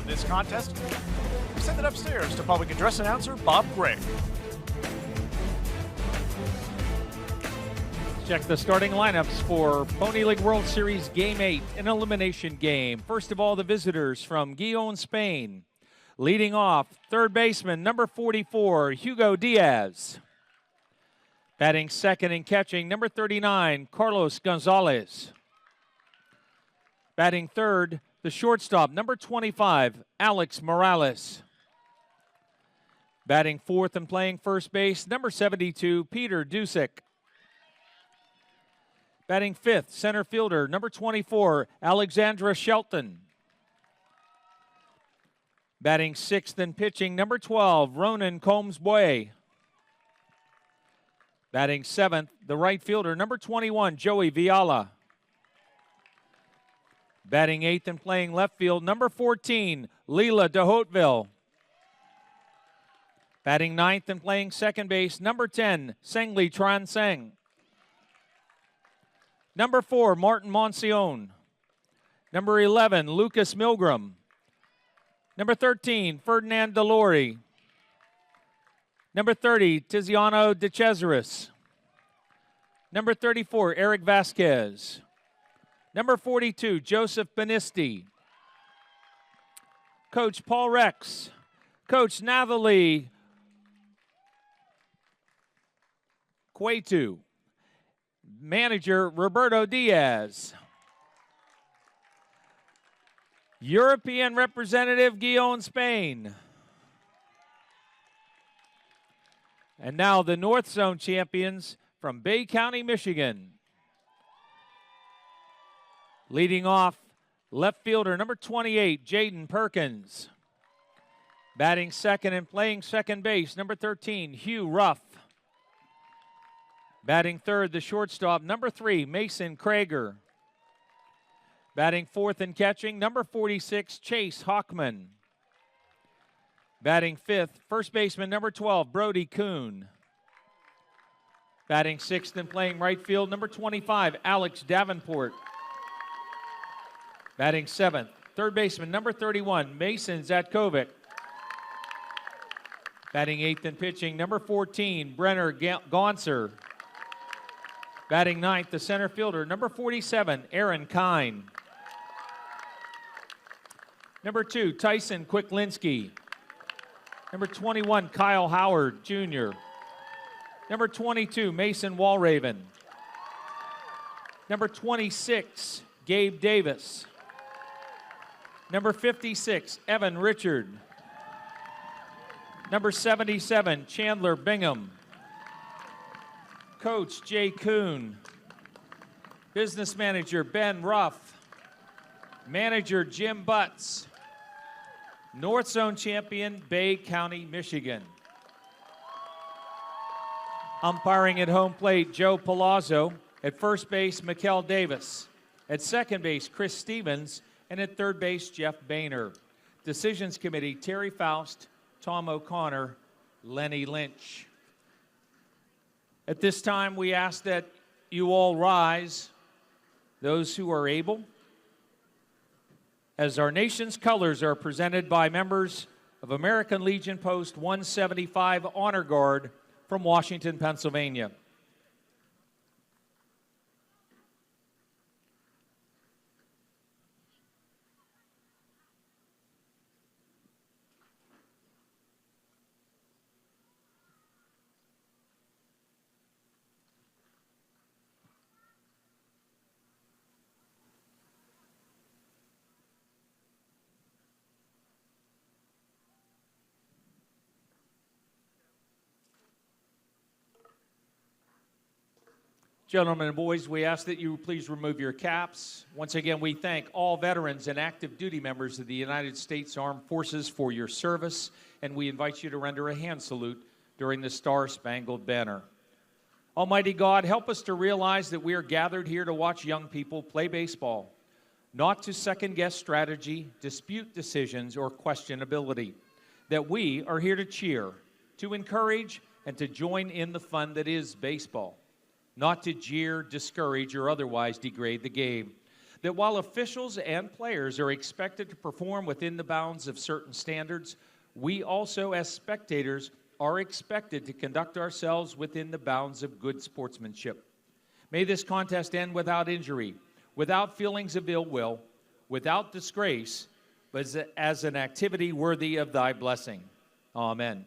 this contest, we send it upstairs to public address announcer Bob Gray. Check the starting lineups for Pony League World Series Game 8, an elimination game. First of all, the visitors from Gijon, Spain. Leading off, third baseman, number 44, Hugo Diaz. Batting second and catching, number 39, Carlos Gonzalez. Batting third, the shortstop, number 25, Alex Morales. Batting fourth and playing first base, number 72, Peter Dusick. Batting fifth, center fielder, number 24, Alexandra Shelton. Batting sixth and pitching, number 12, Ronan Combs-Boye. Batting seventh, the right fielder, number 21, Joey Viala. Batting eighth and playing left field, number 14, Leela de Hauteville. Batting ninth and playing second base, number 10, Sengli Tran Seng. Number 4, Martin Monsione. Number 11, Lucas Milgram. Number 13, Ferdinand Delori. Number 30, Tiziano De Cesaris. Number 34, Eric Vasquez. Number 42, Joseph Benisti. Coach Paul Rex. Coach Nathalie Cuetu. Manager Roberto Diaz. European representative Gijon, Spain. And now the North Zone champions from Bay County, Michigan. Leading off, left fielder number 28, Jaden Perkins. Batting second and playing second base, number 13, Hugh Ruff. Batting third, the shortstop, number 3, Mason Krager. Batting fourth and catching, number 46, Chase Hockman. Batting fifth, first baseman, number 12, Brody Kuhn. Batting sixth and playing right field, number 25, Alex Davenport. Batting seventh, third baseman, number 31, Mason Zatkovic. Batting eighth and pitching, number 14, Brenner Gauncer. Batting ninth, the center fielder, number 47, Aaron Kine. Number 2, Tyson Quicklinski. Number 21, Kyle Howard, Jr. Number 22, Mason Walraven. Number 26, Gabe Davis. Number 56, Evan Richard. Number 77, Chandler Bingham. Coach Jay Kuhn. Business manager Ben Ruff. Manager Jim Butts. North Zone champion Bay County, Michigan. Umpiring at home plate, Joe Palazzo. At first base, Mikkel Davis. At second base, Chris Stevens. And at third base, Jeff Boehner. Decisions Committee, Terry Faust, Tom O'Connor, Lenny Lynch. At this time, we ask that you all rise, those who are able, as our nation's colors are presented by members of American Legion Post 175 Honor Guard from Washington, Pennsylvania. Gentlemen and boys, we ask that you please remove your caps. Once again, we thank all veterans and active duty members of the United States Armed Forces for your service, and we invite you to render a hand salute during the Star-Spangled Banner. Almighty God, help us to realize that we are gathered here to watch young people play baseball, not to second-guess strategy, dispute decisions, or question ability. That we are here to cheer, to encourage, and to join in the fun that is baseball. Not to jeer, discourage, or otherwise degrade the game. that while officials and players are expected to perform within the bounds of certain standards, we also, as spectators, are expected to conduct ourselves within the bounds of good sportsmanship. May this contest end without injury, without feelings of ill will, without disgrace, but as an activity worthy of thy blessing. Amen.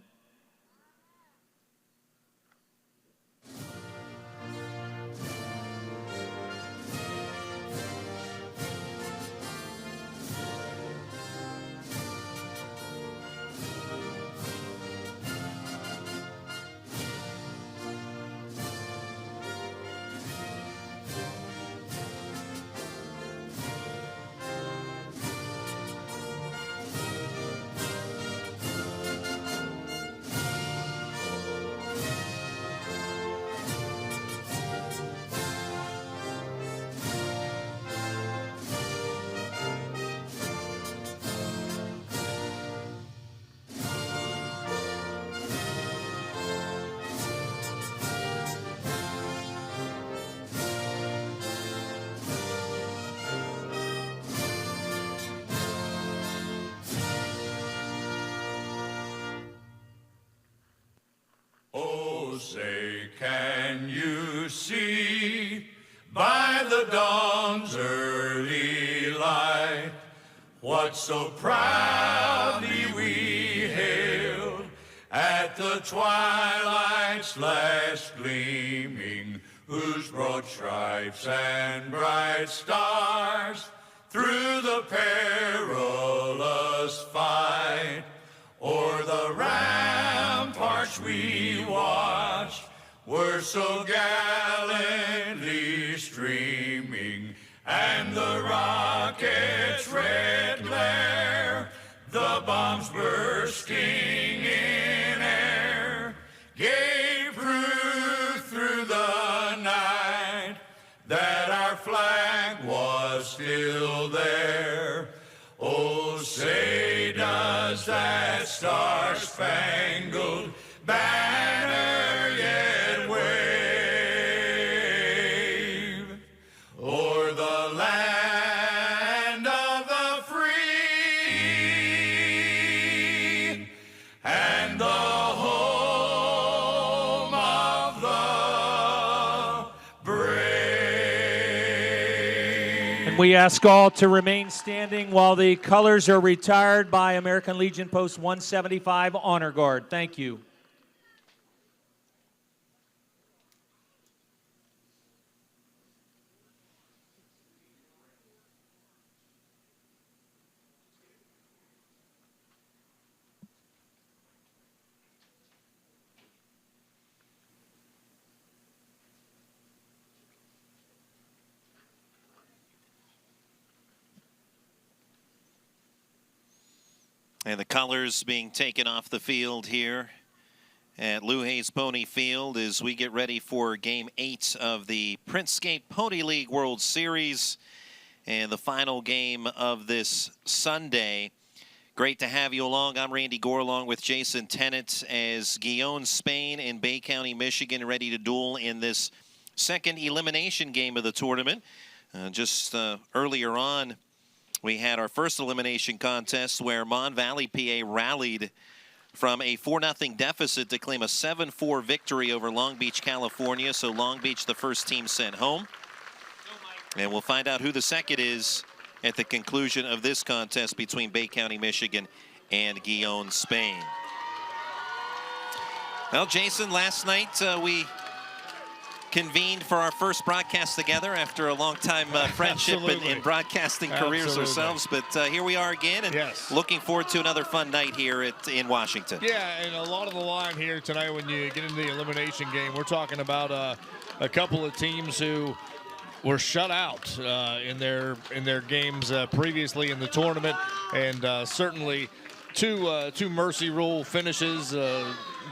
Say, can you see by the dawn's early light what so proudly we hailed at the twilight's last gleaming, whose broad stripes and bright stars through the perilous fight o'er the ramparts we watched were so gallantly streaming, and the rocket's red glare, the bombs bursting in air, gave proof through the night that our flag was still there. Oh, say does that star-spangled banner yet wave o'er the land of the free and the home of the brave? And we ask all to remain standing while the colors are retired by American Legion Post 175 Honor Guard. Thank you. And the colors being taken off the field here at Lou Hayes Pony Field as we get ready for Game 8 of the Printscape Pony League World Series and the final game of this Sunday. Great to have you along. I'm Randy Gore along with Jason Tennant as Gijon, Spain and Bay County, Michigan ready to duel in this second elimination game of the tournament. Just earlier on, we had our first elimination contest where Mon Valley, PA rallied from a 4-0 deficit to claim a 7-4 victory over Long Beach, California. So Long Beach, the first team sent home. And we'll find out who the second is at the conclusion of this contest between Bay County, Michigan and Gijon, Spain. Well, Jason, last night we convened for our first broadcast together after a long time friendship in broadcasting careers ourselves. But here we are again, and looking forward to another fun night here in Washington. Yeah, and a lot of the line here tonight when you get into the elimination game, we're talking about a couple of teams who were shut out in their games previously in the tournament, and certainly two mercy rule finishes.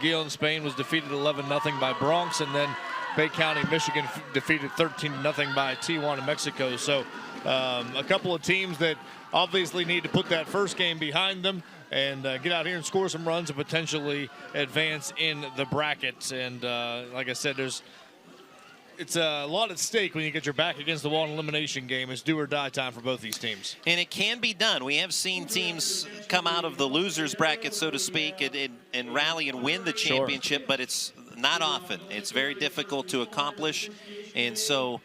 Gijon, Spain was defeated 11-0 by Bronx, and then Bay County, Michigan defeated 13-0 by Tijuana, Mexico. So a couple of teams that obviously need to put that first game behind them and get out here and score some runs and potentially advance in the brackets. And like I said, there's it's a lot at stake when you get your back against the wall in an elimination game. It's do or die time for both these teams. And it can be done. We have seen teams come out of the loser's bracket, so to speak, and rally and win the championship, but it's not often. It's very difficult to accomplish. And so,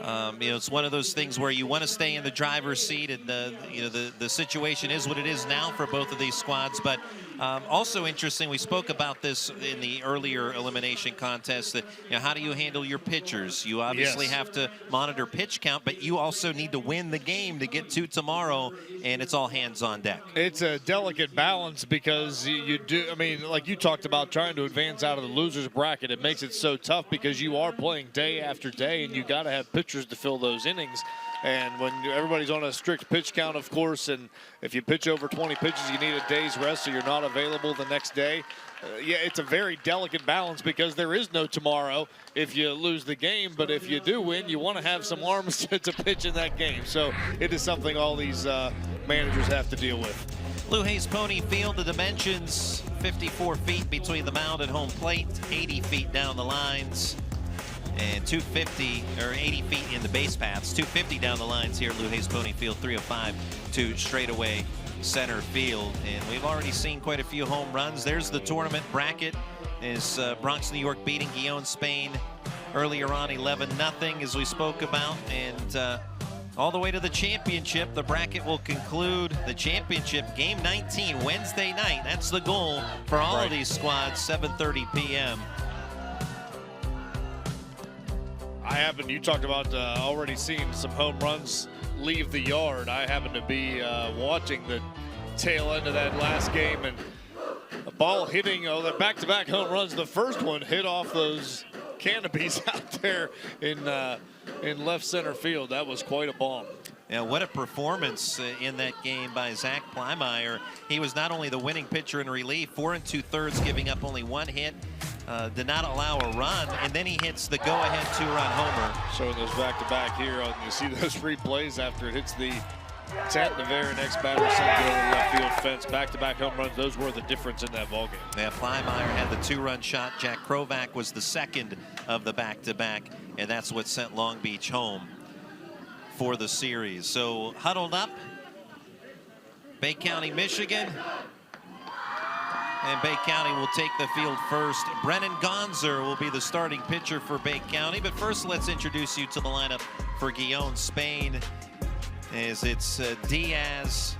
it's one of those things where you want to stay in the driver's seat, and the situation is what it is now for both of these squads. But also interesting, we spoke about this in the earlier elimination contest, that how do you handle your pitchers? You obviously have to monitor pitch count, but you also need to win the game to get to tomorrow, and it's all hands on deck. It's a delicate balance because you do, like you talked about trying to advance out of the loser's bracket. It makes it so tough because you are playing day after day, and you got to have pitchers to fill those innings. And when everybody's on a strict pitch count, of course, and if you pitch over 20 pitches, you need a day's rest, so you're not available the next day. It's a very delicate balance because there is no tomorrow if you lose the game, but if you do win, you want to have some arms to pitch in that game. So it is something all these managers have to deal with. Lou Hayes Pony Field, the dimensions, 54 feet between the mound and home plate, 80 feet down the lines, and 250 or 80 feet in the base paths, 250 down the lines here at Lou Hayes Pony Field, 305 to straightaway center field. And we've already seen quite a few home runs. There's the tournament bracket. Is Bronx, New York beating Gijon, Spain earlier on 11-0, as we spoke about. And all the way to the championship. The bracket will conclude the championship game 19 Wednesday night. That's the goal for all of these squads, 7:30 p.m. You talked about already seeing some home runs leave the yard. I happen to be watching the tail end of that last game, and a ball hitting, the back-to-back home runs. The first one hit off those canopies out there in left center field. That was quite a bomb. Yeah, what a performance in that game by Zach Plymire. He was not only the winning pitcher in relief, 4 2/3, giving up only 1 hit, did not allow a run, and then he hits the go-ahead 2-run homer. Showing those back-to-back here, you see those replays after it hits the tent. The very next batter sends it over the left field fence. Back-to-back home runs, those were the difference in that ballgame. Yeah, Plymire had the 2-run shot. Jack Krovac was the second of the back-to-back, and that's what sent Long Beach home for the series. So huddled up, Bay County, Michigan. And Bay County will take the field first. Brennan Gonzer will be the starting pitcher for Bay County. But first, let's introduce you to the lineup for Gijon, Spain. As it's Diaz,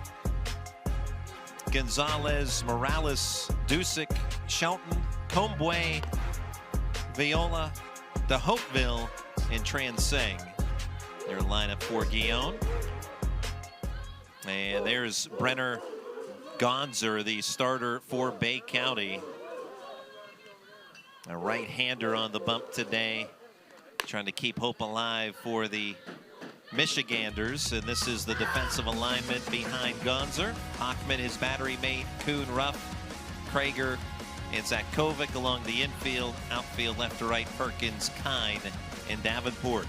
Gonzalez, Morales, Dusick, Shelton, Combue, Viola, De Hopeville, and Transeng. Their lineup for Gijon. And there's Brenner Gonzer, the starter for Bay County. A right-hander on the bump today, trying to keep hope alive for the Michiganders. And this is the defensive alignment behind Gonzer. Hockman, his battery mate, Kuhn, Ruff, Krager, and Zakovic along the infield. Outfield left to right, Perkins, Kine, and Davenport.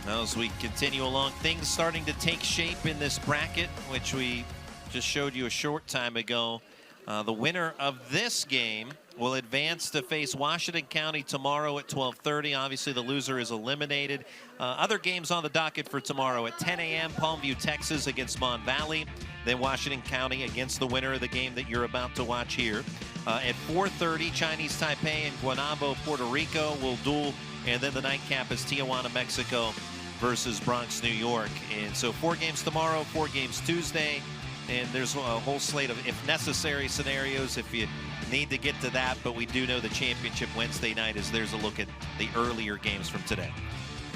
As we continue along, things starting to take shape in this bracket, which we just showed you a short time ago. The winner of this game will advance to face Washington County tomorrow at 12:30. Obviously, the loser is eliminated. Other games on the docket for tomorrow at 10 a.m. Palmview, Texas against Mon Valley. Then Washington County against the winner of the game that you're about to watch here. At 4:30, Chinese Taipei and Guaynabo, Puerto Rico will duel. And then the nightcap is Tijuana, Mexico versus Bronx, New York. And so 4 games tomorrow, 4 games Tuesday. And there's a whole slate of, if necessary, scenarios if you need to get to that. But we do know the championship Wednesday night is there's a look at the earlier games from today.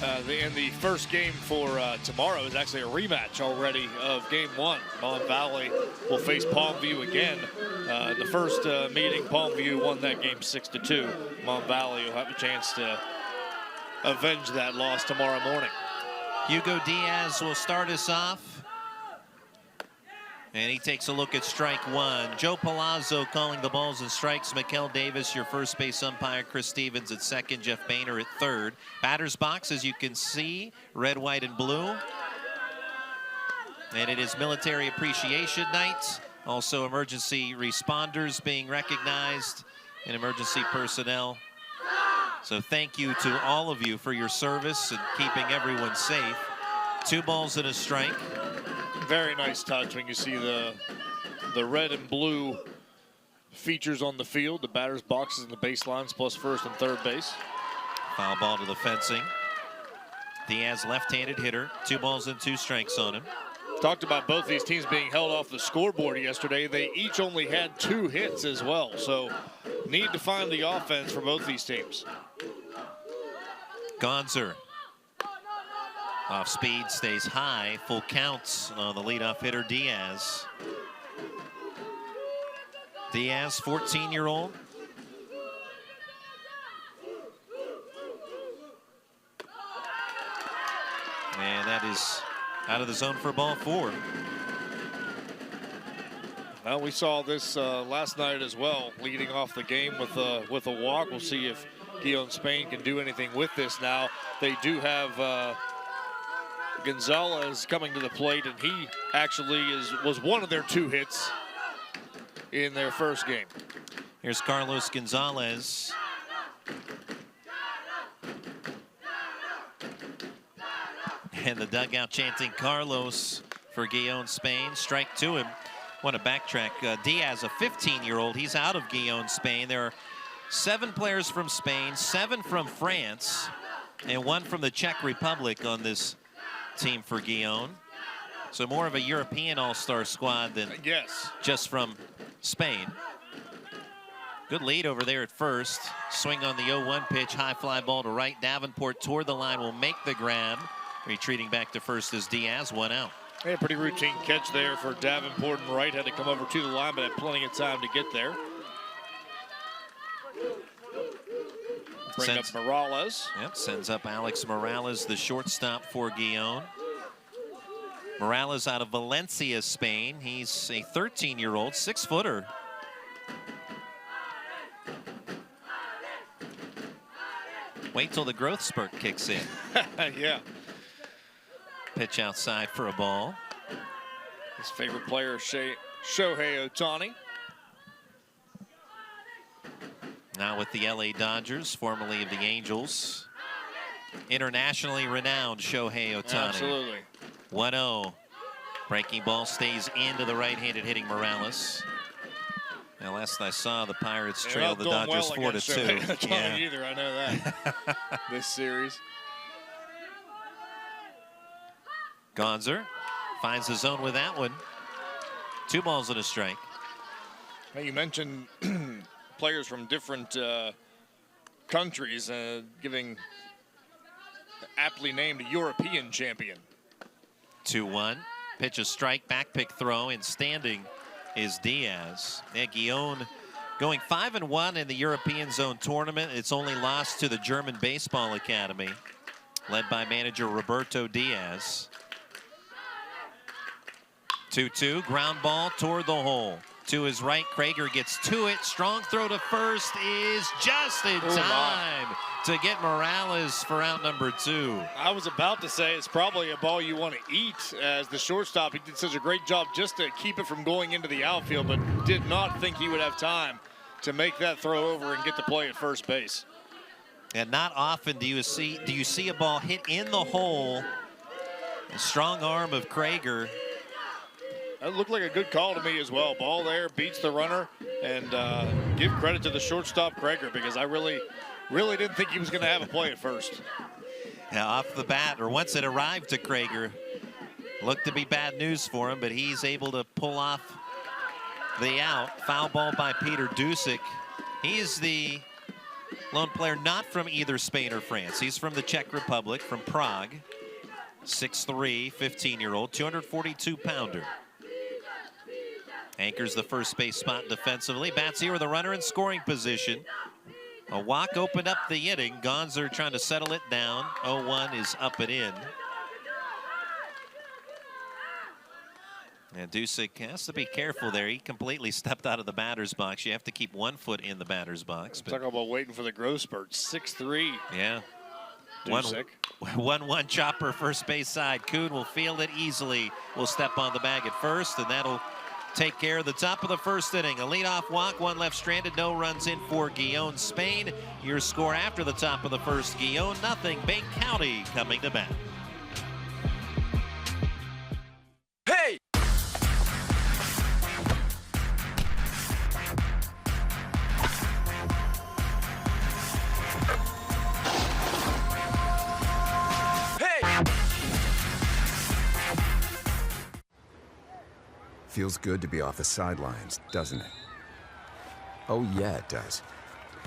And the first game for tomorrow is actually a rematch already of Game 1. Mon Valley will face Palmview again. The first meeting, Palmview won that game 6-2. Mon Valley will have a chance to avenge that loss tomorrow morning. Hugo Diaz will start us off. And he takes a look at strike 1. Joe Palazzo calling the balls and strikes. Mikkel Davis, your first base umpire. Chris Stevens at second. Jeff Boehner at third. Batter's box, as you can see, red, white, and blue. And it is Military Appreciation Night. Also emergency responders being recognized. and emergency personnel. So thank you to all of you for your service and keeping everyone safe. 2 balls and a strike. Very nice touch when you see the red and blue features on the field, the batter's boxes and the baselines, plus first and third base. Foul ball to the fencing. Diaz, left-handed hitter. 2 balls and 2 strikes on him. Talked about both these teams being held off the scoreboard yesterday. They each only had 2 hits as well, so need to find the offense for both these teams. Gonzer. Off speed, stays high. Full counts on the leadoff hitter, Diaz. Diaz, 14-year-old. And that is out of the zone for ball 4. Well, we saw this last night as well, leading off the game with a walk. We'll see if Gijon Spain can do anything with this now. They do have Gonzalez coming to the plate, and he actually was one of their 2 hits in their first game. Here's Carlos Gonzalez. And the dugout chanting Carlos for Gijon Spain. Strike to him. Want to backtrack. Diaz, a 15-year-old. He's out of Gijon Spain. There are 7 players from Spain, 7 from France, and 1 from the Czech Republic on this team for Gijon. So more of a European all-star squad than just from Spain. Good lead over there at first. Swing on the 0-1 pitch. High fly ball to right. Davenport toward the line will make the grab. Retreating back to first is Diaz, 1 out. Yeah, pretty routine catch there for Davenport and Wright. Had to come over to the line, but had plenty of time to get there. Bring up Morales. Yep, sends up Alex Morales, the shortstop for Gijon. Morales out of Valencia, Spain. He's a 13-year-old, 6-footer. Wait till the growth spurt kicks in. Yeah. Pitch outside for a ball. His favorite player, Shohei Ohtani. Now with the LA Dodgers, formerly of the Angels. Internationally renowned Shohei Ohtani. Absolutely. 1-0. Breaking ball stays into the right-handed hitting Morales. Now, last I saw, the Pirates trail the Dodgers 4-2. Yeah. Either, I know that. This series. Gonzer finds the zone with that one. 2 balls and a strike. Now you mentioned players from different countries, giving aptly named European champion. 2-1. Pitch a strike, back pick throw, and standing is Diaz. And Gijon going 5-1 in the European Zone tournament. It's only lost to the German Baseball Academy, led by manager Roberto Diaz. 2-2, ground ball toward the hole. To his right, Krager gets to it. Strong throw to first is just in time to get Morales for out number 2. I was about to say it's probably a ball you want to eat as the shortstop. He did such a great job just to keep it from going into the outfield, but did not think he would have time to make that throw over and get the play at first base. And not often do you see a ball hit in the hole. A strong arm of Krager. That looked like a good call to me as well. Ball there, beats the runner, and give credit to the shortstop, Krager, because I really didn't think he was going to have a play at first. Yeah, off the bat, or once it arrived to Krager, looked to be bad news for him, but he's able to pull off the out. Foul ball by Peter Dusick. He is the lone player not from either Spain or France. He's from the Czech Republic, from Prague. 6'3", 15-year-old, 242-pounder. Anchors the first base spot defensively. Bats here with a runner in scoring position. A walk opened up the inning. Gonzer trying to settle it down. 0-1 is up and in. And Dusick has to be careful there. He completely stepped out of the batter's box. You have to keep 1 foot in the batter's box. Talk about waiting for the growth spurt. 6'3". Yeah. Dusick. 1-1 chopper first base side. Kuhn will field it easily. Will step on the bag at first, and that'll take care of the top of the first inning. A leadoff walk, one left stranded, no runs in for Gijon, Spain. Your score after the top of the first, Gijon, nothing. Bay County coming to bat. Hey! Feels good to be off the sidelines, doesn't it? Oh yeah, it does.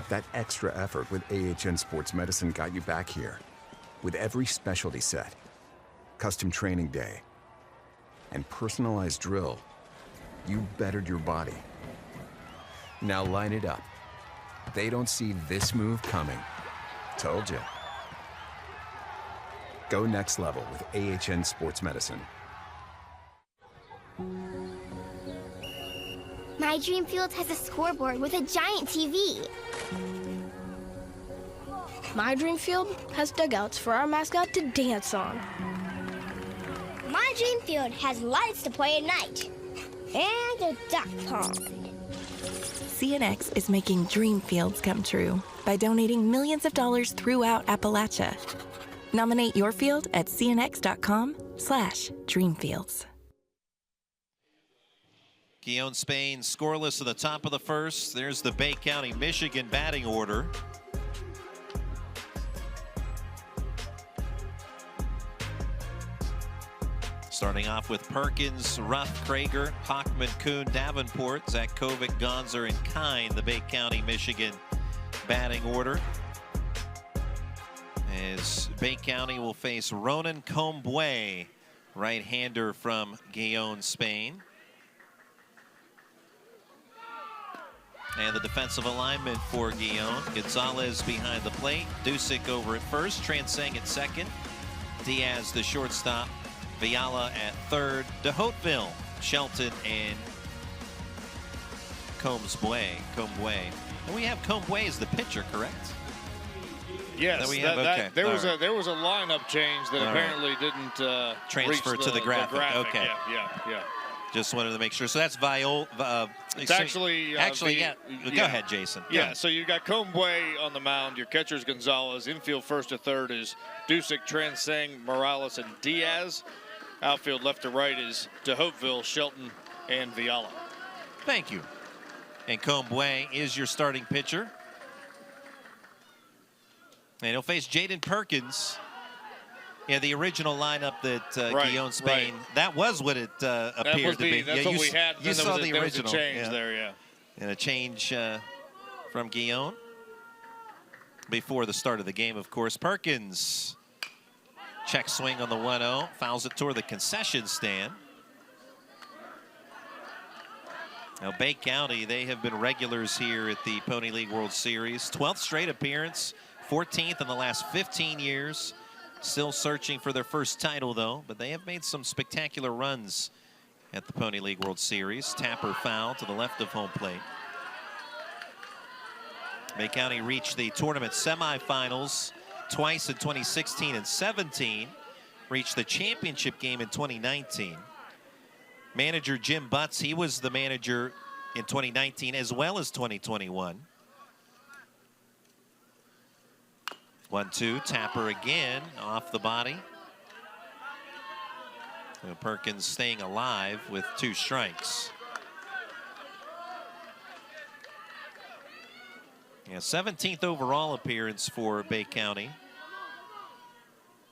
That extra effort with AHN Sports Medicine got you back here. With every specialty set, custom training day, and personalized drill, you bettered your body. Now line it up. They don't see this move coming. Told you. Go next level with AHN Sports Medicine. My dream field has a scoreboard with a giant TV. My dream field has dugouts for our mascot to dance on. My dream field has lights to play at night. And a duck pond. CNX is making dream fields come true by donating millions of dollars throughout Appalachia. Nominate your field at cnx.com/dreamfields. Gijon, Spain scoreless at the top of the first. There's the Bay County, Michigan batting order. Starting off with Perkins, Ruff, Krager, Hockman, Kuhn, Davenport, Zakovic, Gonzer, and Kine, the Bay County, Michigan batting order. As Bay County will face Ronan Combue, right-hander from Gijon, Spain. And the defensive alignment for Gijon. Gonzalez behind the plate. Dusick over at first. Transang at second. Diaz, the shortstop. Viala at third. De Hauteville, Shelton, and Combue. And we have Combue as the pitcher, correct? Yes, there was a lineup change that All apparently didn't transfer reach to the graphic. Okay. Yeah. Just wanted to make sure. So that's Viola. It's actually, yeah. Go ahead, Jason. Yeah, so you've got Combue on the mound. Your catcher's Gonzalez. Infield first to third is Dusick, Transang, Morales, and Diaz. Outfield left to right is De Hauteville, Shelton, and Viala. Thank you. And Combue is your starting pitcher. And he'll face Jaden Perkins. Yeah, the original lineup that Gijon, Spain, that was what it appeared to be. That's what we had. You saw the original. There was a change there, yeah. And a change from Gijon before the start of the game, of course. Perkins, check swing on the 1-0, fouls it toward the concession stand. Now, Bay County, they have been regulars here at the Pony League World Series. 12th straight appearance, 14th in the last 15 years. Still searching for their first title, though, but they have made some spectacular runs at the Pony League World Series. Tapper foul to the left of home plate. Bay County reached the tournament semifinals twice in 2016 and 17. Reached the championship game in 2019. Manager Jim Butts, he was the manager in 2019 as well as 2021. 1-2, Tapper again off the body. And Perkins staying alive with 2 strikes. Yeah, 17th overall appearance for Bay County.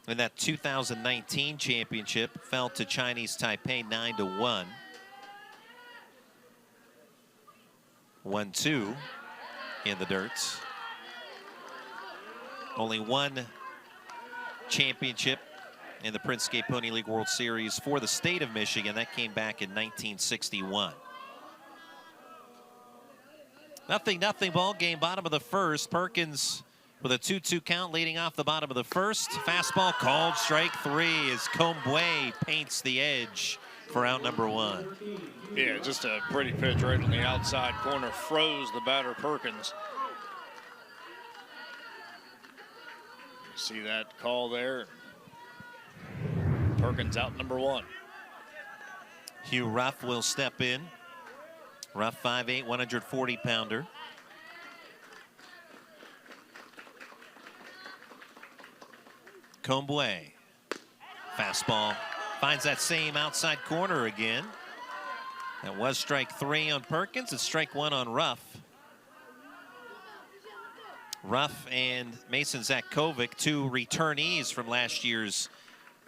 And that 2019 championship fell to Chinese Taipei 9-1. 1-2 in the dirts. Only one championship in the Printscape Pony League World Series for the state of Michigan. That came back in 1961. 0-0 ball game, bottom of the first. Perkins with a 2-2 count leading off the bottom of the first. Fastball called, strike 3 as Combue paints the edge for out number 1. Yeah, just a pretty pitch right on the outside corner. Froze the batter, Perkins. See that call there. Perkins out number 1. Hugh Ruff will step in Ruff 5'8", 140-pounder. Comboy. Fastball finds that same outside corner again. That was strike 3 on Perkins. It's strike 1 on Ruff. Ruff and Mason Zatkovic, 2 returnees from last year's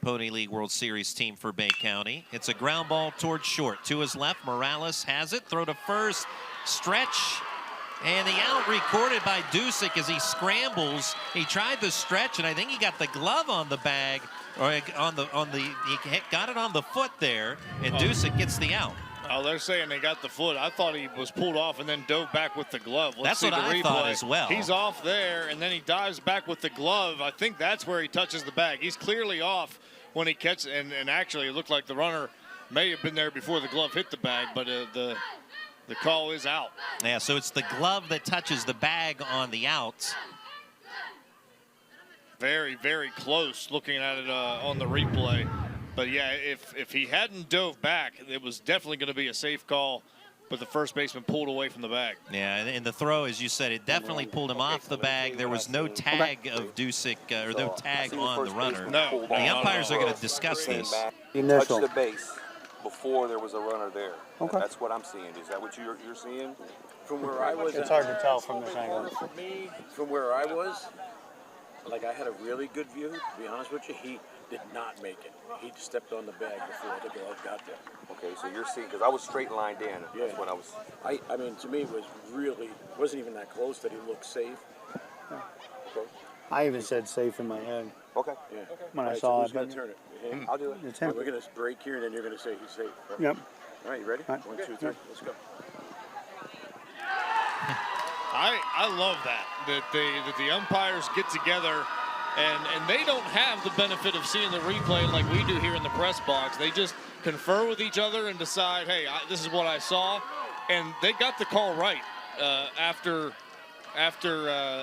Pony League World Series team for Bay County. It's a ground ball towards short. To his left, Morales has it. Throw to first. Stretch. And the out recorded by Dusick as he scrambles. He tried the stretch, and I think he got the glove on the bag, or he got it on the foot there, and Dusick gets the out. Oh, they're saying they got the foot. I thought he was pulled off and then dove back with the glove. That's what I thought as well. He's off there, and then he dives back with the glove. I think that's where he touches the bag. He's clearly off when he catches, and actually it looked like the runner may have been there before the glove hit the bag, but the call is out. Yeah, so it's the glove that touches the bag on the out. Very, very close looking at it on the replay. But yeah, if he hadn't dove back, it was definitely going to be a safe call, but the first baseman pulled away from the bag. Yeah, and the throw, as you said, it definitely pulled him off the bag. There was no tag of Dusick, or no tag on the runner. No. The umpires are going to discuss this. He touched the base before there was a runner there. Okay. That's what I'm seeing. Is that what you're seeing? From where I was, it's hard to tell from this angle. For me, from where I was, like I had a really good view. To be honest with you, he did not make it. He stepped on the bag before the glove got there. Okay, so you're seeing, because I was straight lined in. Yeah. That's what I was. I mean, to me, it was really, wasn't even that close that he looked safe. Yeah. Okay. I even said safe in my head. Okay. Yeah. When I All right, saw so it. who's gonna turn it? Him? I'll do it. It's him. We're gonna break here, and then you're gonna say he's safe. Right? Yep. All right, you ready? All right. 1, 2, 3, let's go. I love that the umpires get together and they don't have the benefit of seeing the replay like we do here in the press box. They just confer with each other and decide, hey, this is what I saw, and they got the call right after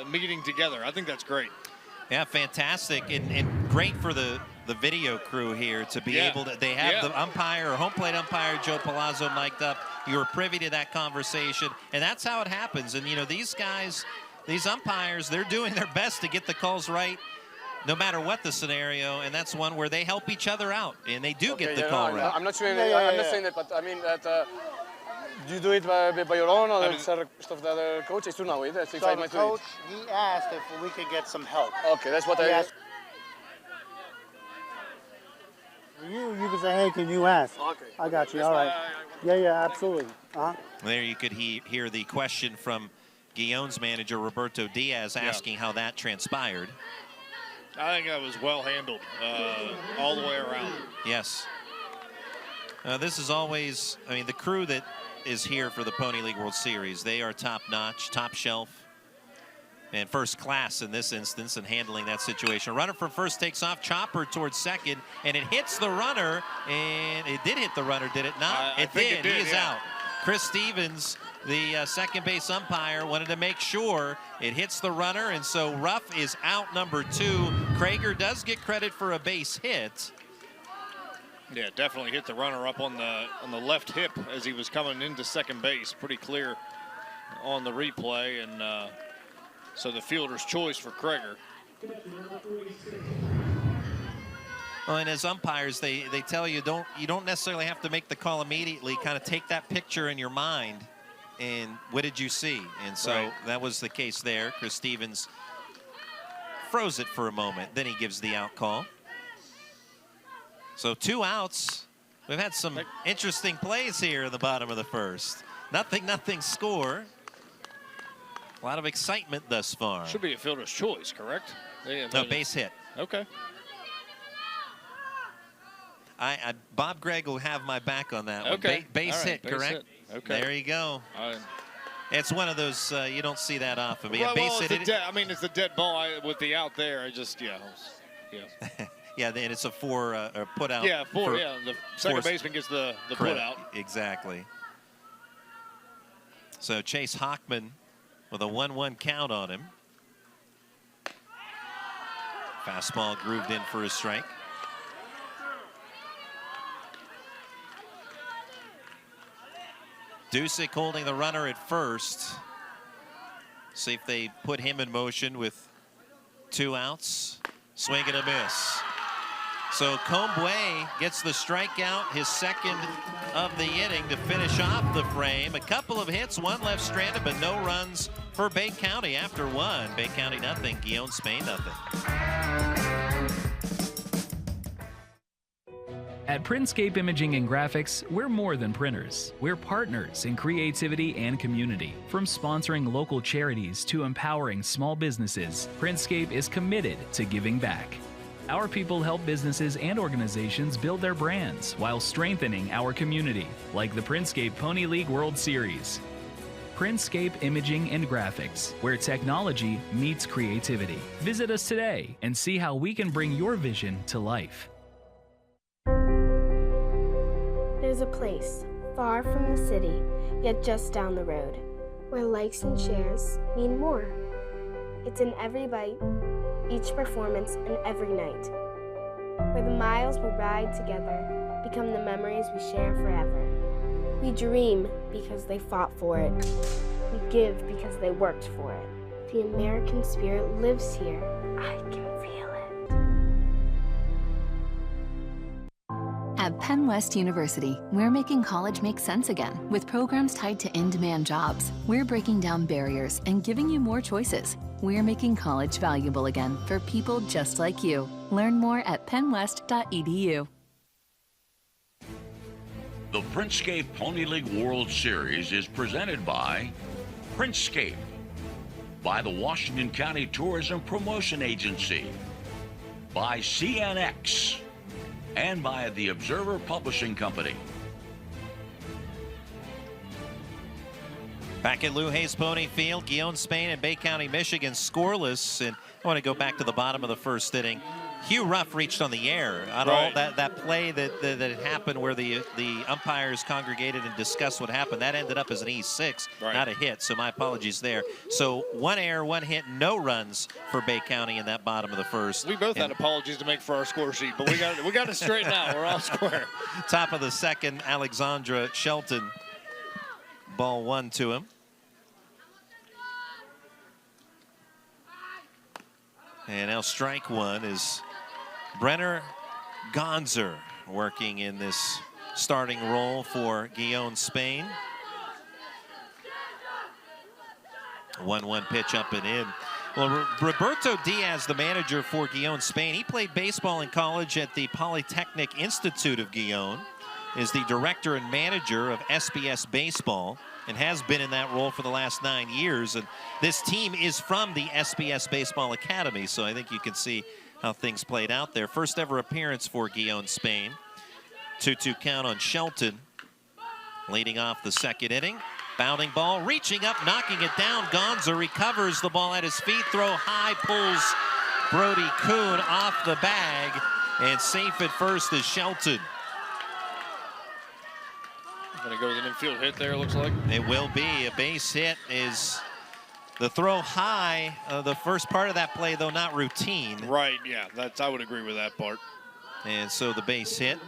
meeting together. I think that's great. Yeah, fantastic, and great for the video crew here to be able to. They have the umpire, home plate umpire Joe Palazzo mic'd up. You were privy to that conversation, and that's how it happens. And you know, these guys, these umpires, they're doing their best to get the calls right, no matter what the scenario. And that's one where they help each other out, and they do get the call right. I'm not saying I'm not saying that, but I mean that. Do you do it by your own, or is there stuff that the coaches do now? So the coach, he asked if we could get some help. Okay, that's what I asked. You can say, hey, can you ask? Okay. I got you, all right. Yeah, absolutely. There you could hear the question from Gijon's manager, Roberto Diaz, asking how that transpired. I think that was well handled all the way around. Yes. This is always, I mean, the crew that is here for the Pony League World Series, they are top-notch, top shelf, and first class in this instance in handling that situation. Runner from first takes off, chopper towards second, and it hits the runner, and it did hit the runner, did it not? It did. He is out. Chris Stevens, the second base umpire, wanted to make sure it hits the runner, and so Ruff is out, number 2. Krager does get credit for a base hit. Yeah, definitely hit the runner up on the left hip as he was coming into second base. Pretty clear on the replay, and so the fielder's choice for Krager. Well, and as umpires, they tell you you don't necessarily have to make the call immediately. Kind of take that picture in your mind, and what did you see? And so that was the case there. Chris Stevens froze it for a moment, then he gives the out call. So 2 outs. We've had some interesting plays here in the bottom of the first. Nothing score. A lot of excitement thus far. Should be a fielder's choice, correct? No, base hit. Okay. Bob Gregg will have my back on that okay. one. Base hit, base correct? Hit. Okay. There you go. It's one of those, you don't see that often. But well, base hit. I mean, it's the dead ball with the out there. I just, yeah. Yeah, and it's a put out. Yeah, the second baseman gets the put out. Exactly. So Chase Hockman with a 1-1 count on him. Fastball grooved in for a strike. Dusick holding the runner at first. See if they put him in motion with 2 outs. Swing and a miss. So Comboy gets the strikeout, his second of the inning to finish off the frame. A couple of hits, 1 left stranded, but no runs for Bay County after 1. Bay County nothing, Gijon Spain nothing. At Printscape Imaging and Graphics, we're more than printers. We're partners in creativity and community. From sponsoring local charities to empowering small businesses, Printscape is committed to giving back. Our people help businesses and organizations build their brands while strengthening our community, like the Printscape Pony League World Series. Printscape Imaging and Graphics, where technology meets creativity. Visit us today and see how we can bring your vision to life. There's a place far from the city, yet just down the road, where likes and shares mean more. It's in every bite, each performance, and every night, where the miles we ride together become the memories we share forever. We dream because they fought for it. We give because they worked for it. The American spirit lives here. I can feel it. At Penn West University, we're making college make sense again with programs tied to in-demand jobs. We're breaking down barriers and giving you more choices. We're making college valuable again for people just like you. Learn more at pennwest.edu. The Printscape Pony League World Series is presented by Printscape, by the Washington County Tourism Promotion Agency, by CNX, and by the Observer Publishing Company. Back at Lou Hayes Pony Field, Gijon Spain and Bay County, Michigan scoreless. And I want to go back to the bottom of the first inning. Hugh Ruff reached on the air on all that play that had happened where the umpires congregated and discussed what happened. That ended up as an E6, not a hit, so my apologies there. So 1 error, 1 hit, no runs for Bay County in that bottom of the first. We both had apologies to make for our score sheet, but we got it straight now. We're all square. Top of the second, Alexandra Shelton. Ball 1 to him. And now strike 1 is Brenner Gonzer working in this starting role for Gijon Spain. 1-1 pitch up and in. Well, Roberto Diaz, the manager for Gijon Spain, he played baseball in college at the Polytechnic Institute of Gijon, is the director and manager of SBS Baseball, and has been in that role for the last 9 years. And this team is from the SBS Baseball Academy, so I think you can see how things played out there. First ever appearance for Gijon Spain. 2-2 count on Shelton. Leading off the second inning. Bounding ball, reaching up, knocking it down. Gonzer recovers the ball at his feet. Throw high, pulls Brody Kuhn off the bag. And safe at first is Shelton. Going to go with an infield hit there, looks like. It will be. A base hit is the throw high. The first part of that play, though, not routine. Right, yeah, I would agree with that part. And so the base hit.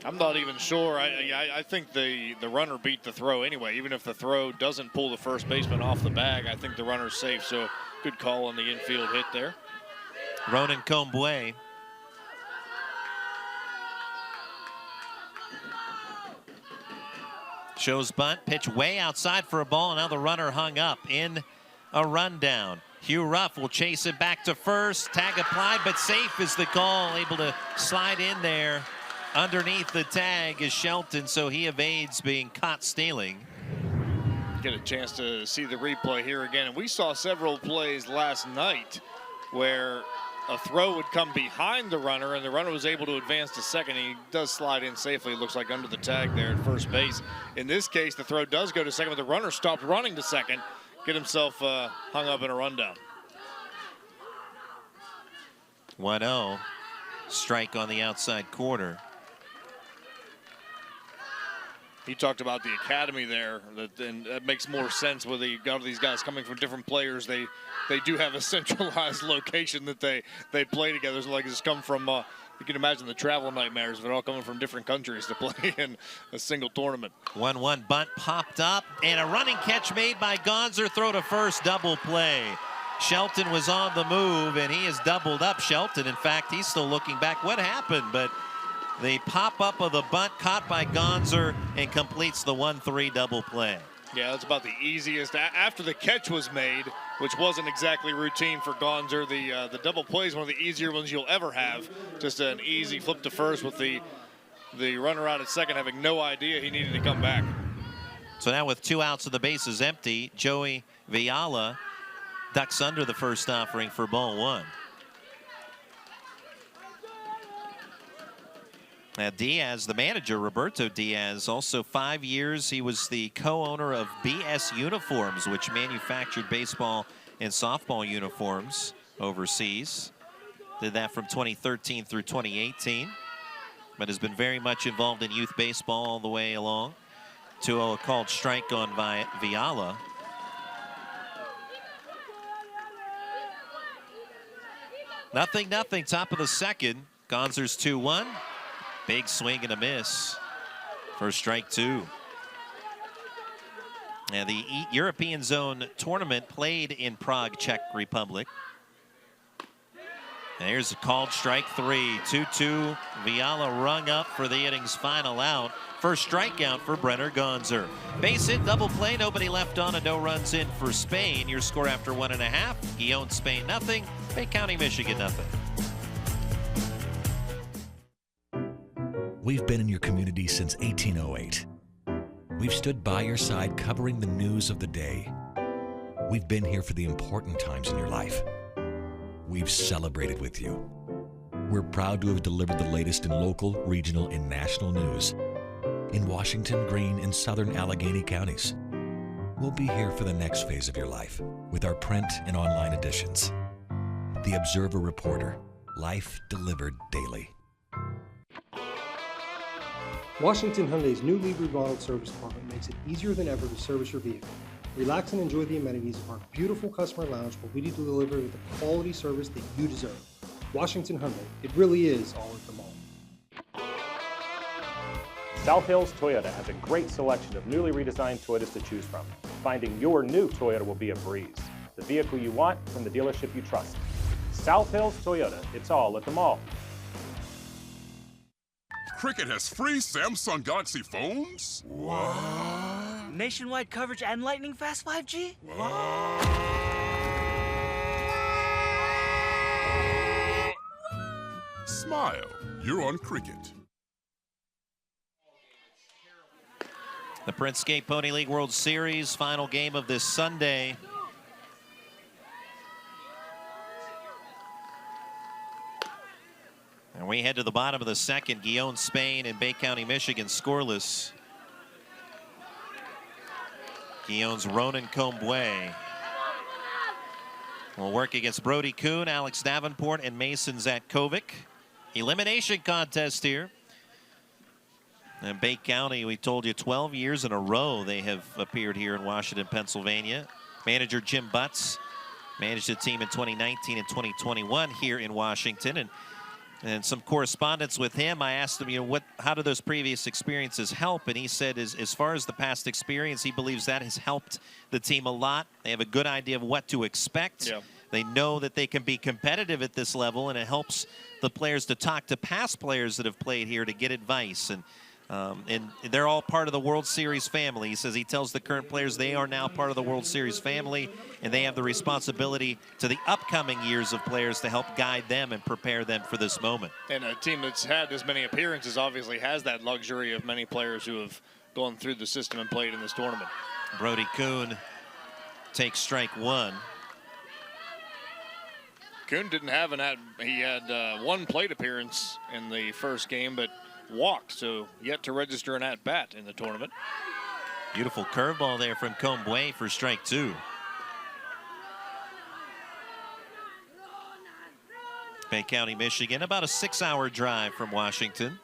I'm not even sure. I think the runner beat the throw anyway. Even if the throw doesn't pull the first baseman off the bag, I think the runner's safe. So good call on the infield hit there. Ronan Comboy. Shows bunt, pitch way outside for a ball, and now the runner hung up in a rundown. Hugh Ruff will chase it back to first. Tag applied, but safe is the call. Able to slide in there underneath the tag is Shelton, so he evades being caught stealing. Get a chance to see the replay here again. And we saw several plays last night where a throw would come behind the runner, and the runner was able to advance to second. He does slide in safely, it looks like, under the tag there at first base. In this case, the throw does go to second, but the runner stopped running to second, get himself hung up in a rundown. 1-0, strike on the outside corner. He talked about the academy there, and that makes more sense with the got these guys coming from different players. They do have a centralized location that they play together. It's like it's come from you can imagine the travel nightmares. They're all coming from different countries to play in a single tournament. 1-1 bunt popped up, and a running catch made by Gonzer. Throw to first, double play. Shelton was on the move, and he has doubled up. Shelton, in fact, he's still looking back. What happened? But the pop-up of the bunt caught by Gonzer and completes the 1-3 double play. Yeah, that's about the easiest. After the catch was made, which wasn't exactly routine for Gonzer, the double play is one of the easier ones you'll ever have. Just an easy flip to first with the runner out at second having no idea he needed to come back. So now with 2 outs and the bases empty, Joey Viala ducks under the first offering for ball 1. Now Diaz, the manager, Roberto Diaz, also 5 years. He was the co-owner of BS Uniforms, which manufactured baseball and softball uniforms overseas. Did that from 2013 through 2018, but has been very much involved in youth baseball all the way along. 2-0 called strike on Viala. Nothing, top of the second. Gonzer's 2-1. Big swing and a miss for strike 2. Now the European Zone tournament played in Prague, Czech Republic. And here's a called strike 3. 2-2. Viala rung up for the inning's final out. First strikeout for Brenner Gonzer. Base hit, double play, nobody left on, and no runs in for Spain. Your score after 1.5. Gijon, Spain, nothing. Bay County, Michigan, nothing. We've been in your community since 1808. We've stood by your side covering the news of the day. We've been here for the important times in your life. We've celebrated with you. We're proud to have delivered the latest in local, regional, and national news in Washington, Greene, and southern Allegheny counties. We'll be here for the next phase of your life with our print and online editions. The Observer Reporter, life delivered daily. Washington Hyundai's newly remodeled service department makes it easier than ever to service your vehicle. Relax and enjoy the amenities of our beautiful customer lounge where we deliver the quality service that you deserve. Washington Hyundai, it really is all at the mall. South Hills Toyota has a great selection of newly redesigned Toyotas to choose from. Finding your new Toyota will be a breeze. The vehicle you want from the dealership you trust. South Hills Toyota, it's all at the mall. Cricket has free Samsung Galaxy phones? What? Nationwide coverage and lightning fast 5G? What? Smile, you're on Cricket. The Printscape Pony League World Series, final game of this Sunday. And we head to the bottom of the second. Gijon, Spain, and Bay County, Michigan scoreless. Gijon's Ronan Comboy will work against Brody Kuhn, Alex Davenport, and Mason Zatkovic. Elimination contest here. And Bay County, we told you 12 years in a row they have appeared here in Washington, Pennsylvania. Manager Jim Butts managed the team in 2019 and 2021 here in Washington. And some correspondence with him, I asked him, how do those previous experiences help? And he said, as far as the past experience, he believes that has helped the team a lot. They have a good idea of what to expect. Yeah. They know that they can be competitive at this level, and it helps the players to talk to past players that have played here to get advice. And they're all part of the World Series family. He says he tells the current players they are now part of the World Series family, and they have the responsibility to the upcoming years of players to help guide them and prepare them for this moment. And a team that's had as many appearances obviously has that luxury of many players who have gone through the system and played in this tournament. Brody Kuhn takes strike 1. Kuhn didn't have he had one plate appearance in the first game, but walked, so yet to register an at-bat in the tournament. Beautiful curveball there from Comboy for strike 2. Bay County, Michigan, about a 6-hour drive from Washington.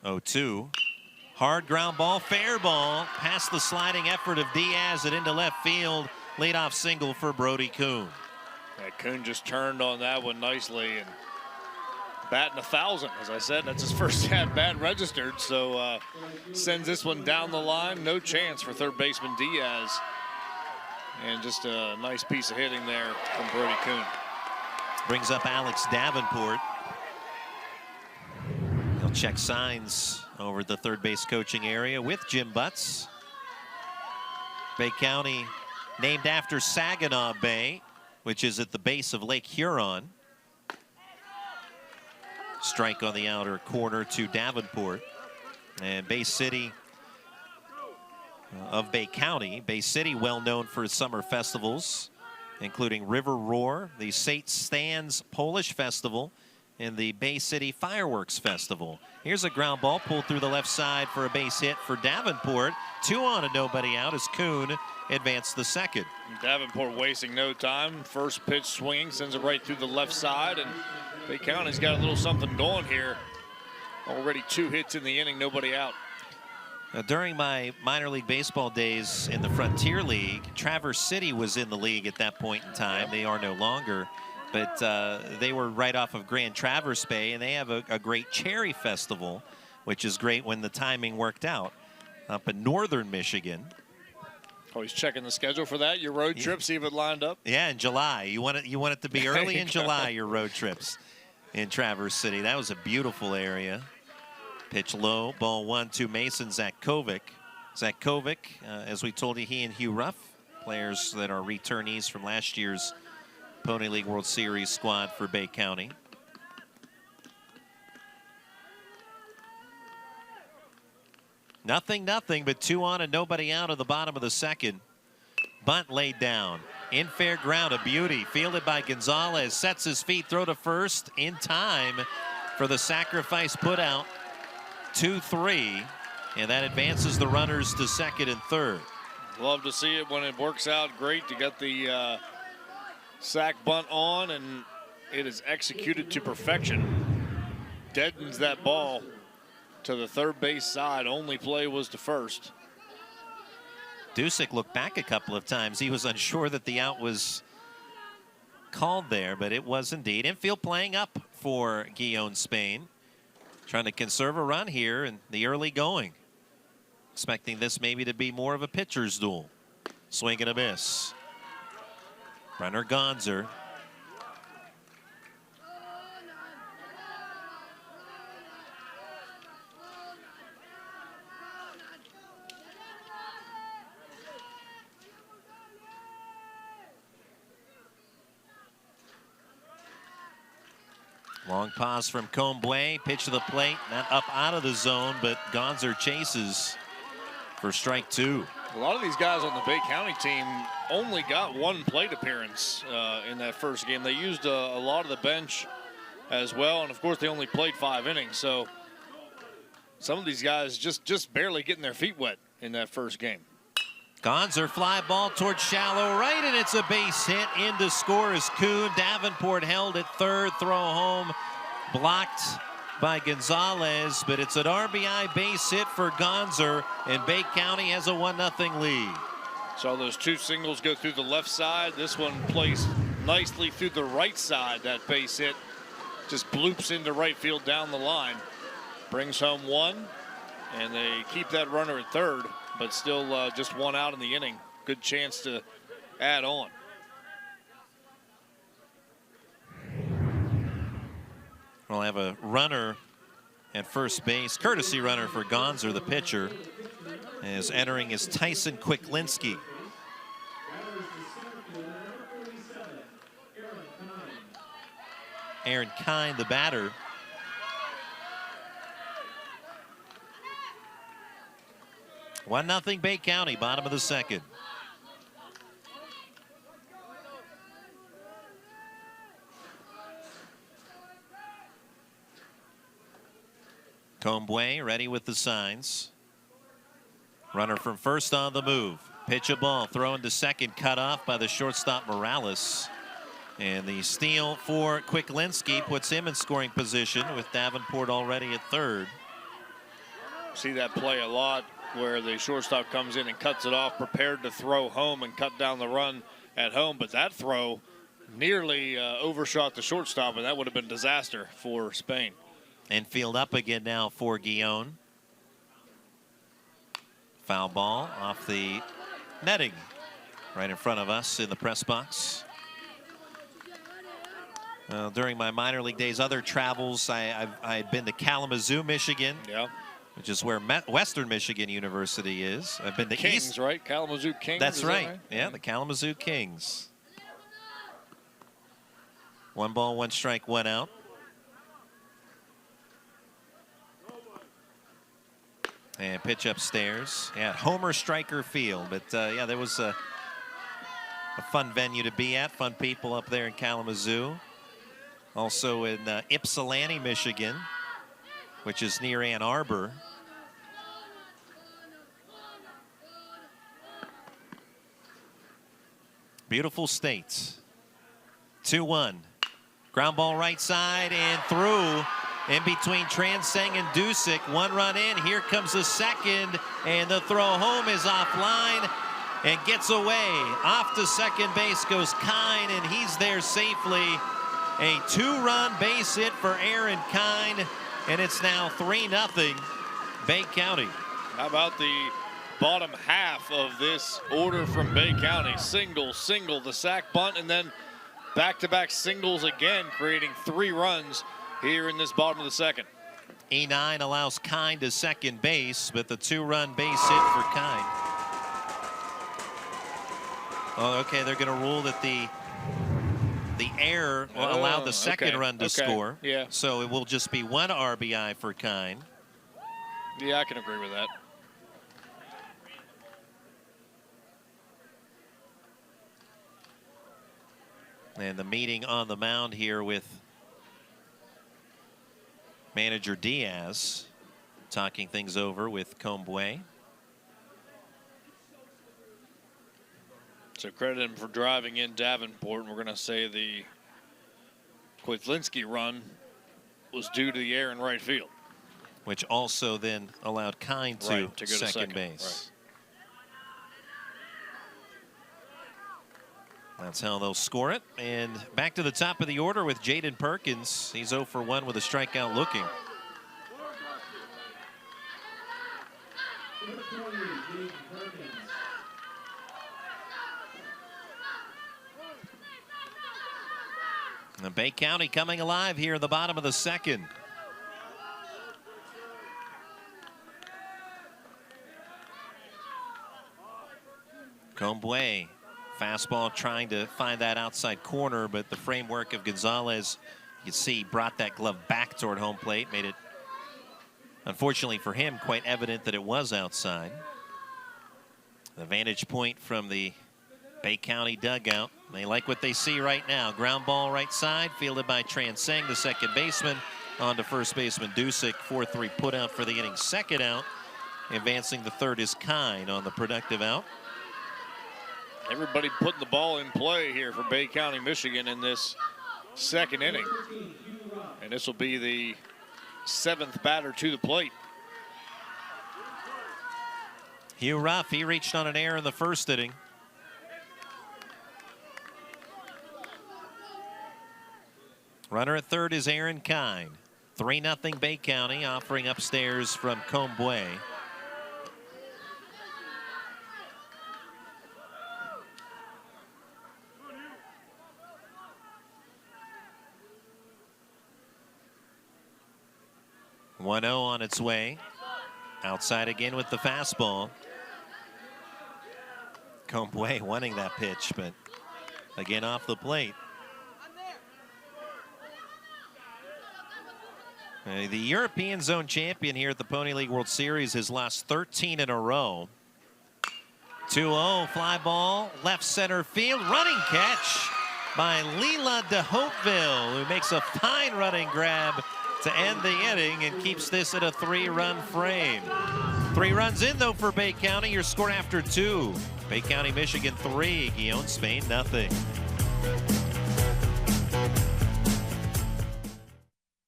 0-2. Hard ground ball, fair ball, past the sliding effort of Diaz and into left field. Leadoff single for Brody Kuhn. Yeah, Kuhn just turned on that one nicely and batting 1,000. As I said, that's his first at-bat registered, so sends this one down the line. No chance for third baseman Diaz. And just a nice piece of hitting there from Brody Kuhn. Brings up Alex Davenport. He'll check signs over at the third base coaching area with Jim Butts. Bay County named after Saginaw Bay, which is at the base of Lake Huron. Strike on the outer corner to Davenport. And Bay City of Bay County. Bay City, well known for its summer festivals, including River Roar, the St. Stan's Polish Festival, and the Bay City Fireworks Festival. Here's a ground ball pulled through the left side for a base hit for Davenport. 2 on and nobody out as Kuhn advanced the second. Davenport wasting no time. First pitch swinging, sends it right through the left side, and Bay County's got a little something going here. Already 2 hits in the inning, nobody out. Now, during my minor league baseball days in the Frontier League, Traverse City was in the league at that point in time. They are no longer, but they were right off of Grand Traverse Bay, and they have a great cherry festival, which is great when the timing worked out up in northern Michigan. Always checking the schedule for that. Your road trip, see if it lined up. Yeah, in July. You want it to be early in July, your road trips in Traverse City. That was a beautiful area. Pitch low, ball 1 to Mason Zakkovic. Zakkovic, as we told you, he and Hugh Ruff, players that are returnees from last year's Pony League World Series squad for Bay County. Nothing, but 2 on and nobody out of the bottom of the second. Bunt laid down. In fair ground, a beauty. Fielded by Gonzalez. Sets his feet, throw to first in time for the sacrifice put out. 2-3, and that advances the runners to second and third. Love to see it when it works out great to get the sack bunt on, and it is executed to perfection. Deadens that ball to the third base side. Only play was to first. Dusick looked back a couple of times. He was unsure that the out was called there, but it was indeed. Infield playing up for Gijon Spain. Trying to conserve a run here in the early going. Expecting this maybe to be more of a pitcher's duel. Swing and a miss. Brenner Gonzer. Long pause from Comboy. Pitch to the plate. Not up out of the zone, but Gonzer chases for strike 2. A lot of these guys on the Bay County team only got 1 plate appearance in that first game. They used a lot of the bench as well, and of course they only played 5 innings. So some of these guys just barely getting their feet wet in that first game. Gonzer fly ball towards shallow right, and it's a base hit. In to score is Kuhn. Davenport held at third, throw home, blocked by Gonzalez, but it's an RBI base hit for Gonzer, and Bay County has a 1-0 lead. So those 2 singles go through the left side. This one placed nicely through the right side. That base hit just bloops into right field down the line. Brings home 1, and they keep that runner at third, but still just 1 out in the inning. Good chance to add on. We'll have a runner at first base. Courtesy runner for Gonzer, the pitcher, is entering is Tyson Quicklinski. Aaron Kine, the batter. One nothing Bay County, bottom of the second. Comboy ready with the signs. Runner from first on the move. Pitch a ball, thrown to second, cut off by the shortstop Morales. And the steal for Quicklinski puts him in scoring position with Davenport already at third. See that play a lot where the shortstop comes in and cuts it off, prepared to throw home and cut down the run at home. But that throw nearly overshot the shortstop, and that would have been disaster for Spain. Infield up again now for Gijon. Foul ball off the netting right in front of us in the press box. During my minor league days, other travels, I had been to Kalamazoo, Michigan, which is where Western Michigan University is. I've been to Kings, right? Kalamazoo Kings. That's right. Yeah, the Kalamazoo Kings. 1 ball, 1 strike, 1 out. And pitch upstairs. Yeah, Homer Stryker Field. But yeah, there was a fun venue to be at. Fun people up there in Kalamazoo. Also in Ypsilanti, Michigan, which is near Ann Arbor. Beautiful state. 2-1. Ground ball right side and through. In between Transeng and Dusick. 1 run in. Here comes the second. And the throw home is offline and gets away. Off to second base goes Kine, and he's there safely. A 2-run base hit for Aaron Kine, and it's now 3-0 Bay County. How about the bottom half of this order from Bay County? Single, single, the sack bunt, and then back-to-back singles again, creating 3 runs here in this bottom of the second. E9 allows Kine to second base, but the 2-run base hit for Kine. Oh, okay, they're going to rule that the error will allow the second run to score. Yeah. So it will just be 1 RBI for Kine. Yeah, I can agree with that. And the meeting on the mound here with manager Diaz, talking things over with Combway. So credit him for driving in Davenport. And we're going to say the Kwitlinski run was due to the error in right field, which also then allowed Kine to, go to second base. Right. That's how they'll score it. And back to the top of the order with Jaden Perkins. He's 0 for 1 with a strikeout looking. The Bay County coming alive here in the bottom of the second. Combway, fastball trying to find that outside corner, but the framework of Gonzalez, you can see, brought that glove back toward home plate, made it, unfortunately for him, quite evident that it was outside. The vantage point from the Bay County dugout. They like what they see right now. Ground ball right side, fielded by Transeng, the second baseman. On to first baseman Dusick. 4-3 put out for the inning. Second out. Advancing the third is Kine on the productive out. Everybody putting the ball in play here for Bay County, Michigan in this second inning. And this will be the 7th batter to the plate. Hugh Ruff, he reached on an error in the first inning. Runner at third is Aaron Kine. 3-0 Bay County, offering upstairs from Combway. One 0 on its way. Outside again with the fastball. Combway wanting that pitch, but again off the plate. The European Zone champion here at the Pony League World Series has lost 13 in a row. 2-0, fly ball, left center field, running catch by Leela de Hopeville, who makes a fine running grab to end the inning and keeps this at a 3-run frame. 3 runs in, though, for Bay County. Your score after 2. Bay County, Michigan 3, Gijon, Spain nothing.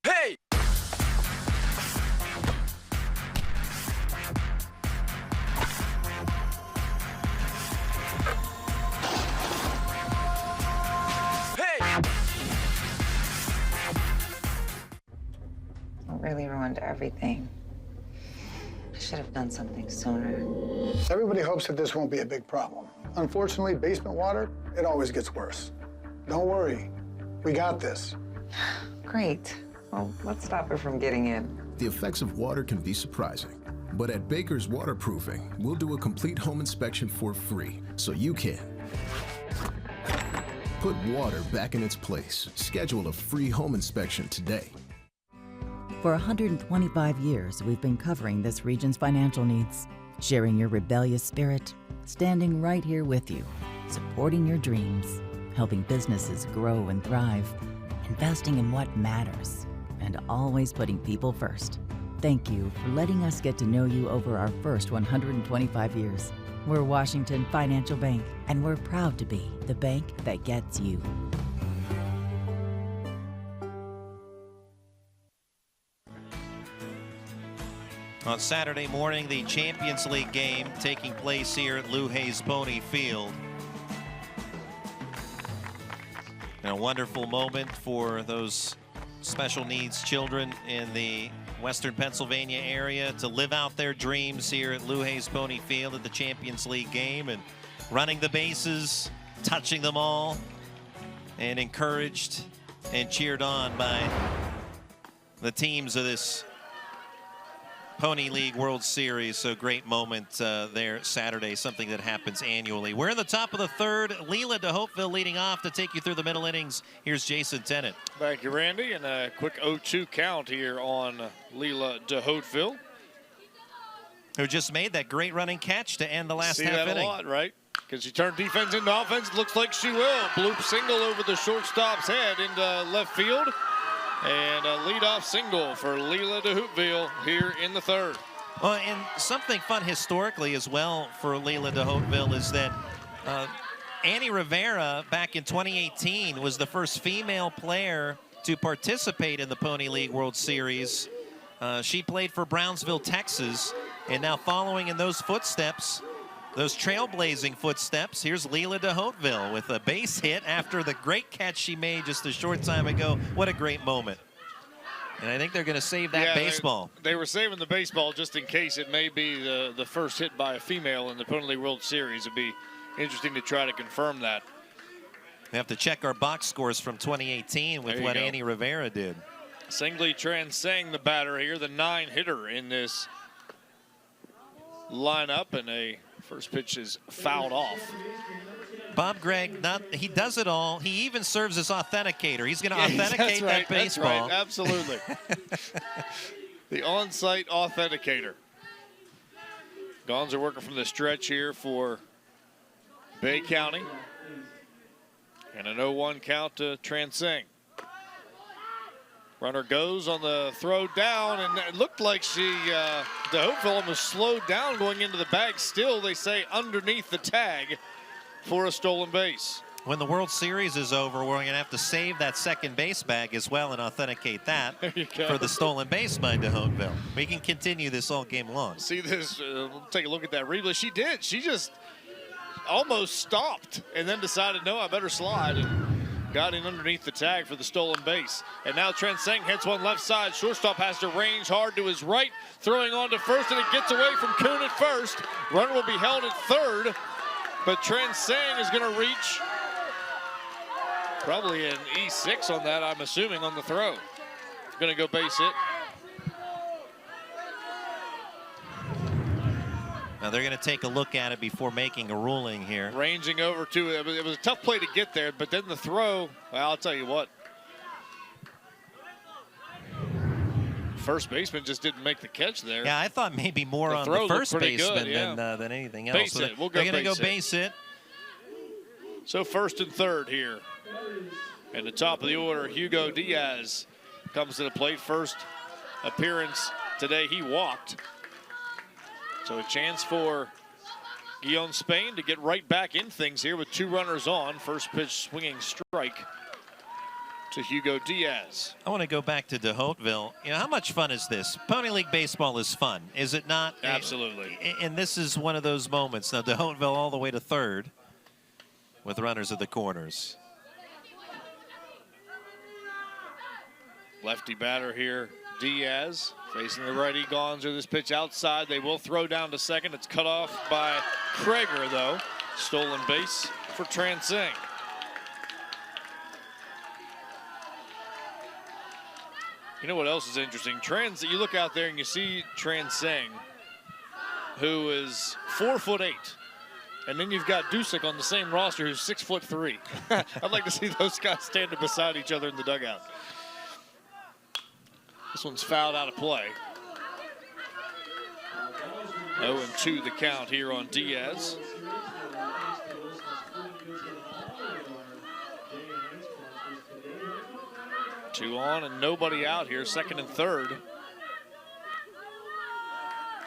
Hey! Hey! It really ruined everything. I should have done something sooner. Everybody hopes that this won't be a big problem. Unfortunately, basement water, it always gets worse. Don't worry, we got this. Great. Well, let's stop her from getting in. The effects of water can be surprising. But at Baker's Waterproofing, we'll do a complete home inspection for free, so you can put water back in its place. Schedule a free home inspection today. For 125 years, we've been covering this region's financial needs, sharing your rebellious spirit, standing right here with you, supporting your dreams, helping businesses grow and thrive, investing in what matters, and always putting people first. Thank you for letting us get to know you over our first 125 years. We're Washington Financial Bank, and we're proud to be the bank that gets you. On Saturday morning, the Champions League game taking place here at Lou Hayes Pony Field. And a wonderful moment for those special needs children in the Western Pennsylvania area to live out their dreams here at Lou Hayes Pony Field at the Champions League game, and running the bases, touching them all, and encouraged and cheered on by the teams of this Pony League World Series. So great moment there Saturday, something that happens annually. We're in the top of the third. Leela de Hopeville leading off to take you through the middle innings. Here's Jason Tennant. Thank you, Randy. And a quick 0-2 count here on Leela de Hopeville, who just made that great running catch to end the last half inning. See that a lot, right? Because she turned defense into offense. Looks like she will. Bloop single over the shortstop's head into left field. And a leadoff single for Leela de Hopeville here in the third. Well, and something fun historically as well for Leela de Hopeville is that Annie Rivera back in 2018 was the first female player to participate in the Pony League World Series. She played for Brownsville, Texas, and now following in those footsteps, those trailblazing footsteps, here's Leela de Hopeville with a base hit after the great catch she made just a short time ago. What a great moment. And I think they're going to save that baseball. They were saving the baseball just in case it may be the first hit by a female in the Pony League World Series. It'd be interesting to try to confirm that. We have to check our box scores from 2018 with what Annie Rivera did. Singly Transang, the batter here, the 9-hitter in this lineup, and a first pitch is fouled off. Bob Gregg, he does it all. He even serves as authenticator. He's going to authenticate that baseball. That's right, absolutely. The on-site authenticator. Gonza working from the stretch here for Bay County. And an 0-1 count to Transang. Runner goes on the throw down, and it looked like de Hopeville almost slowed down going into the bag. Still, they say underneath the tag for a stolen base. When the World Series is over, we're going to have to save that second base bag as well and authenticate that for the stolen base by de Hopeville. We can continue this all game long. See this, take a look at that replay. She did. She just almost stopped and then decided, no, I better slide. And got in underneath the tag for the stolen base. And now Transang hits one left side. Shortstop has to range hard to his right, throwing on to first, and it gets away from Kuhn at first. Runner will be held at third, but Transang is going to reach probably an E6 on that, I'm assuming, on the throw. Going to go base hit. Now they're going to take a look at it before making a ruling here. Ranging over to it. It was a tough play to get there, but then the throw, well, I'll tell you what. First baseman just didn't make the catch there. Yeah, I thought maybe more on the first baseman than anything else. Base hit. We'll go they're going to go base hit. So first and third here. And the top of the order, Hugo Diaz comes to the plate. First appearance today, he walked. So a chance for Gijon Spain to get right back in things here with 2 runners on. First pitch swinging strike to Hugo Diaz. I want to go back to de Hopeville. You know, how much fun is this? Pony League baseball is fun, is it not? Absolutely. And this is one of those moments. Now de Hopeville all the way to third with runners at the corners. Lefty batter here, Diaz facing the righty Gonzer. This pitch outside. They will throw down to second. It's cut off by Krager, though. Stolen base for Transing. You know what else is interesting? You look out there and you see Transing, who is 4'8". And then you've got Dusick on the same roster who's 6'3". I'd like to see those guys standing beside each other in the dugout. This one's fouled out of play. 0-2 the count here on Diaz. Two on and nobody out here, second and third.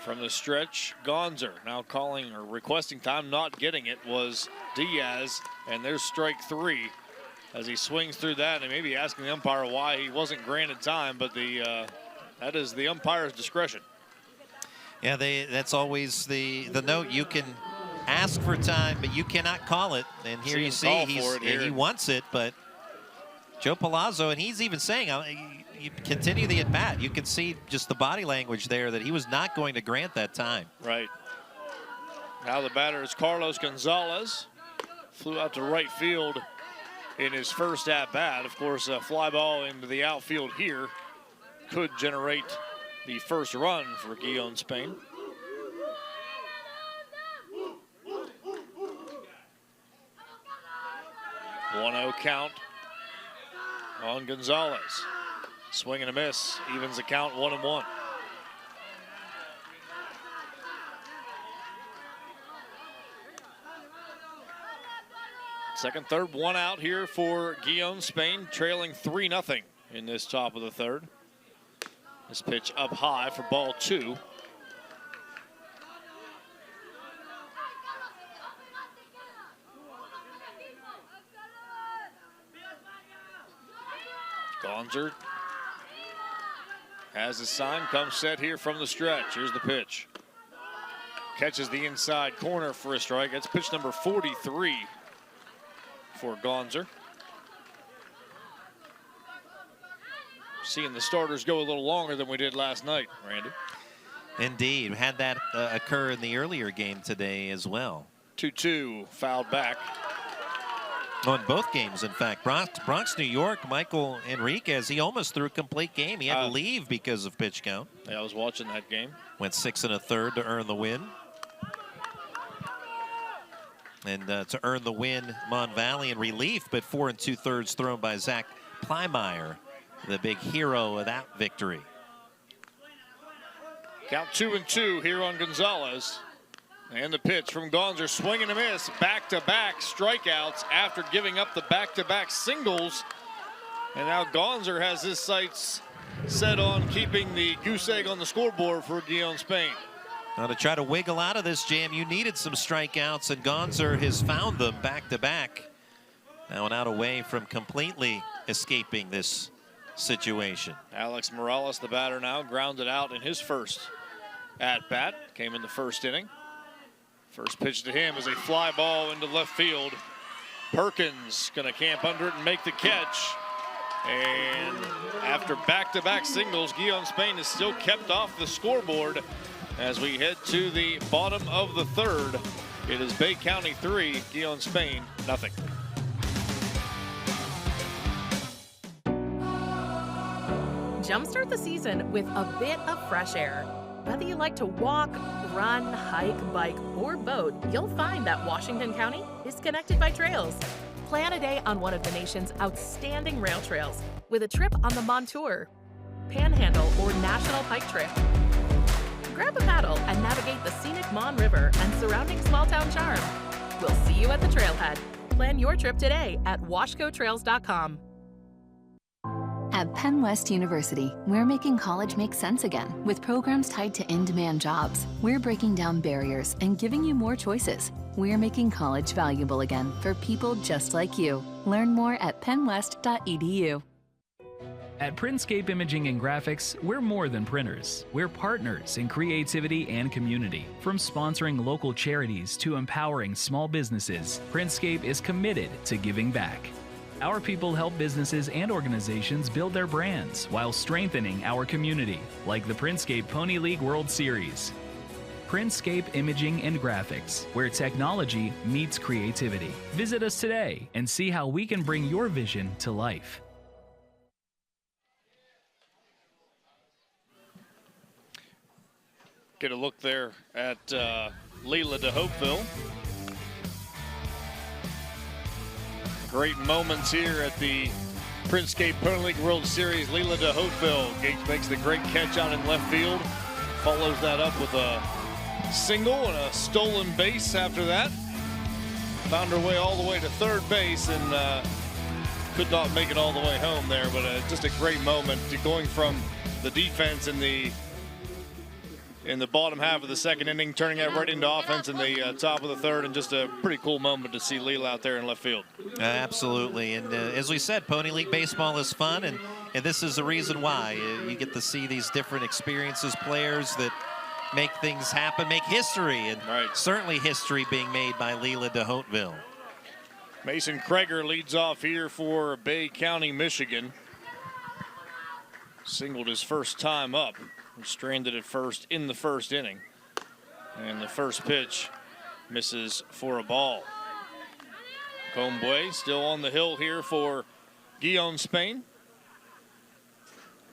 From the stretch, Gonzer now calling or requesting time, not getting it, was Diaz, and there's strike three as he swings through that, and maybe asking the umpire why he wasn't granted time, but that is the umpire's discretion. Yeah, that's always the note. You can ask for time, but you cannot call it. And here you see he wants it, but Joe Palazzo, and he's even saying, you continue the at-bat. You can see just the body language there that he was not going to grant that time. Right. Now the batter is Carlos Gonzalez. Flew out to right field in his first at-bat. Of course, a fly ball into the outfield here could generate the first run for Gijon, Spain. One 1-0 count on Gonzalez. Swing and a miss, evens the count 1-1. Second, third, one out here for Gijon, Spain, trailing 3-0 in this top of the third. This pitch up high for ball 2. Gonzer has his sign, comes set here from the stretch. Here's the pitch. Catches the inside corner for a strike. That's pitch number 43 for Gonzer. Seeing the starters go a little longer than we did last night, Randy. Indeed, had that occur in the earlier game today as well. 2-2, fouled back. On both games, in fact. Bronx, New York, Michael Enriquez, he almost threw a complete game. He had to leave because of pitch count. Yeah, I was watching that game. Went 6 1/3 to earn the win. And to earn the win, Mon Valley in relief, but 4 2/3 thrown by Zach Plymeyer, the big hero of that victory. Count 2-2 here on Gonzalez. And the pitch from Gonzer, swing and a miss, back-to-back strikeouts after giving up the back-to-back singles. And now Gonzer has his sights set on keeping the goose egg on the scoreboard for Gijon, Spain. Now to try to wiggle out of this jam, you needed some strikeouts, and Gonzer has found them back-to-back. Now an out away from completely escaping this situation. Alex Morales, the batter now, grounded out in his first at-bat. Came in the first inning. First pitch to him is a fly ball into left field. Perkins gonna camp under it and make the catch. And after back-to-back singles, Gijon, Spain is still kept off the scoreboard as we head to the bottom of the third. It is Bay County 3, Gijon, Spain 0. Jumpstart the season with a bit of fresh air. Whether you like to walk, run, hike, bike, or boat, you'll find that Washington County is connected by trails. Plan a day on one of the nation's outstanding rail trails with a trip on the Montour, Panhandle, or National Pike Trail. Grab a paddle and navigate the scenic Mon River and surrounding small-town charm. We'll see you at the trailhead. Plan your trip today at washcotrails.com. At Penn West University, we're making college make sense again with programs tied to in-demand jobs. We're breaking down barriers and giving you more choices. We're making college valuable again for people just like you. Learn more at pennwest.edu. At Printscape Imaging and Graphics, we're more than printers. We're partners in creativity and community. From sponsoring local charities to empowering small businesses, Printscape is committed to giving back. Our people help businesses and organizations build their brands while strengthening our community, like the Printscape Pony League World Series. Printscape Imaging and Graphics, where technology meets creativity. Visit us today and see how we can bring your vision to life. Get a look there at Leela de Hopeville. Great moments here at the Printscape Pony League World Series. Leela de Hopeville makes the great catch out in left field. Follows that up with a single and a stolen base after that. Found her way all the way to third base and could not make it all the way home there, but just a great moment going from the defense in the bottom half of the second inning, turning it right into offense in the top of the third, and just a pretty cool moment to see Leela out there in left field. Absolutely, and as we said, Pony League baseball is fun, and this is the reason why. You get to see these different experiences, players that make things happen, make history, and certainly history being made by Leela de Hopeville. Mason Kreger leads off here for Bay County, Michigan. Singled his first time up. Stranded at first in the first inning. And the first pitch misses for a ball. Combue still on the hill here for Gijon, Spain.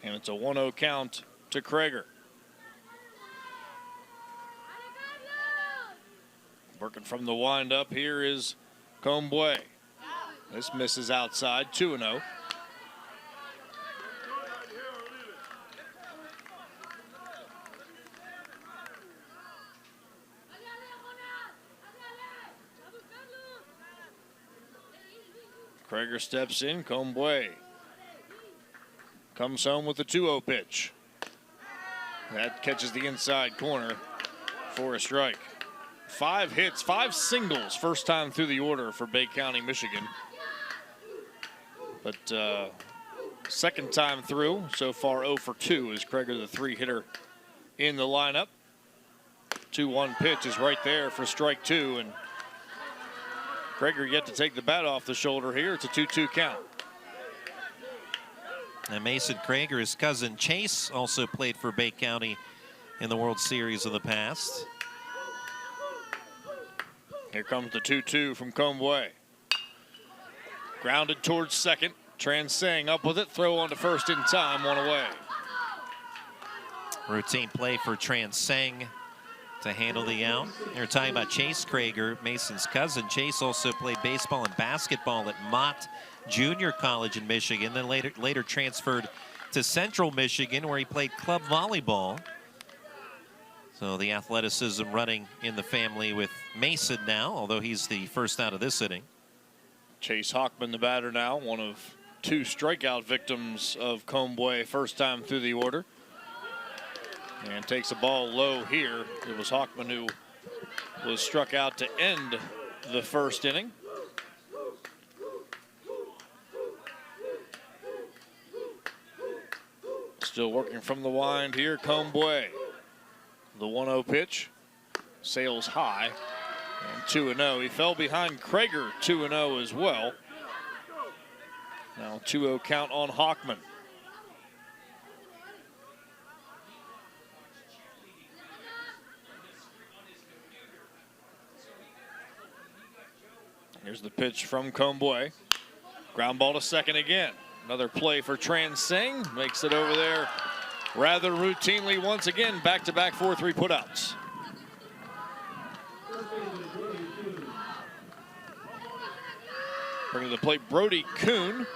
And it's a 1-0 count to Kreger. Working from the windup here is Combue. This misses outside, 2-0. Kreger steps in. Combue comes home with the 2-0 pitch. That catches the inside corner for a strike. 5 hits, 5 singles, first time through the order for Bay County, Michigan. But second time through, so far 0 for 2 is Kreger, the 3-hitter in the lineup. 2-1 pitch is right there for strike 2, and Kreger yet to take the bat off the shoulder here. It's a 2-2 count. And Mason Kreger, his cousin Chase, also played for Bay County in the World Series of the past. Here comes the 2-2 from Combue. Grounded towards second. Transang up with it. Throw on to first in time. 1 away. Routine play for Transang to handle the out. You're talking about Chase Kreger, Mason's cousin. Chase also played baseball and basketball at Mott Junior College in Michigan, then later transferred to Central Michigan, where he played club volleyball. So the athleticism running in the family with Mason now, although he's the first out of this inning. Chase Hockman, the batter now, one of 2 strikeout victims of Combue, first time through the order. And takes a ball low here. It was Hockman who was struck out to end the first inning. Still working from the wind here, Combue. The 1-0 pitch sails high, and 2-0. He fell behind Kreger, 2-0 as well. Now 2-0 count on Hockman. Here's the pitch from Combue. Ground ball to second again. Another play for Transang. Makes it over there rather routinely once again. Back-to-back 4-3 putouts. Bringing to the plate Brody Kuhn.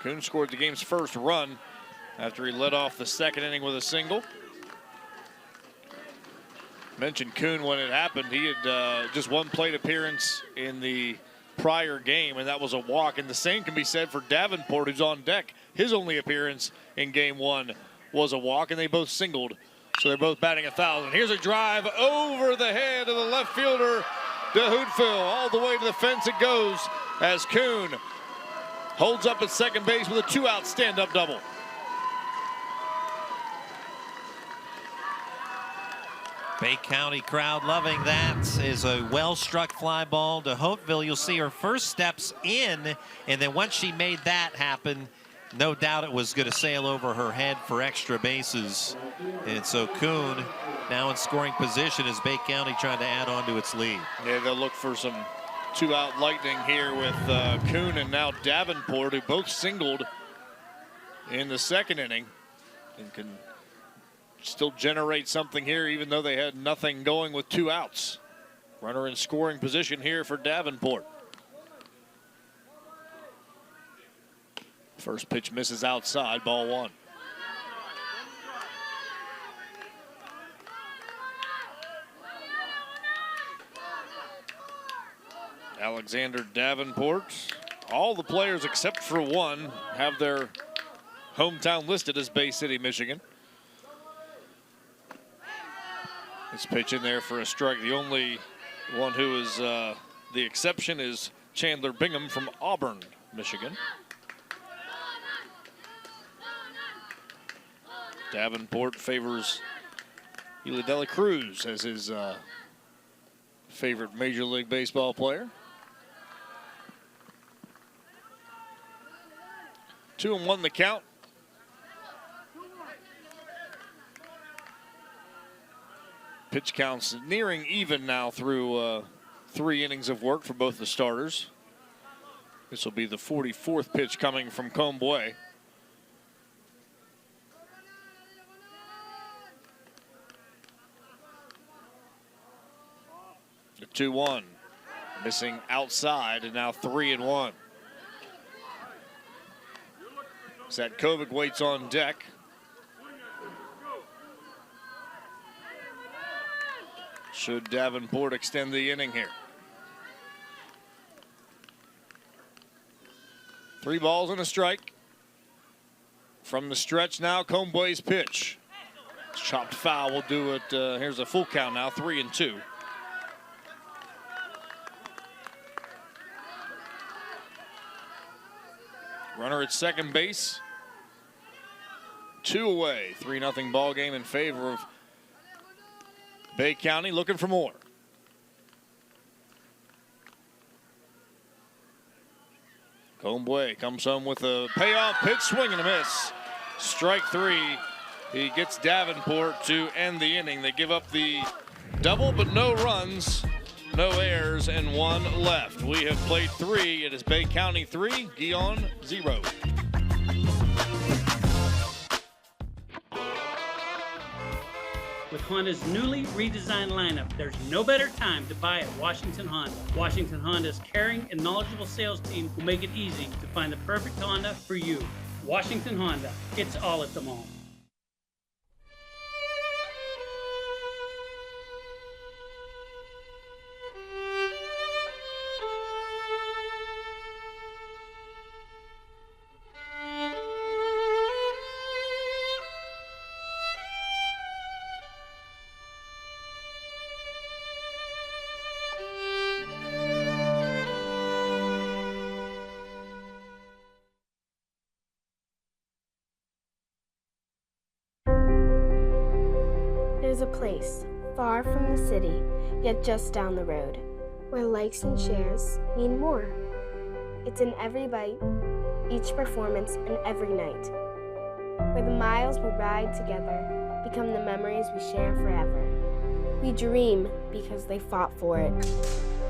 Kuhn scored the game's first run after he led off the second inning with a single. Mentioned Kuhn when it happened. He had just 1 plate appearance in the prior game, and that was a walk. And the same can be said for Davenport, who's on deck. His only appearance in game 1 was a walk, and they both singled. So they're both batting 1,000. Here's a drive over the head of the left fielder, de Hopeville. All the way to the fence it goes as Kuhn holds up at second base with a 2-out stand-up double. Bay County crowd loving that. Is a well-struck fly ball to Hopeville. You'll see her first steps in, and then once she made that happen, no doubt it was going to sail over her head for extra bases. And so Kuhn now in scoring position as Bay County trying to add on to its lead. Yeah, they'll look for some two-out lightning here with Kuhn and now Davenport, who both singled in the second inning and can still generate something here even though they had nothing going with 2 outs. Runner in scoring position here for Davenport. First pitch misses outside, ball 1. Alexander Davenport. All the players except for one have their hometown listed as Bay City, Michigan. This pitch in there for a strike. The only one who is the exception is Chandler Bingham from Auburn, Michigan. Davenport favors Ely Dela Cruz as his favorite Major League Baseball player. 2-1 the count. Pitch counts nearing even now through 3 innings of work for both the starters. This will be the 44th pitch coming from Comboy. The 2-1, missing outside, and now 3-1. Zatkovic waits on deck. Should Davenport extend the inning here? 3 balls and a strike. From the stretch now, Comboy's pitch. Chopped foul will do it. Here's a full count now, 3-2. Runner at second base. 2 away. 3-0 ball game in favor of Bay County, looking for more. Comboy comes home with a payoff pitch, swing and a miss. Strike 3. He gets Davenport to end the inning. They give up the double, but no runs, no errors, and 1 left. We have played 3. It is Bay County 3, Gijon 0. With Honda's newly redesigned lineup, there's no better time to buy at Washington Honda. Washington Honda's caring and knowledgeable sales team will make it easy to find the perfect Honda for you. Washington Honda, it's all at the mall. There's a place, far from the city, yet just down the road, where likes and shares mean more. It's in every bite, each performance, and every night, where the miles we ride together become the memories we share forever. We dream because they fought for it.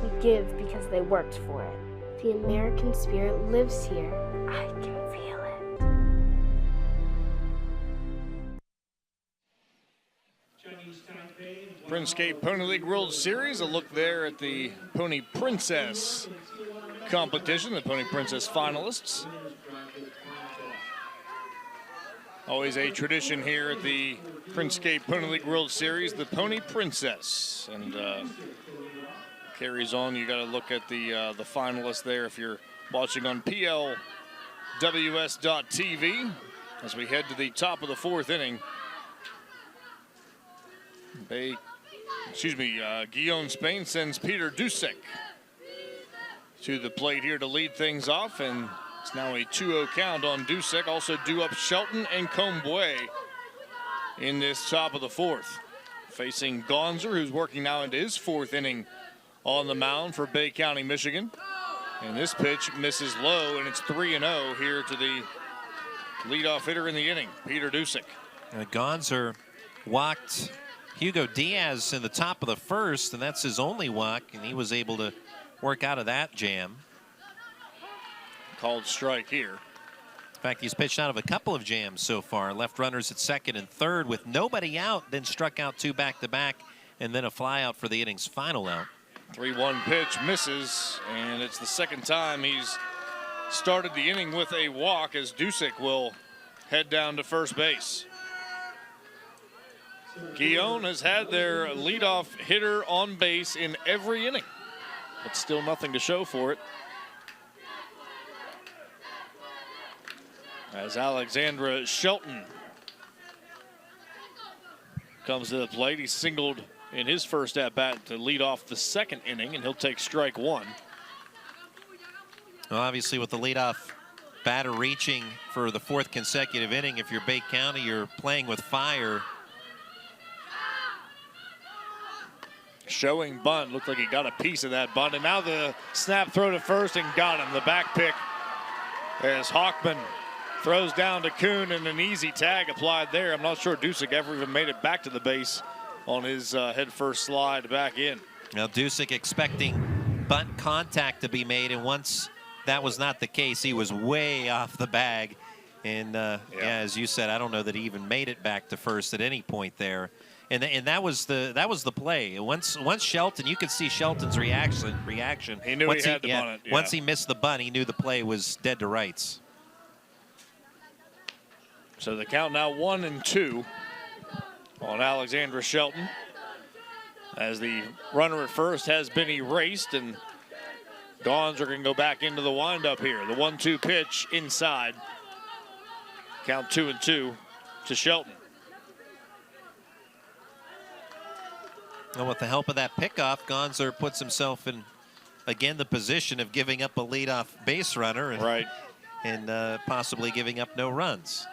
We give because they worked for it. The American spirit lives here. I can feel it. Printscape Pony League World Series, a look there at the Pony Princess competition, the Pony Princess finalists. Always a tradition here at the Printscape Pony League World Series, the Pony Princess. And carries on, you got to look at the finalists there if you're watching on PLWS.TV as we head to the top of the 4th inning. Gijon Spain sends Peter Dusek to the plate here to lead things off, and it's now a 2-0 count on Dusek. Also due up Shelton and Comboy in this top of the 4th. facing Gonzer, who's working now into his 4th inning on the mound for Bay County, Michigan. And this pitch misses low, and it's 3-0 here to the leadoff hitter in the inning, Peter Dusick. Gonzer walked Hugo Diaz in the top of the 1st, and that's his only walk, and he was able to work out of that jam. Called strike here. In fact, he's pitched out of a couple of jams so far. Left runners at 2nd and 3rd with nobody out, then struck out 2 back-to-back, and then a fly out for the inning's final out. 3-1 pitch misses, and it's the 2nd time he's started the inning with a walk as Dusick will head down to first base. Gijon has had their leadoff hitter on base in every inning, but still nothing to show for it. As Alexandra Shelton comes to the plate, he singled in his first at-bat to lead off the 2nd inning, and he'll take strike 1. Well, obviously, with the leadoff batter reaching for the 4th consecutive inning, if you're Bay County, you're playing with fire. Showing bunt, looked like he got a piece of that bunt, and now the snap throw to first and got him. The back pick as Hockman throws down to Kuhn, and an easy tag applied there. I'm not sure Dusick ever even made it back to the base on his head-first slide back in. Now Dusick expecting bunt contact to be made, and once that was not the case, he was way off the bag. And yeah, as you said, I don't know that he even made it back to first at any point there. And that was the play. Once Shelton, you could see Shelton's reaction. He knew he had to bunt it. Yeah. Once he missed the bunt, he knew the play was dead to rights. So the count now 1-2 on Alexandra Shelton, as the runner at first has been erased, and Gonzer can go back into the windup here. The 1-2 pitch inside. Count 2-2 to Shelton. And with the help of that pickoff, Gonzer puts himself in, again, the position of giving up a leadoff base runner and possibly giving up no runs.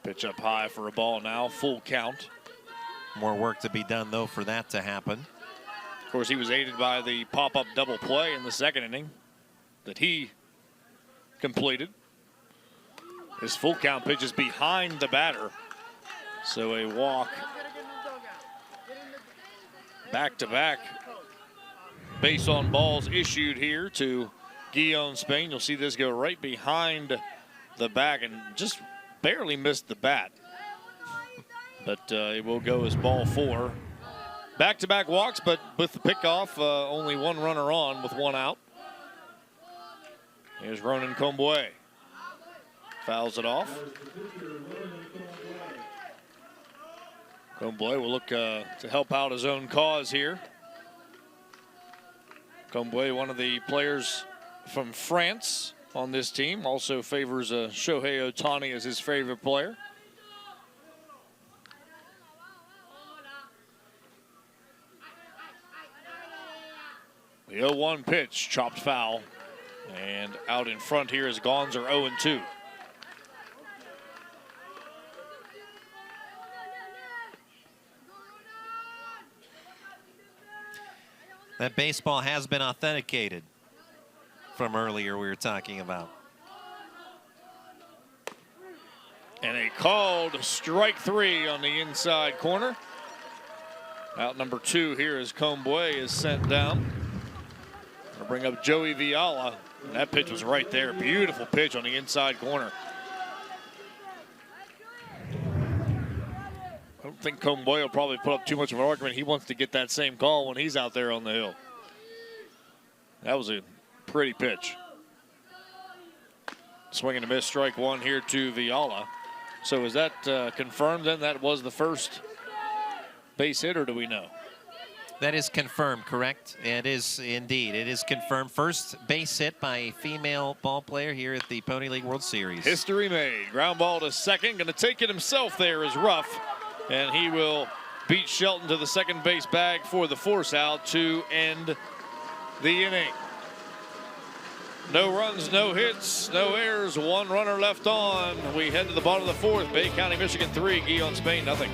Pitch up high for a ball now, full count. More work to be done, though, for that to happen. Of course, he was aided by the pop-up double play in the 2nd inning that he completed. His full count pitch is behind the batter. So a walk. Back-to-back base on balls issued here to Gijon Spain. You'll see this go right behind the back and just barely missed the bat. But it will go as ball 4. Back-to-back walks, but with the pickoff, only one runner on with 1 out. Here's Ronan Comboy. Fouls it off. Comboy will look to help out his own cause here. Comboy, one of the players from France on this team, also favors Shohei Ohtani as his favorite player. The 0-1 pitch, chopped foul. And out in front here is Gonzer 0-2. That baseball has been authenticated from earlier we were talking about. And a called strike 3 on the inside corner. Out number 2 here as Comboy is sent down. I'll bring up Joey Viala. And that pitch was right there. Beautiful pitch on the inside corner. I don't think Comboy will probably put up too much of an argument. He wants to get that same call when he's out there on the hill. That was a pretty pitch. Swing and a miss, strike 1 here to Viala. So is that confirmed then? That was the first base hit, or do we know? That is confirmed, correct? It is indeed. It is confirmed. First base hit by a female ball player here at the Pony League World Series. History made. Ground ball to second. Going to take it himself there is Ruff. And he will beat Shelton to the second base bag for the force out to end the inning. No runs, no hits, no errors, one runner left on. We head to the bottom of the fourth. Bay County, Michigan 3, Gijon, Spain, nothing.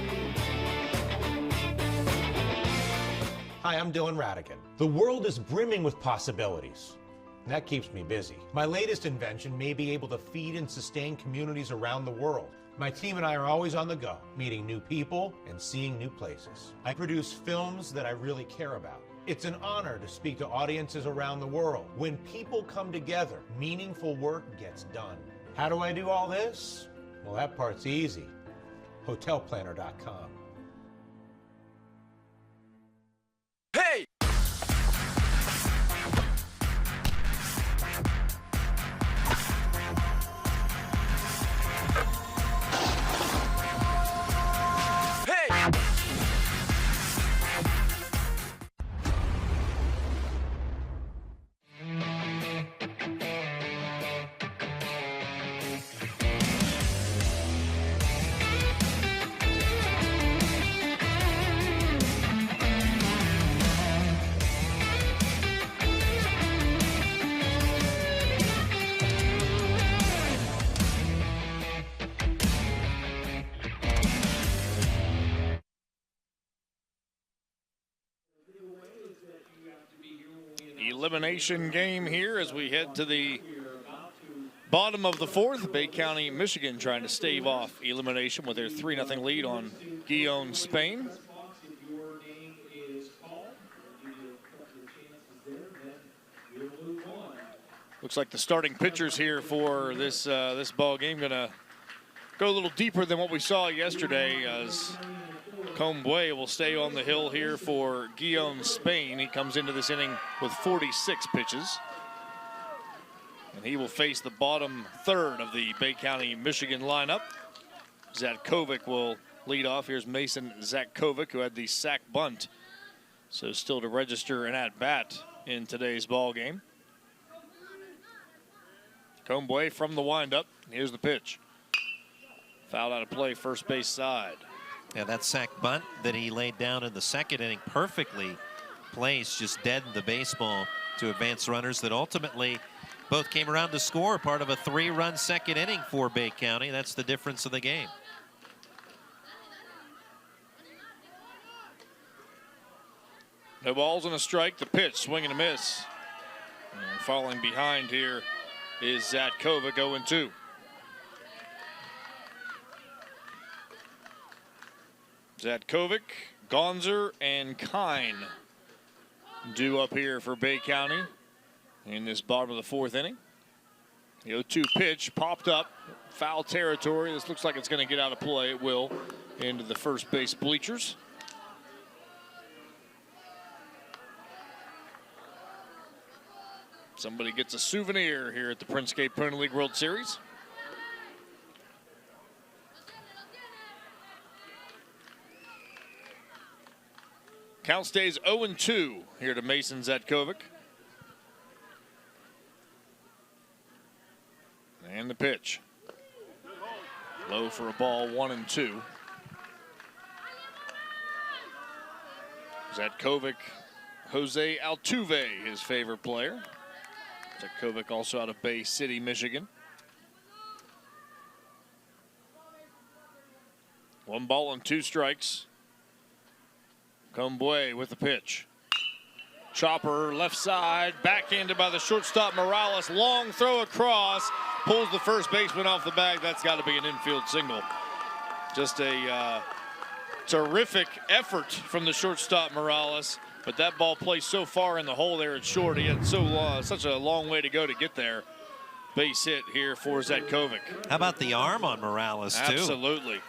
Hi, I'm Dylan Radigan. The world is brimming with possibilities, and that keeps me busy. My latest invention may be able to feed and sustain communities around the world. My team and I are always on the go, meeting new people and seeing new places. I produce films that I really care about. It's an honor to speak to audiences around the world. When people come together, meaningful work gets done. How do I do all this? Well, that part's easy. Hotelplanner.com. Hey! Elimination game here as we head to the bottom of the fourth. Bay County, Michigan trying to stave off elimination with their 3-0 lead on Gijon, Spain. Looks like the starting pitchers here for this this ball game gonna go a little deeper than what we saw yesterday, as Comboy will stay on the hill here for Gijon, Spain. He comes into this inning with 46 pitches. And he will face the bottom third of the Bay County, Michigan lineup. Zatkovic will lead off. Here's Mason Zatkovic, who had the sac bunt. So still to register an at-bat in today's ball game. Comboy from the windup. Here's the pitch. Fouled out of play, first base side. Yeah, that sac bunt that he laid down in the second inning perfectly placed, just deadened the baseball to advance runners that ultimately both came around to score, part of a 3-run second inning for Bay County. That's the difference of the game. No balls and a strike. The pitch, swing and a miss. And falling behind here is Zatkovic, 0-2. Zatkovic, Gonzer, and Kine due up here for Bay County in this bottom of the fourth inning. The 0-2 pitch popped up, foul territory. This looks like it's going to get out of play. It will, into the first base bleachers. Somebody gets a souvenir here at the Printscape Pony League World Series. Count stays 0-2 here to Mason Zatkovic. And the pitch. Low for a ball, 1-2. Zatkovic, Jose Altuve, his favorite player. Zatkovic also out of Bay City, Michigan. 1 ball and 2 strikes. Comboy with the pitch. Chopper left side, backhanded by the shortstop Morales. Long throw across, pulls the first baseman off the bag. That's got to be an infield single. Just a terrific effort from the shortstop Morales, but that ball placed so far in the hole there at short. He had such a long way to go to get there. Base hit here for Zatkovic. How about the arm on Morales, too? Absolutely.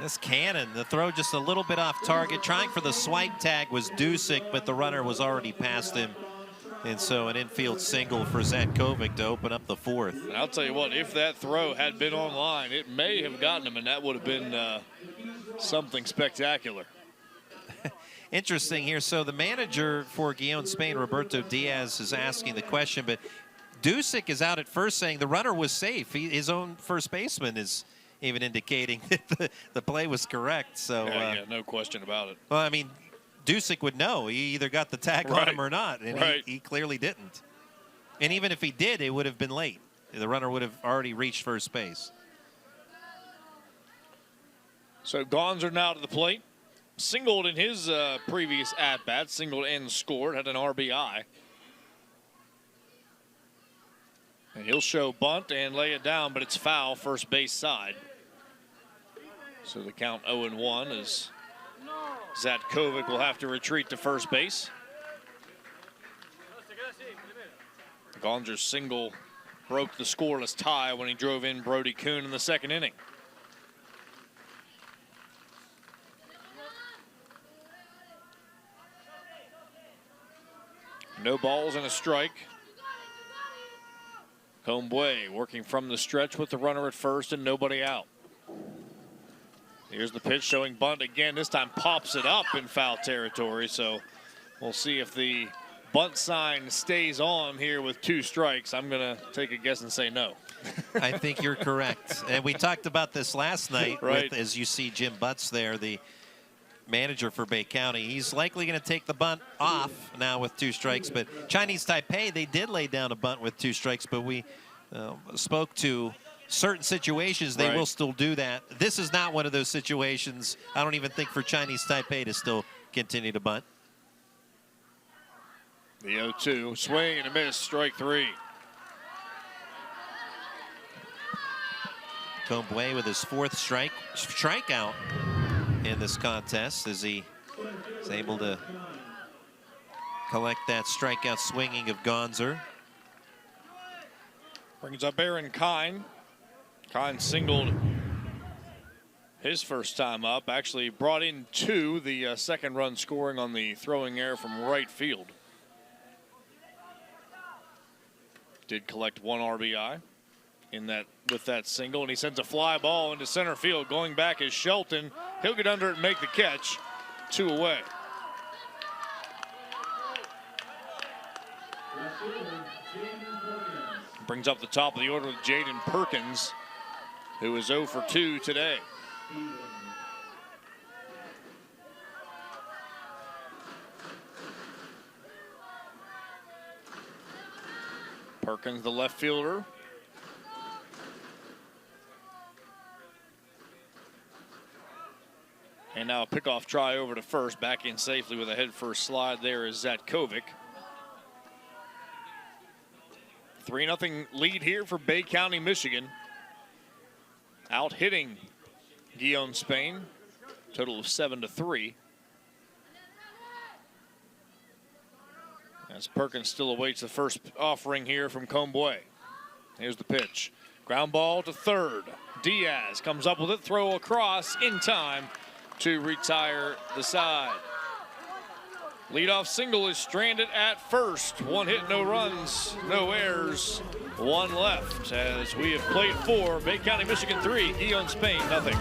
This cannon, the throw just a little bit off target. Trying for the swipe tag was Dusick, but the runner was already past him. And so an infield single for Zatkovic to open up the fourth. And I'll tell you what, if that throw had been on line, it may have gotten him, and that would have been something spectacular. Interesting here. So the manager for Gijon, Spain, Roberto Diaz, is asking the question, but Dusick is out at first saying the runner was safe. His own first baseman is even indicating that the play was correct. So yeah, no question about it. Well, I mean, Dusick would know. He either got the tag on him or not, and he clearly didn't. And even if he did, it would have been late. The runner would have already reached first base. So Gonzer now to the plate. Singled in his previous at-bat, singled and scored, had an RBI. And he'll show bunt and lay it down, but it's foul, first base side. So the count 0-1 as Zatkovic will have to retreat to first base. Gonzer's single broke the scoreless tie when he drove in Brody Kuhn in the second inning. No balls and a strike. Comboy working from the stretch with the runner at first and nobody out. Here's the pitch showing bunt again. This time pops it up in foul territory. So we'll see if the bunt sign stays on here with 2 strikes. I'm going to take a guess and say no. I think you're correct. And we talked about this last night, right, with, as you see Jim Butts there, the manager for Bay County. He's likely going to take the bunt off now with 2 strikes. But Chinese Taipei, they did lay down a bunt with 2 strikes, but we spoke to certain situations, they will still do that. This is not one of those situations. I don't even think for Chinese Taipei to still continue to bunt. The 0-2, swing and a miss, strike 3. Comboy with his 4th strikeout in this contest as he is able to collect that strikeout swinging of Gonzer. Brings up Aaron Kine. Kine singled his first time up, actually brought in 2, the second run scoring on the throwing error from right field. Did collect 1 RBI in that with that single, and he sends a fly ball into center field. Going back is Shelton. He'll get under it and make the catch. 2 away. Brings up the top of the order with Jaden Perkins, who is 0 for 2 today. Perkins, the left fielder. And now a pickoff try over to first. Back in safely with a head-first slide there is Zatkovic. 3-0 lead here for Bay County, Michigan. Out hitting Gijon, Spain. Total of 7-3. As Perkins still awaits the first offering here from Comboy. Here's the pitch. Ground ball to third. Diaz comes up with it, throw across in time to retire the side. Leadoff single is stranded at first. 1 hit, no runs, no errors, 1 left. As we have played 4, Bay County, Michigan 3, Gijon, Spain, nothing.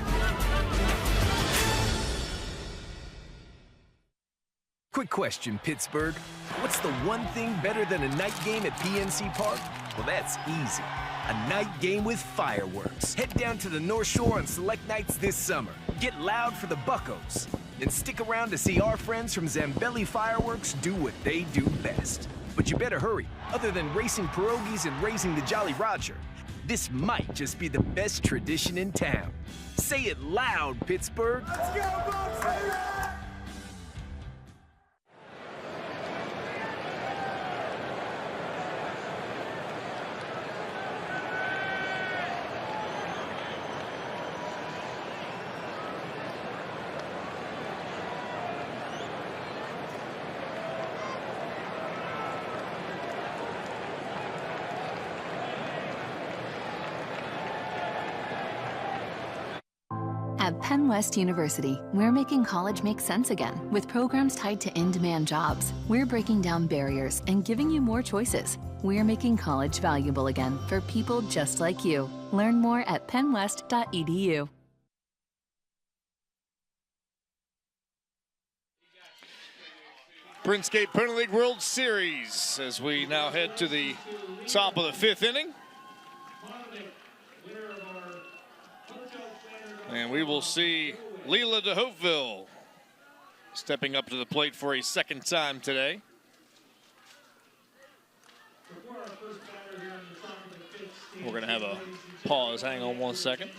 Quick question, Pittsburgh. What's the one thing better than a night game at PNC Park? Well, that's easy. A night game with fireworks. Head down to the North Shore on select nights this summer. Get loud for the Buccos. And stick around to see our friends from Zambelli Fireworks do what they do best. But you better hurry. Other than racing pierogies and raising the Jolly Roger, this might just be the best tradition in town. Say it loud, Pittsburgh. Let's go, Bucks! At Penn West University, we're making college make sense again with programs tied to in-demand jobs. We're breaking down barriers and giving you more choices. We're making college valuable again for people just like you. Learn more at pennwest.edu. Printscape Penalty League World Series as we now head to the top of the 5th inning. And we will see Leela de Hopeville stepping up to the plate for a 2nd time today. We're going to have a pause. Hang on 1 second.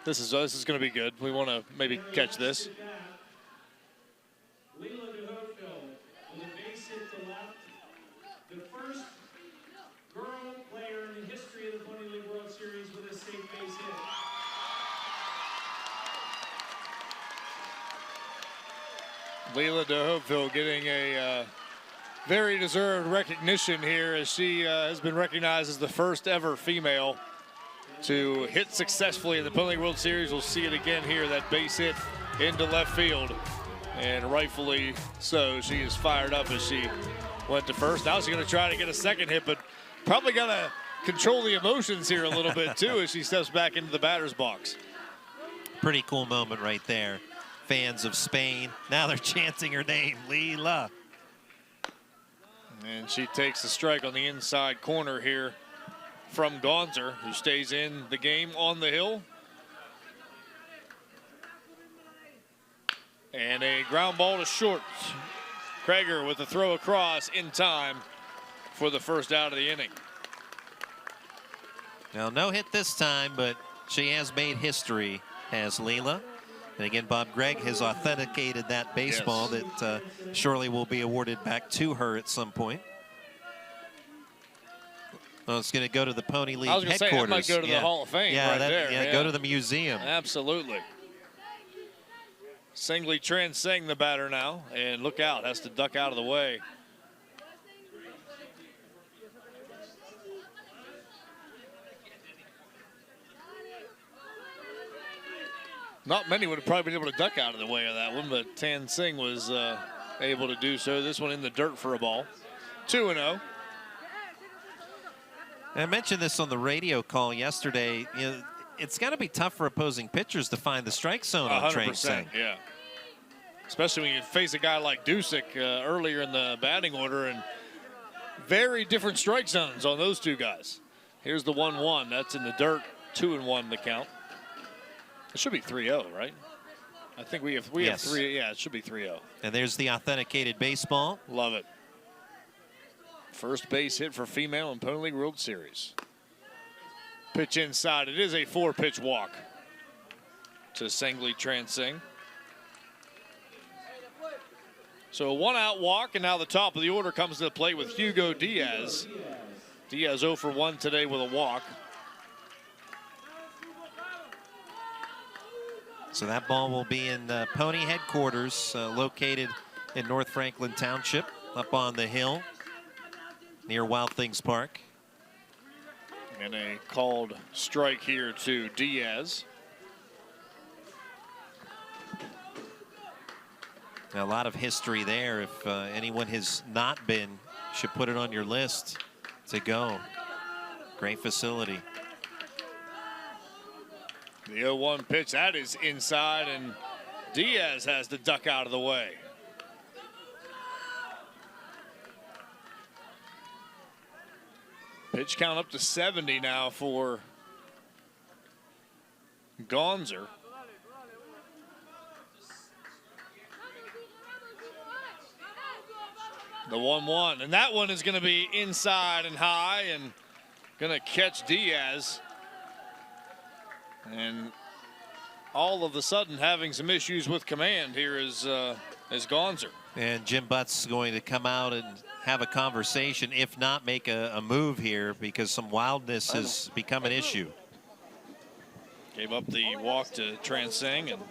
This is going to be good. We want to maybe catch this. The first girl player in the history of the Pony League World Series with a safe base hit. Leila de Hopeville getting a very deserved recognition here, as she has been recognized as the first ever female to hit successfully in the Pony League World Series. We'll see it again here, that base hit into left field, and rightfully so. She is fired up as she went to first. Now she's going to try to get a second hit, but probably got to control the emotions here a little bit too as she steps back into the batter's box. Pretty cool moment right there. Fans of Spain, now they're chanting her name, Leila. And she takes the strike on the inside corner here from Gonzer, who stays in the game on the hill. And a ground ball to short. Krager with a throw across in time for the first out of the inning. Now, no hit this time, but she has made history, has Leila. And again, Bob Gregg has authenticated that baseball that surely will be awarded back to her at some point. Well, it's going to go to the Pony League headquarters. Say, it might go to the Hall of Fame right there. Yeah, go to the museum. Absolutely. Singly Transing the batter now, and look out, has to duck out of the way. Not many would have probably been able to duck out of the way of that one, but Tan Singh was able to do so. This one in the dirt for a ball. 2-0. I mentioned this on the radio call yesterday. You know, it's got to be tough for opposing pitchers to find the strike zone on Tan Singh. Yeah. Especially when you face a guy like Dusick earlier in the batting order, and very different strike zones on those two guys. Here's the 1-1. That's in the dirt. 2-1 the count. It should be 3-0, right? I think we have three. Yeah, it should be 3-0. And there's the authenticated baseball. Love it. First base hit for female in Pony League World Series. Pitch inside. It is a 4-pitch walk to Singly Transing. So a 1-out walk, and now the top of the order comes to the plate with Hugo Diaz. Diaz 0 for 1 today with a walk. So that ball will be in Pony headquarters, located in North Franklin Township, up on the hill near Wild Things Park. And a called strike here to Diaz. A lot of history there. If anyone has not been, should put it on your list to go. Great facility. The 0-1 pitch, that is inside, and Diaz has to duck out of the way. Pitch count up to 70 now for Gonzer. The 1-1, and that one is going to be inside and high, and going to catch Diaz. And all of a sudden having some issues with command here is Gonzer. And Jim Butt's going to come out and have a conversation, if not make a move here, because some wildness has become an issue. Gave up the walk to Transing, and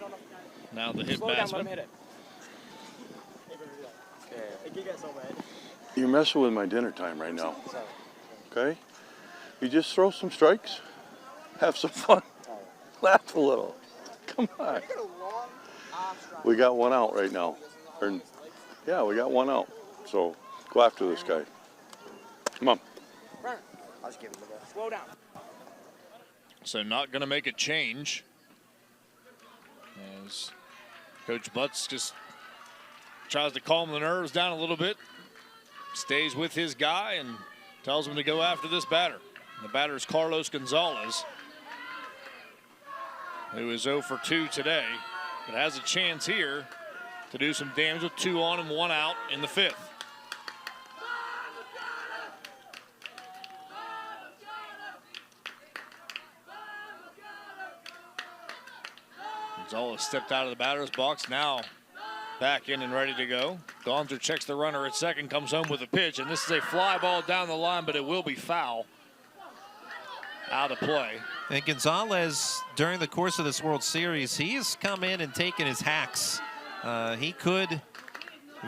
now the hit batsman. You're messing with my dinner time right now, okay? You just throw some strikes, have some fun, laugh a little. Come on. We got 1 out right now. Yeah, we got 1 out. So go after this guy. Come on. I'll just give him a go. Slow down. So not going to make a change, as Coach Butts just tries to calm the nerves down a little bit, stays with his guy and tells him to go after this batter. The batter is Carlos Gonzalez, who is 0 for 2 today, but has a chance here to do some damage with 2 on and 1 out in the 5th. Gonzalez stepped out of the batter's box, now back in and ready to go. Gonzer checks the runner at second, comes home with a pitch, and this is a fly ball down the line, but it will be foul. Out of play. And Gonzalez, during the course of this World Series, he's come in and taken his hacks. He could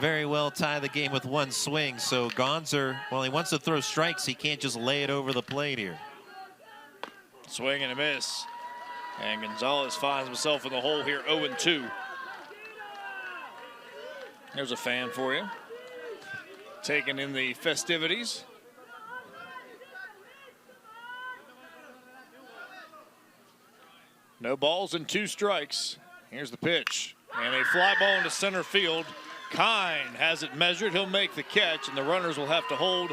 very well tie the game with one swing. So Gonzer, well, he wants to throw strikes. He can't just lay it over the plate here. Swing and a miss. And Gonzalez finds himself in the hole here, 0-2. There's a fan for you. Taking in the festivities. No balls and 2 strikes. Here's the pitch. And a fly ball into center field. Kine has it measured. He'll make the catch, and the runners will have to hold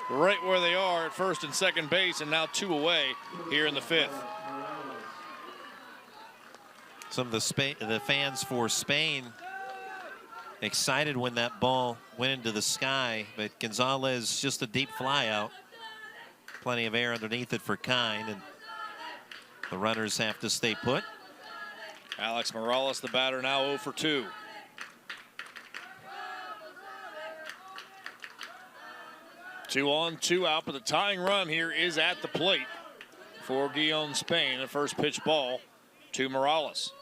right where they are at first and second base, and now 2 away here in the 5th. Some of the fans for Spain excited when that ball went into the sky, but Gonzalez just a deep fly out. Plenty of air underneath it for Kine, and the runners have to stay put. Alex Morales, the batter, now 0-2. Two on, 2 out, but the tying run here is at the plate for Gijon, Spain. The first pitch ball to Morales.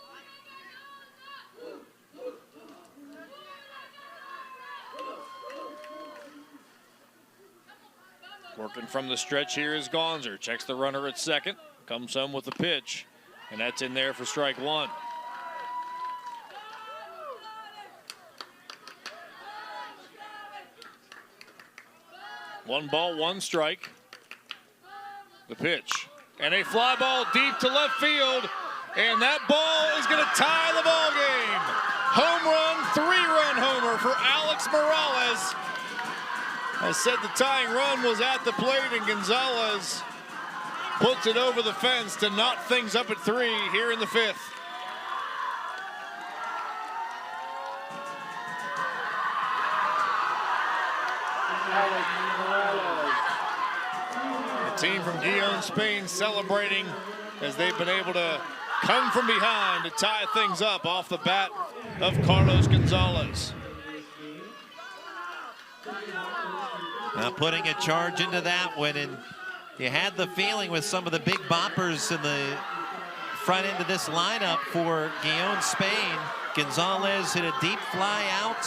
Working from the stretch here is Gonzer. Checks the runner at second. Comes home with the pitch. And that's in there for strike 1. One ball, 1 strike. The pitch. And a fly ball deep to left field. And that ball is going to tie the ball game. Home run, 3-run homer for Alex Morales. I said the tying run was at the plate, and Gonzalez puts it over the fence to knot things up at 3 here in the 5th. The team from Gijon, Spain, celebrating as they've been able to come from behind to tie things up off the bat of Carlos Gonzalez. Now putting a charge into that one, and you had the feeling with some of the big boppers in the front end of this lineup for Gijon, Spain. Gonzalez hit a deep fly out,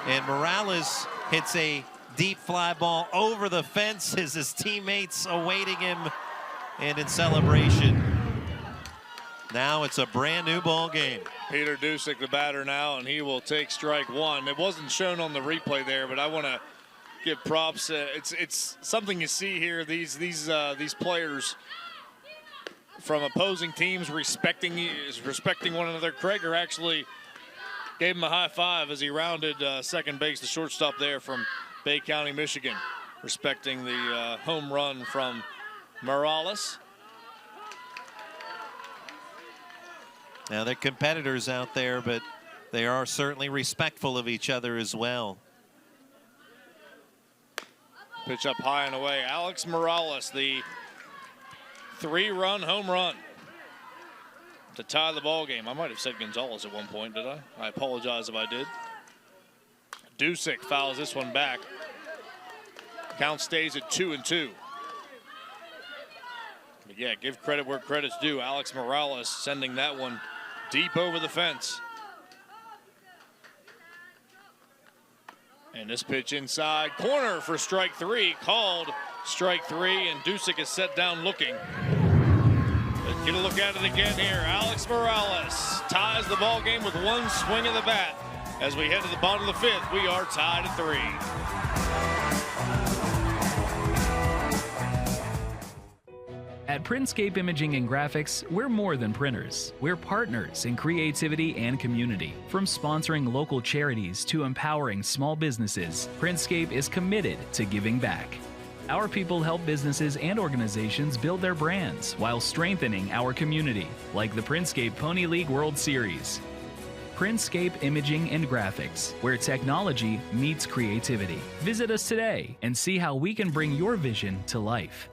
and Morales hits a deep fly ball over the fence as his teammates awaiting him and in celebration. Now it's a brand new ball game. Peter Dusick, the batter now, and he will take strike 1. It wasn't shown on the replay there, but I want to give props. It's something you see here. These players from opposing teams respecting one another. Krager actually gave him a high five as he rounded second base, the shortstop there from Bay County, Michigan, respecting the home run from Morales. Now they're competitors out there, but they are certainly respectful of each other as well. Pitch up high and away. Alex Morales, the 3-run home run to tie the ball game. I might have said Gonzalez at one point, did I? I apologize if I did. Dusick fouls this one back. Count stays at 2-2. But yeah, give credit where credit's due. Alex Morales sending that one deep over the fence. And this pitch inside corner for strike 3, called strike 3, and Dusick is set down looking. Let's get a look at it again here. Alex Morales ties the ball game with 1 swing of the bat. As we head to the bottom of the 5th, we are tied at 3. At Printscape Imaging and Graphics, we're more than printers. We're partners in creativity and community. From sponsoring local charities to empowering small businesses, Printscape is committed to giving back. Our people help businesses and organizations build their brands while strengthening our community, like the Printscape Pony League World Series. Printscape Imaging and Graphics, where technology meets creativity. Visit us today and see how we can bring your vision to life.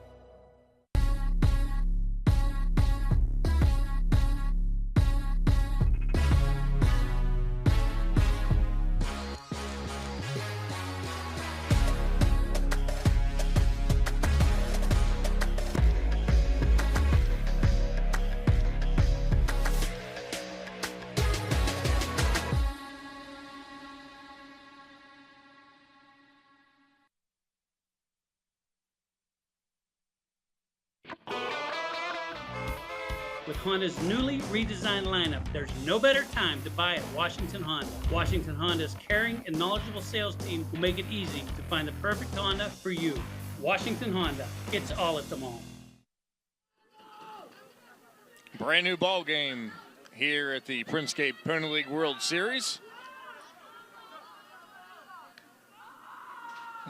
Honda's newly redesigned lineup, there's no better time to buy at Washington Honda. Washington Honda's caring and knowledgeable sales team will make it easy to find the perfect Honda for you. Washington Honda, it's all at the mall. Brand new ball game here at the Printscape Pony League World Series.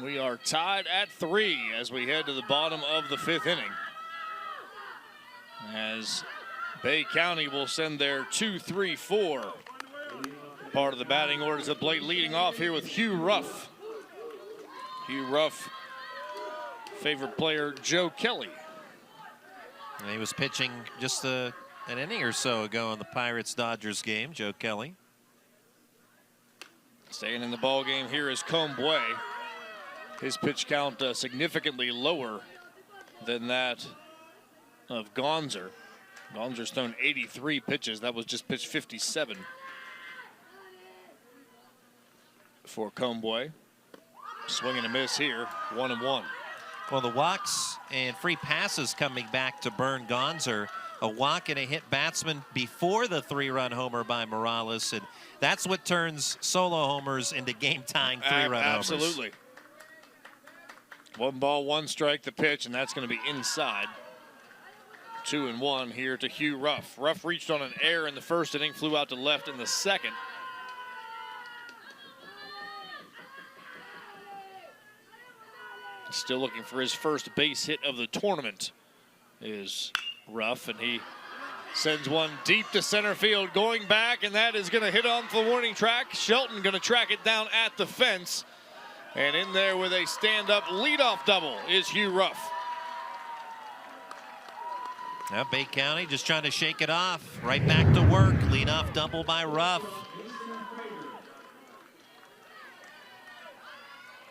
We are tied at 3 as we head to the bottom of the 5th inning. As Bay County will send their 2-3-4. Part of the batting orders at plate, leading off here with Hugh Ruff. Hugh Ruff, favorite player Joe Kelly. And he was pitching just an inning or so ago in the Pirates-Dodgers game, Joe Kelly. Staying in the ball game here is Combway. His pitch count significantly lower than that of Gonzer. Gonzer's thrown 83 pitches. That was just pitch 57 for Combway. Swing and a miss here, 1-1. Well, the walks and free passes coming back to burn Gonzer. A walk and a hit batsman before the 3-run homer by Morales, and that's what turns solo homers into game-tying 3-run homers. Absolutely. 1 ball, 1 strike, the pitch, and that's going to be inside. 2-1 here to Hugh Ruff. Ruff reached on an error in the first inning, flew out to left in the second. Still looking for his first base hit of the tournament is Ruff, and he sends one deep to center field, going back, and that is going to hit on the warning track. Shelton going to track it down at the fence. And in there with a stand-up leadoff double is Hugh Ruff. Now Bay County just trying to shake it off. Right back to work. Leadoff double by Ruff.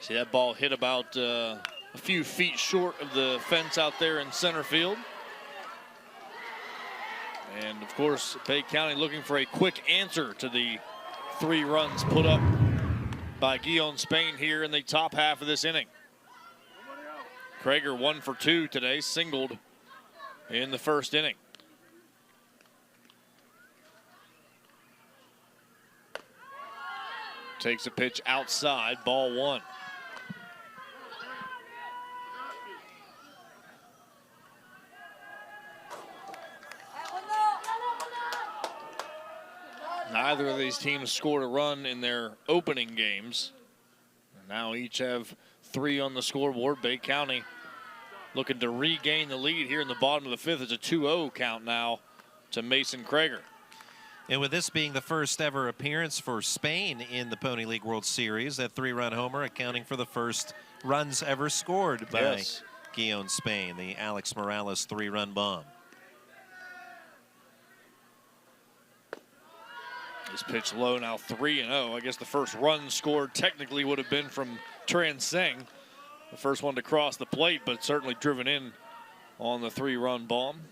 See, that ball hit about a few feet short of the fence out there in center field. And of course, Bay County looking for a quick answer to the 3 runs put up by Gijon Spain here in the top half of this inning. Krager 1 for 2 today, singled in the first inning. Takes a pitch outside, ball 1. Neither of these teams scored a run in their opening games. And now each have 3 on the scoreboard. Bay County looking to regain the lead here in the bottom of the 5th. It's a 2-0 count now to Mason Krager. And with this being the first ever appearance for Spain in the Pony League World Series, that 3-run homer accounting for the first runs ever scored by Gijon Spain, the Alex Morales 3-run bomb. This pitch low, now 3-0. I guess the first run scored technically would have been from Tran Singh. The first one to cross the plate, but certainly driven in on the 3-run bomb.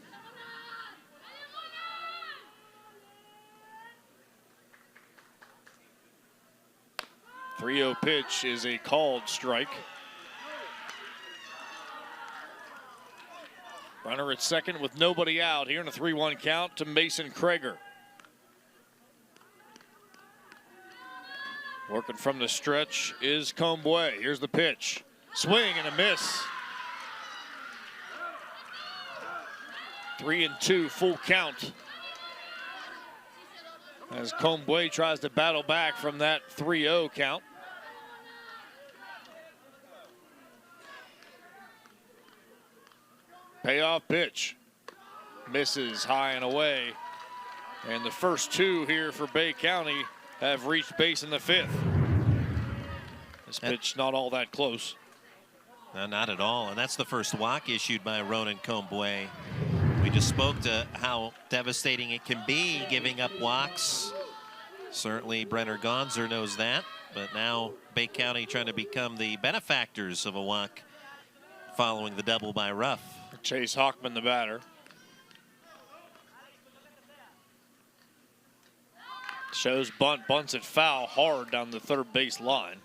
The 3-0 pitch is a called strike. Runner at second with nobody out here in a 3-1 count to Mason Krager. Working from the stretch is Combway. Here's the pitch. Swing and a miss. 3-2 full count. As Combway tries to battle back from that 3-0 count. Payoff pitch. Misses high and away. And the first 2 here for Bay County have reached base in the 5th. This pitch not all that close. No, not at all. And that's the first walk issued by Ronan Combway. We just spoke to how devastating it can be giving up walks. Certainly Brenner Gonzer knows that. But now Bay County trying to become the benefactors of a walk following the double by Ruff. Chase Hockman, the batter. Shows bunt, bunts it foul hard down the third base line.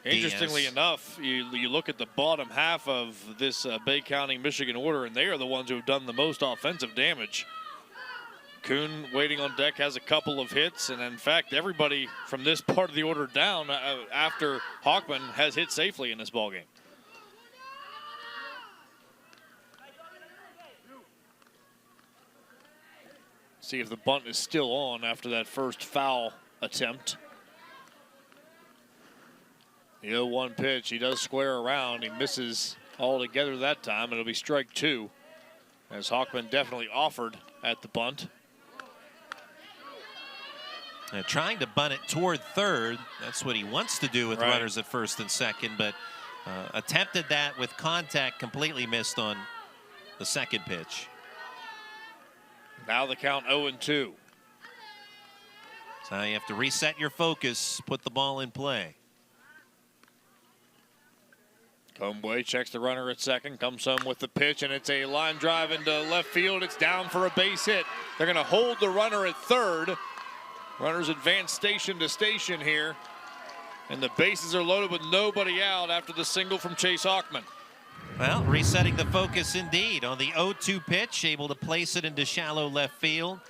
Interestingly enough, you look at the bottom half of this Bay County, Michigan order, and they are the ones who have done the most offensive damage. Kuhn waiting on deck has a couple of hits, and in fact, everybody from this part of the order down after Hockman has hit safely in this ballgame. See if the bunt is still on after that first foul attempt. The 0-1 pitch, he does square around. He misses altogether that time, and it'll be strike 2, as Hockman definitely offered at the bunt. Trying to bunt it toward third. That's what he wants to do with runners at first and second, but attempted that with contact, completely missed on the second pitch. Now the count 0-2. So you have to reset your focus, put the ball in play. Comboy checks the runner at second, comes home with the pitch, and it's a line drive into left field. It's down for a base hit. They're going to hold the runner at third. Runners advance station to station here, and the bases are loaded with nobody out after the single from Chase Hockman. Well, resetting the focus indeed on the 0-2 pitch, able to place it into shallow left field.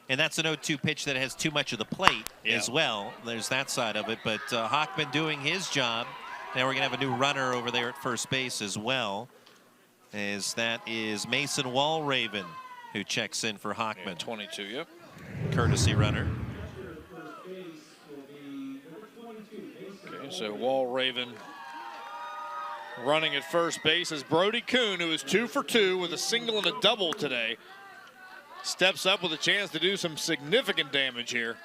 And that's an 0-2 pitch that has too much of the plate as well. There's that side of it, but Hockman doing his job. Now we're going to have a new runner over there at first base as well, as that is Mason Walraven, who checks in for Hockman. Yeah, 22, yep. Courtesy runner. Okay, so Walraven running at first base as Brody Kuhn, who is 2 for 2 with a single and a double today, steps up with a chance to do some significant damage here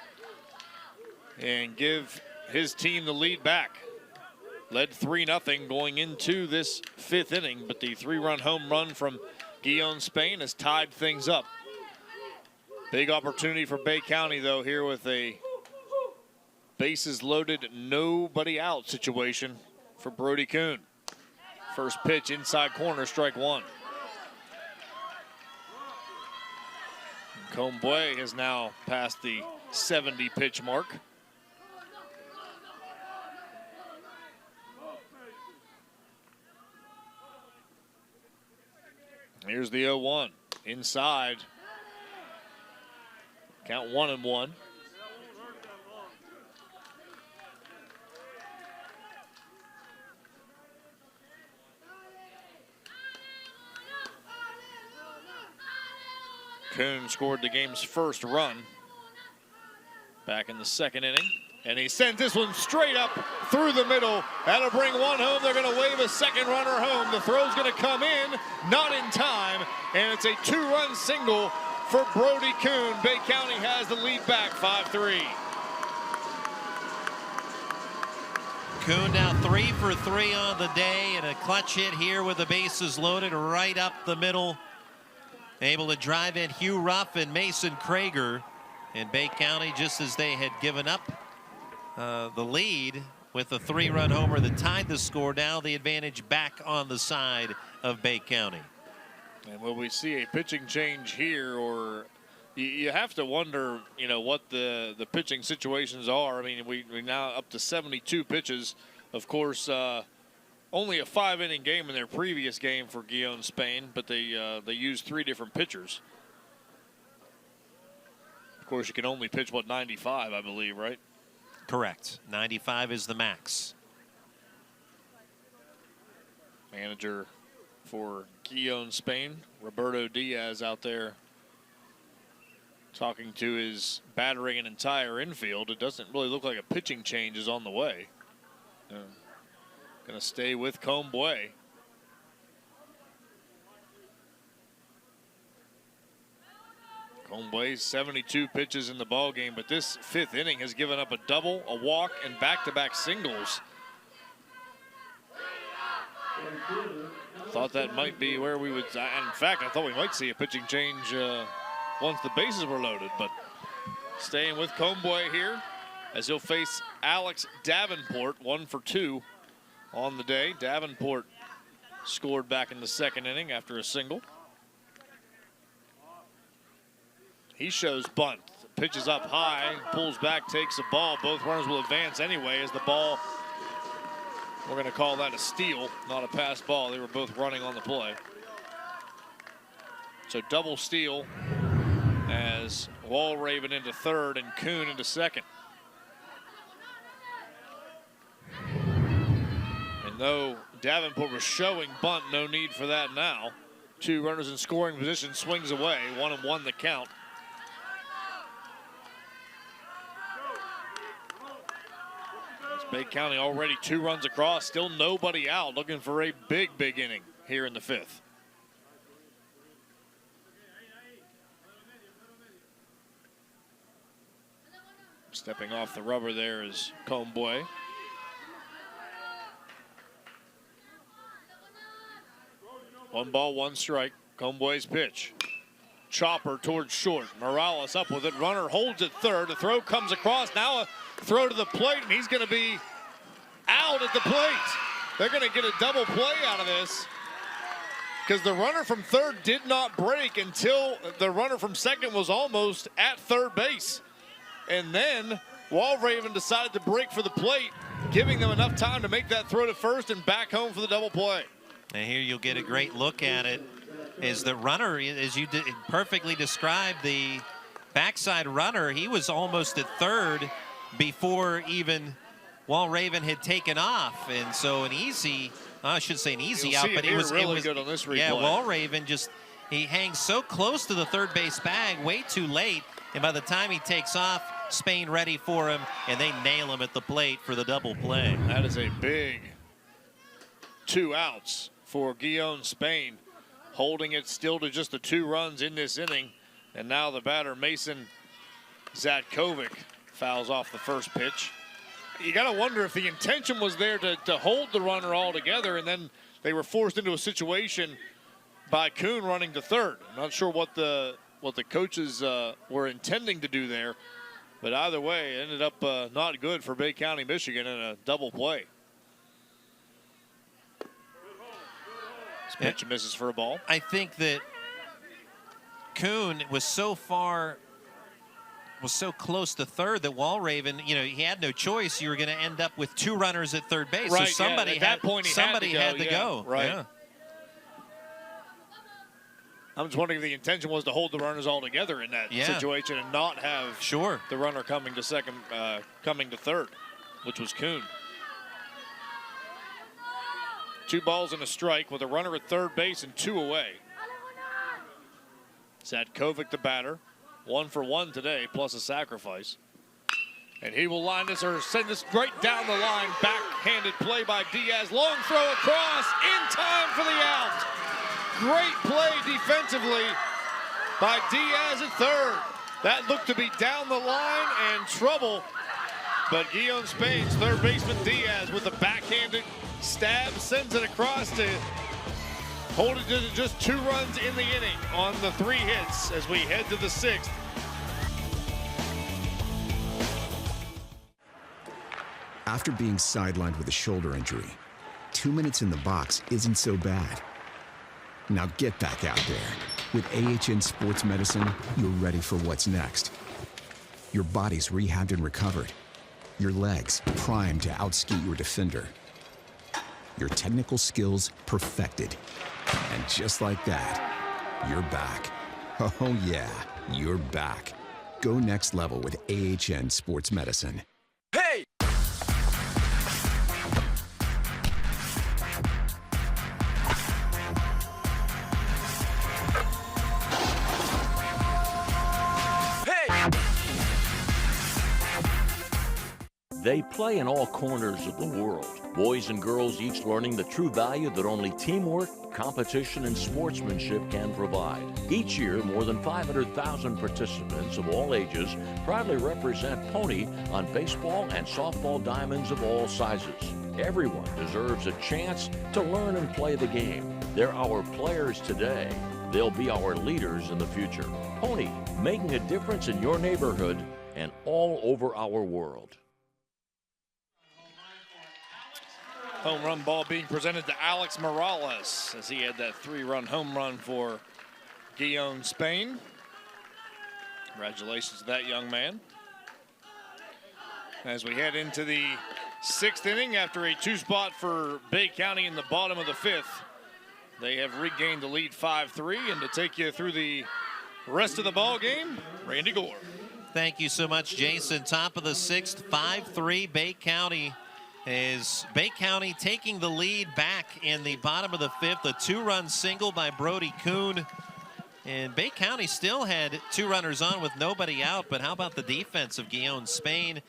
and give his team the lead back. Led 3-0 going into this 5th inning, but the 3-run home run from Gijon Spain has tied things up. Big opportunity for Bay County, though, here with a bases loaded, nobody out situation for Brody Kuhn. First pitch inside corner, strike 1. Comboy has now passed the 70 pitch mark. Here's the 0-1 inside. Count 1-1. Kuhn scored the game's first run back in the 2nd inning, and he sent this one straight up through the middle. That'll bring one home. They're going to wave a second runner home. The throw's going to come in, not in time, and it's a 2-run single for Brody Kuhn. Bay County has the lead back, 5-3. Kuhn now 3 for 3 on the day, and a clutch hit here with the bases loaded right up the middle. Able to drive in Hugh Ruff and Mason Krager. And Bay County, just as they had given up the lead with a 3-run homer that tied the score, now the advantage back on the side of Bay County. And will we see a pitching change here, or you have to wonder, you know, what the pitching situations are. I mean, we now up to 72 pitches. Of course, only a 5-inning game in their previous game for Gijon Spain, but they used 3 different pitchers. Of course, you can only pitch, 95, I believe, right? Correct. 95 is the max. Manager for Gijon Spain, Roberto Diaz, out there talking to his battering and entire infield. It doesn't really look like a pitching change is on the way. Going to stay with Comboy. Comboy's 72 pitches in the ball game, but this 5th inning has given up a double, a walk, and back-to-back singles. Thought that might be where we would, in fact, I thought we might see a pitching change once the bases were loaded, but staying with Comboy here as he'll face Alex Davenport, 1 for 2 on the day. Davenport scored back in the 2nd inning after a single. He shows bunt. Pitches up high, pulls back, takes the ball. Both runners will advance anyway as the ball We're going to call that a steal, not a pass ball. They were both running on the play. So double steal as Walraven into third and Kuhn into second. And though Davenport was showing bunt, no need for that now. 2 runners in scoring position, swings away, 1-1 the count. Bay County already 2 runs across, still nobody out, looking for a big inning here in the 5th. Stepping off the rubber there is Comboy. One ball, one strike. Comboy's pitch. Chopper towards short. Morales up with it. Runner holds it third. The throw comes across. Now a throw to the plate, and he's going to be out at the plate. They're going to get a double play out of this because the runner from third did not break until the runner from second was almost at third base. And then Walraven decided to break for the plate, giving them enough time to make that throw to first and back home for the double play. And here you'll get a great look at it. Is the runner, as you perfectly described, the backside runner, he was almost at third before even Walraven had taken off. And so an easy, I should say an easy out, but it was good on this replay. Yeah, Walraven he hangs so close to the third base bag, way too late. And by the time he takes off, Spain ready for him, and they nail him at the plate for the double play. That is a big 2 outs for Gijon Spain, holding it still to just the 2 runs in this inning. And now the batter, Mason Zatkovic, fouls off the first pitch. You got to wonder if the intention was there to hold the runner altogether, and then they were forced into a situation by Kuhn running to third. I'm not sure what the coaches were intending to do there, but either way, it ended up not good for Bay County, Michigan, in a double play. Pitch misses for a ball. I think that Kuhn was so close to third that Walraven, he had no choice. You were going to end up with 2 runners at third base. Right, so somebody at that point somebody had to go. Right. Yeah. I'm just wondering if the intention was to hold the runners all together in that situation and not have the runner coming to second, coming to third, which was Kuhn. 2 balls and a strike with a runner at third base and 2 away. Zatkovic the batter. 1 for 1 today, plus a sacrifice. And he will line this or send this right down the line. Backhanded play by Diaz. Long throw across in time for the out. Great play defensively by Diaz at third. That looked to be down the line and trouble. But Gijon Spain's third baseman Diaz with a backhanded stab sends it across to hold it to just 2 runs in the inning on the 3 hits as we head to the 6th. After being sidelined with a shoulder injury, 2 minutes in the box isn't so bad. Now get back out there. With AHN Sports Medicine, you're ready for what's next. Your body's rehabbed and recovered. Your legs primed to outski your defender. Your technical skills perfected. And just like that, you're back. Oh yeah, you're back. Go next level with AHN Sports Medicine. Hey! They play in all corners of the world. Boys and girls each learning the true value that only teamwork, competition, and sportsmanship can provide. Each year, more than 500,000 participants of all ages proudly represent Pony on baseball and softball diamonds of all sizes. Everyone deserves a chance to learn and play the game. They're our players today. They'll be our leaders in the future. Pony, making a difference in your neighborhood and all over our world. Home run ball being presented to Alex Morales as he had that 3-run home run for Gijon Spain. Congratulations to that young man. As we head into the Sixth inning after a 2-spot for Bay County in the bottom of the 5th. They have regained the lead 5-3, and to take you through the rest of the ball game, Randy Gore. Thank you so much, Jason. Top of the 6th, 5-3 Bay County. Is Bay County taking the lead back in the bottom of the 5th. A 2-run single by Brody Kuhn. And Bay County still had 2 runners on with nobody out, but how about the defense of Gijon Spain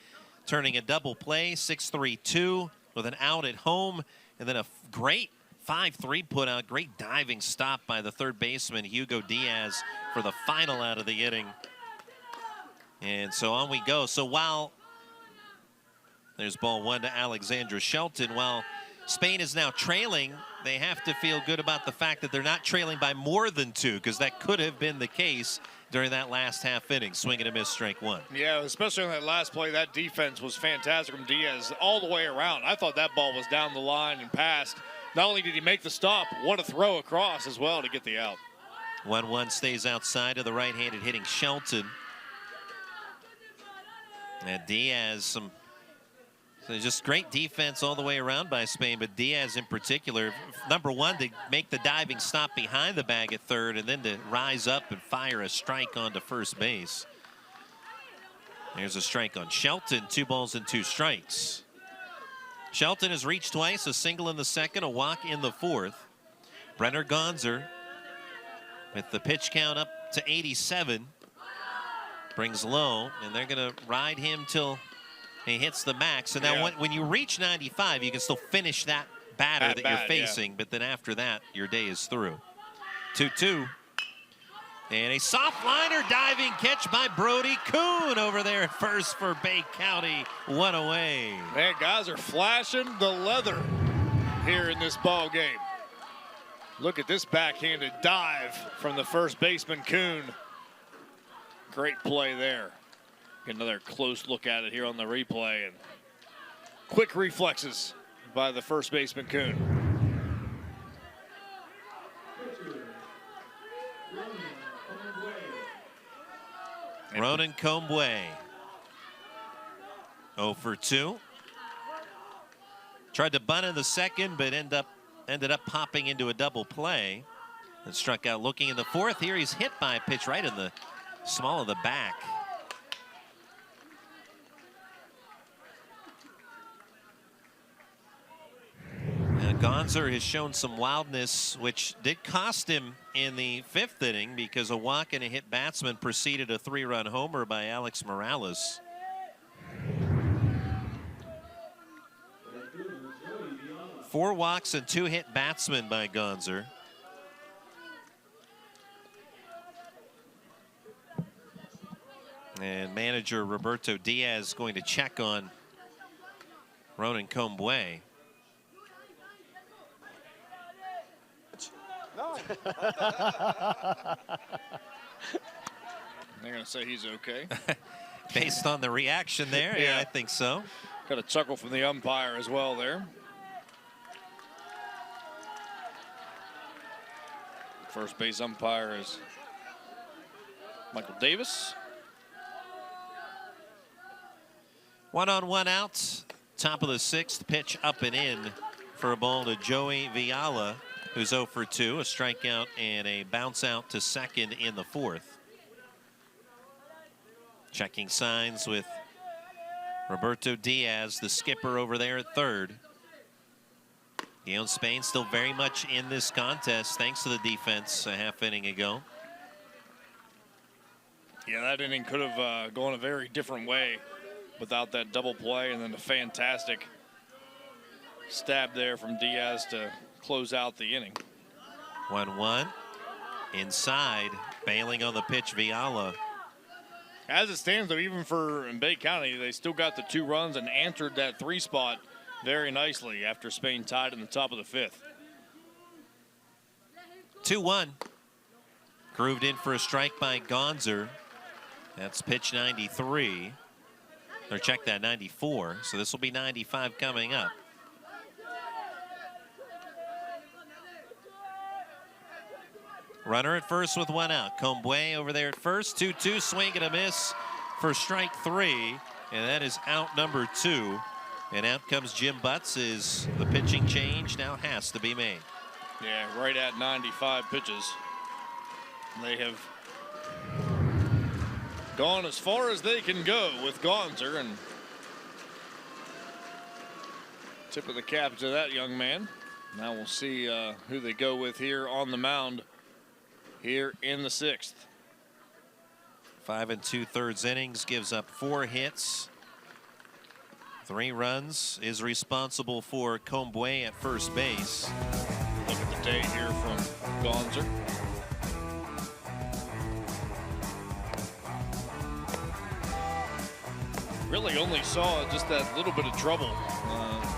turning a double play, 6-3-2 with an out at home, and then a great 5-3 put out, great diving stop by the third baseman, Hugo Diaz, for the final out of the inning. And so on we go. So while there's ball 1 to Alexandra Shelton, while Spain is now trailing, they have to feel good about the fact that they're not trailing by more than 2, because that could have been the case during that last half inning. Swing and a miss, strike 1. Yeah, especially on that last play, that defense was fantastic from Diaz all the way around. I thought that ball was down the line and passed. Not only did he make the stop, what a throw across as well to get the out. 1-1 stays outside of the right-handed hitting Shelton. And Diaz, so just great defense all the way around by Spain, but Diaz in particular, number 1, to make the diving stop behind the bag at third, and then to rise up and fire a strike onto first base. There's a strike on Shelton, 2 balls and 2 strikes. Shelton has reached twice, a single in the 2nd, a walk in the 4th. Brenner Gonzer with the pitch count up to 87. Brings low, and they're going to ride him till he hits the max. And now when you reach 95, you can still finish that batter that you're facing, but then after that, your day is through. 2-2. And a soft liner diving catch by Brody Kuhn over there at first for Bay County. 1 away. Man, guys are flashing the leather here in this ball game. Look at this backhanded dive from the first baseman, Kuhn. Great play there. Get another close look at it here on the replay. And quick reflexes by the first baseman, Kuhn. Ronan Combwe. 0 for 2. Tried to bunt in the 2nd, but ended up popping into a double play and struck out looking in the 4th. Here he's hit by a pitch right in the small of the back. Gonzer has shown some wildness, which did cost him in the 5th inning, because a walk and a hit batsman preceded a 3-run homer by Alex Morales. Four walks and 2 hit batsmen by Gonzer. And manager Roberto Diaz going to check on Ronan Combwe. No. They're going to say he's okay. Based on the reaction there, yeah, I think so. Got a chuckle from the umpire as well there. First base umpire is Michael Davis. 1 on 1 out. Top of the 6th, pitch up and in for a ball to Joey Viala, who's 0 for 2, a strikeout and a bounce out to 2nd in the 4th. Checking signs with Roberto Diaz, the skipper over there at 3rd. Gijon Spain still very much in this contest thanks to the defense a half inning ago. Yeah, that inning could have gone a very different way without that double play, and then a fantastic stab there from Diaz to close out the inning. 1-1. Inside, bailing on the pitch, Viala. As it stands, though, even for Bay County, they still got the 2 runs and answered that 3 spot very nicely after Spain tied in the top of the 5th. 2-1. Grooved in for a strike by Gonzer. That's pitch 93. Or check that, 94. So this will be 95 coming up. Runner at first with 1 out. Combwe over there at first. 2-2, swing and a miss for strike 3. And that is out number 2 And out comes Jim Butts as the pitching change now has to be made. Yeah, right at 95 pitches. They have gone as far as they can go with Gonzer, and tip of the cap to that young man. Now we'll see who they go with here on the mound here in the 6th. 5 2/3 innings, gives up 4 hits. 3 runs, is responsible for Comboy at first base. Look at the day here from Gonzer. Really only saw just that little bit of trouble.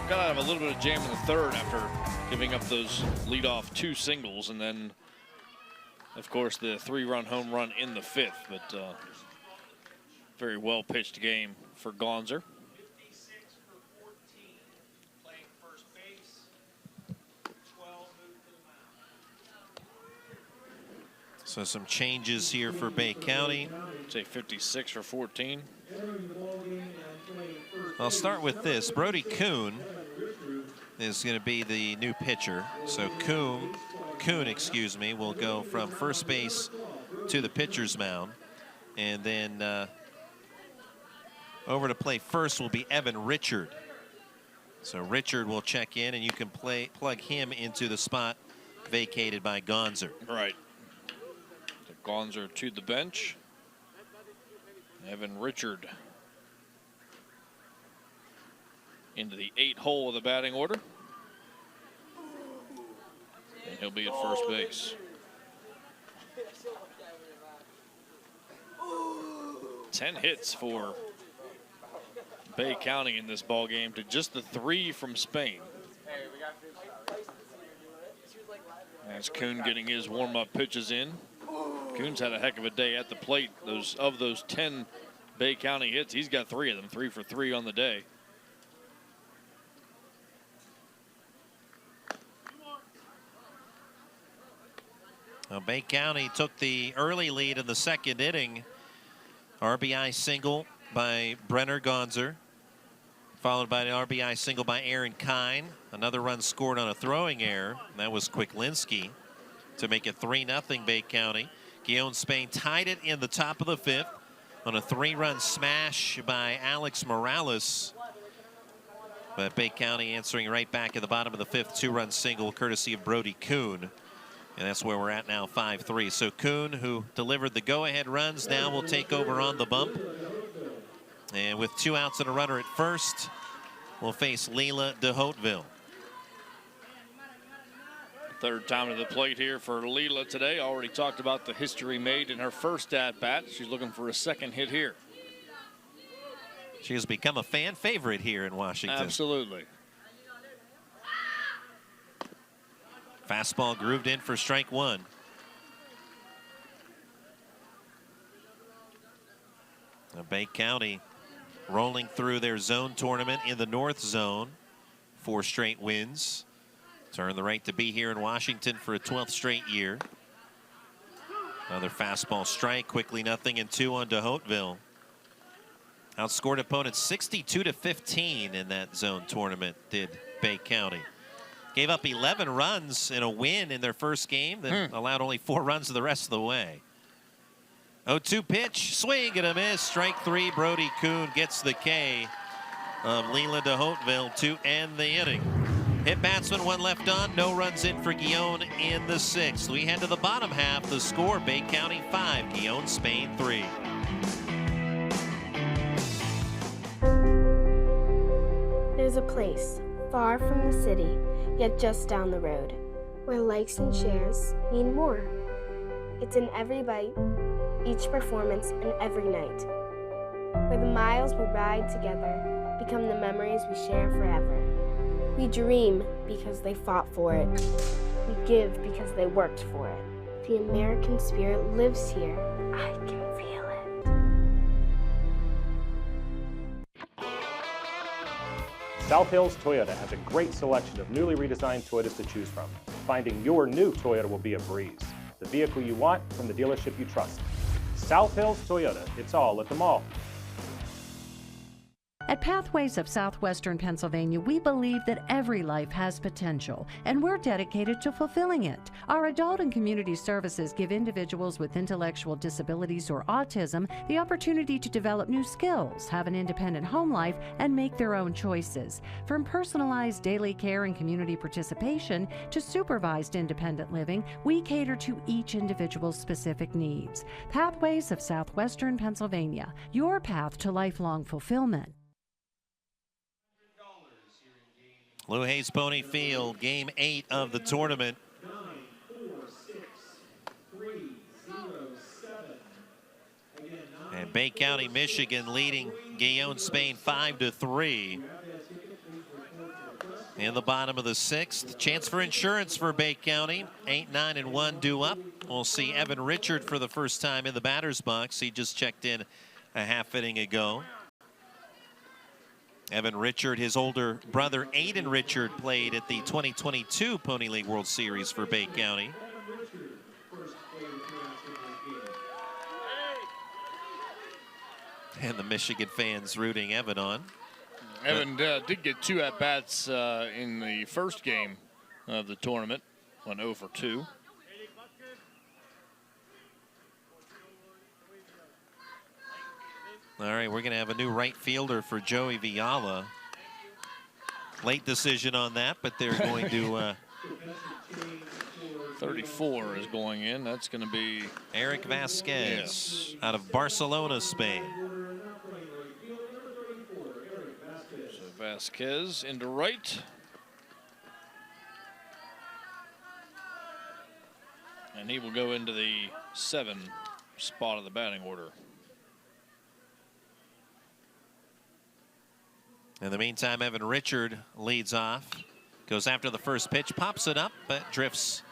Got out of a little bit of jam in the 3rd after giving up those leadoff 2 singles, and then, of course, the 3-run home run in the 5th. But very well pitched game for Gonzer. So some changes here for Bay County. Say 56 for 14. I'll start with this. Brody Kuhn is going to be the new pitcher. So Kuhn, will go from first base to the pitcher's mound. And then over to play first will be Evan Richard. So Richard will check in, and you can plug him into the spot vacated by Gonzer. Right. So Gonzer to the bench. Evan Richard into the 8 hole of the batting order. And he'll be at first base. 10 hits for Bay County in this ball game to just the 3 from Spain. As Kuhn getting his warm-up pitches in. Kuhn's had a heck of a day at the plate. Of those 10 Bay County hits, he's got 3 of them, 3 for 3 on the day. Well, Bay County took the early lead in the 2nd inning. RBI single by Brenner Gonzer, followed by an RBI single by Aaron Kine. Another run scored on a throwing error, and that was Quicklinski to make it 3-0 Bay County. Gijon Spain tied it in the top of the 5th on a 3-run smash by Alex Morales. But Bay County answering right back at the bottom of the 5th, 2-run single courtesy of Brody Kuhn. And that's where we're at now, 5-3. So Kuhn, who delivered the go-ahead runs, now will take over on the bump. And with 2 outs and a runner at first, we'll face Leila de Hauteville. 3rd time to the plate here for Leila today. Already talked about the history made in her first at-bat. She's looking for a 2nd hit here. She has become a fan favorite here in Washington. Absolutely. Fastball grooved in for strike 1. Now Bay County rolling through their zone tournament in the North Zone. 4 straight wins. Earned the right to be here in Washington for a 12th straight year. Another fastball strike, quickly 0-2 on de Hauteville. Outscored opponents 62-15 in that zone tournament, did Bay County. Gave up 11 runs in a win in their first game, then allowed only 4 runs the rest of the way. 0-2 pitch, swing and a miss. Strike 3, Brody Kuhn gets the K of Leila de Hauteville to end the inning. Hit batsman, 1 left on, no runs in for Gijon in the 6th. We head to the bottom half. The score, Bay County 5, Gijon Spain 3. There's a place far from the city, yet just down the road, where likes and shares mean more. It's in every bite, each performance, and every night, where the miles we ride together become the memories we share forever. We dream because they fought for it. We give because they worked for it. The American spirit lives here. I can feel it. South Hills Toyota has a great selection of newly redesigned Toyotas to choose from. Finding your new Toyota will be a breeze. The vehicle you want from the dealership you trust. South Hills Toyota, it's all at the mall. At Pathways of Southwestern Pennsylvania, we believe that every life has potential, and we're dedicated to fulfilling it. Our adult and community services give individuals with intellectual disabilities or autism the opportunity to develop new skills, have an independent home life, and make their own choices. From personalized daily care and community participation to supervised independent living, we cater to each individual's specific needs. Pathways of Southwestern Pennsylvania, your path to lifelong fulfillment. Lou Hayes Pony Field, game 8 of the tournament. 9, 4, 6, 3, 0, 7. Again, 9, And Bay County, Michigan leading Gijon, Spain 5-3. In the bottom of the 6th, chance for insurance for Bay County. 8, 9, and 1 due up. We'll see Evan Richard for the first time in the batter's box. He just checked in a half inning ago. Evan Richard, his older brother Aiden Richard, played at the 2022 Pony League World Series for Bay County. And the Michigan fans rooting Evan on. Evan did get 2 at-bats in the first game of the tournament. Went 0 for 2. All right, we're going to have a new right fielder for Joey Viala. Late decision on that, but they're going to... 34 is going in. That's going to be... Eric Vasquez, yes, out of Barcelona, Spain. So Vasquez into right. And he will go into the 7 spot of the batting order. In the meantime, Evan Richard leads off, goes after the first pitch, pops it up, but drifts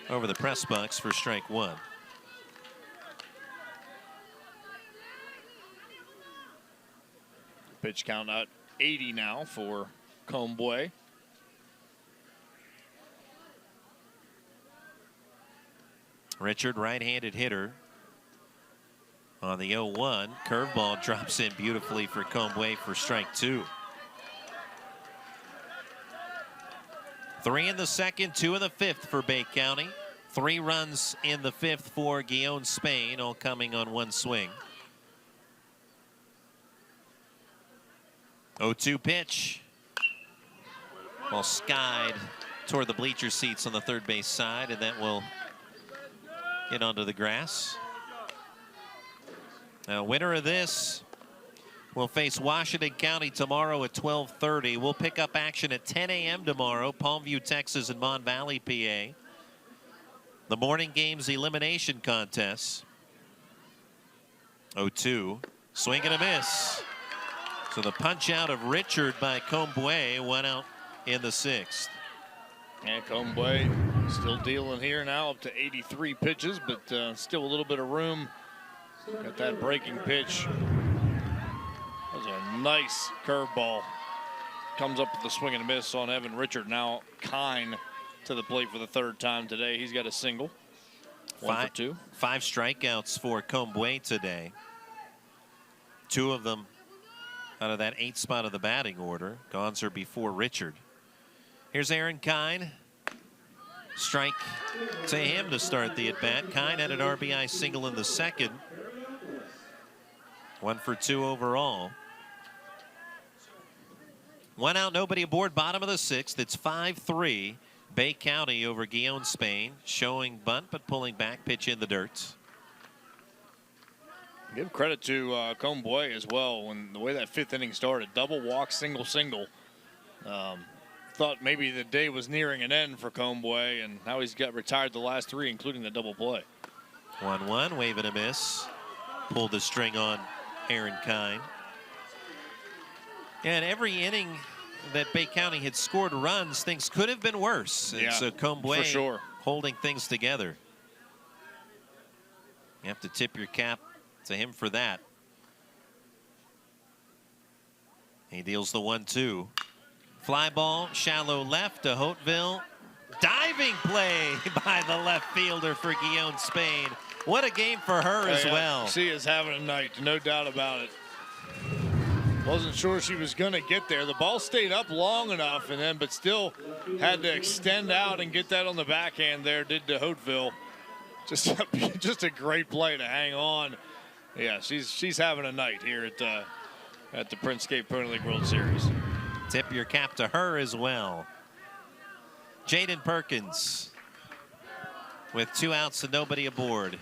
over the press box for strike 1. Pitch count out 80 now for Comboy. Richard, right-handed hitter. On the 0-1, curveball drops in beautifully for Comboy for strike 2. 3 in the 2nd, 2 in the 5th for Bay County. 3 runs in the 5th for Gijon, Spain, all coming on 1 swing. 0-2 pitch. Ball skied toward the bleacher seats on the third base side, and that will get onto the grass. Now, winner of this will face Washington County tomorrow at 12:30. We'll pick up action at 10 a.m. tomorrow, Palmview, Texas, and Mon Valley, PA. The morning games elimination contest. 0-2, swing and a miss. So the punch out of Richard by Comboy went out in the 6th. And Comboy still dealing here now, up to 83 pitches, but still a little bit of room. Got that breaking pitch. That was a nice curveball. Comes up with the swing and a miss on Evan Richard. Now Kine to the plate for the 3rd time today. He's got a single. 1 for 2. 5 strikeouts for Comboy today. 2 of them out of that 8th spot of the batting order. Gonzer before Richard. Here's Aaron Kine. Strike to him to start the at-bat. Kine had an RBI single in the 2nd. 1 for 2 overall. 1 out, nobody aboard, bottom of the 6th. It's 5-3. Bay County over Gijon, Spain. Showing bunt, but pulling back, pitch in the dirt. Give credit to Comboy as well. When the way that 5th inning started, double walk, single. Thought maybe the day was nearing an end for Comboy, and now he's got retired the last 3, including the double play. 1-1, wave and a miss. Pulled the string on Aaron Kine. And every inning that Bay County had scored runs, things could have been worse. And so Comboy for sure holding things together. You have to tip your cap to him for that. He deals the 1-2. Fly ball, shallow left to Hauteville. Diving play by the left fielder for Gijon, Spain. What a game for her as well. She is having a night, no doubt about it. Wasn't sure she was going to get there. The ball stayed up long enough, but still had to extend out and get that on the backhand there, did to Hauteville. Just a great play to hang on. Yeah, she's having a night here at the Printscape Pony League World Series. Tip your cap to her as well. Jaden Perkins with 2 outs and nobody aboard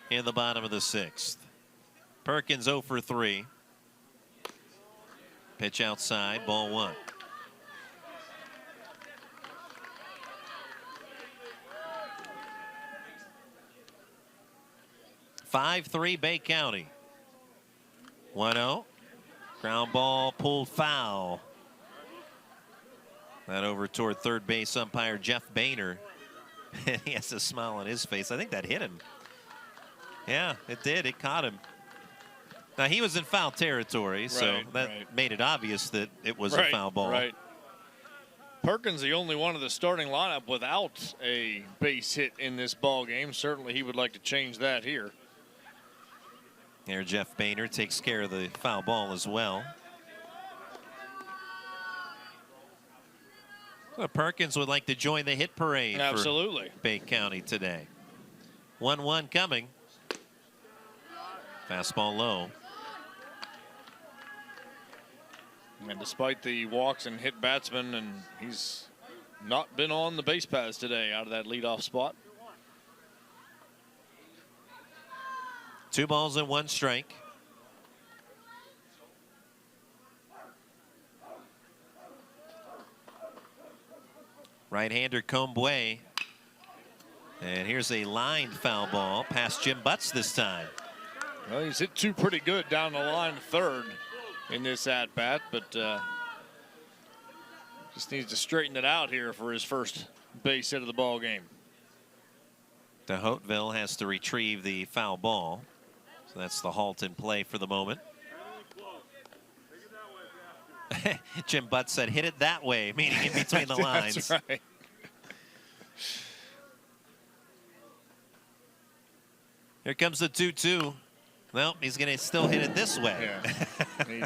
in the bottom of the 6th. Perkins 0 for 3. Pitch outside, ball 1. (5-3) Bay County. 1-0. Ground ball pulled foul. That over toward third base umpire Jeff Boehner. He has a smile on his face. I think that hit him. Yeah, it did. It caught him. Now, he was in foul territory, so that made it obvious that it was a foul ball. Right. Perkins, the only one of the starting lineup without a base hit in this ball game. Certainly he would like to change that here. Here, Jeff Boehner takes care of the foul ball as well. So Perkins would like to join the hit parade. Absolutely. For Bay County today. 1-1 coming. Fastball low. And despite the walks and hit batsman, and he's not been on the base paths today out of that leadoff spot. 2 balls and 1 strike. Right-hander Combway. And here's a lined foul ball past Jim Butts this time. Well, he's hit 2 pretty good down the line third in this at-bat, but just needs to straighten it out here for his first base hit of the ball game. De Hauteville has to retrieve the foul ball. So that's the halt in play for the moment. Jim Butts said, hit it that way, meaning in between the lines. That's right. Here comes the 2-2. Well, he's going to still hit it this way. Yeah. He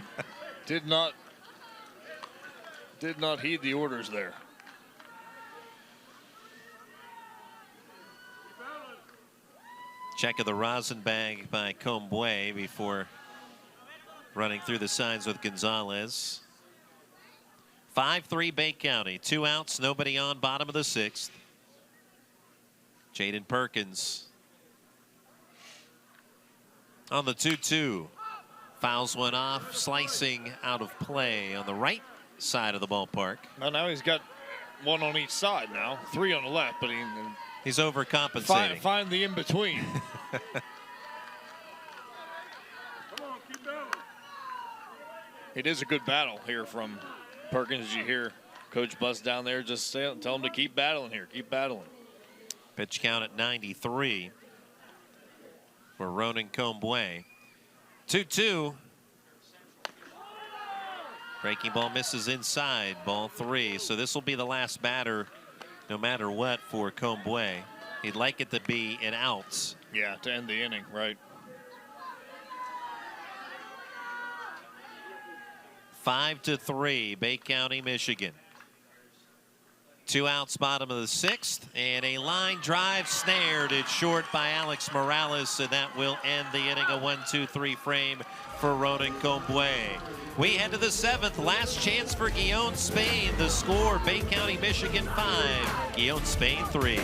did not heed the orders there. Check of the rosin bag by Combway before running through the signs with Gonzalez. 5-3 Bay County. 2 outs, nobody on, bottom of the 6th. Jaden Perkins on the 2-2. Fouls one off, slicing out of play on the right side of the ballpark. Well, now he's got 1 on each side now. 3 on the left, but he's overcompensating. Find the in-between. It is a good battle here from Perkins. As you hear Coach Bus down there just tell him to keep battling here. Keep battling. Pitch count at 93 for Ronan Combway. 2-2. Breaking ball misses inside, ball 3. So this will be the last batter no matter what for Combway. He'd like it to be an out. Yeah, to end the inning, right. 5-3, Bay County, Michigan. 2 outs, bottom of the 6th, and a line drive snared it short by Alex Morales, and that will end the inning. A 1-2-3 frame for Ronan Combway. We head to the 7th, last chance for Gijon, Spain. The score, Bay County, Michigan 5, Gijon, Spain 3.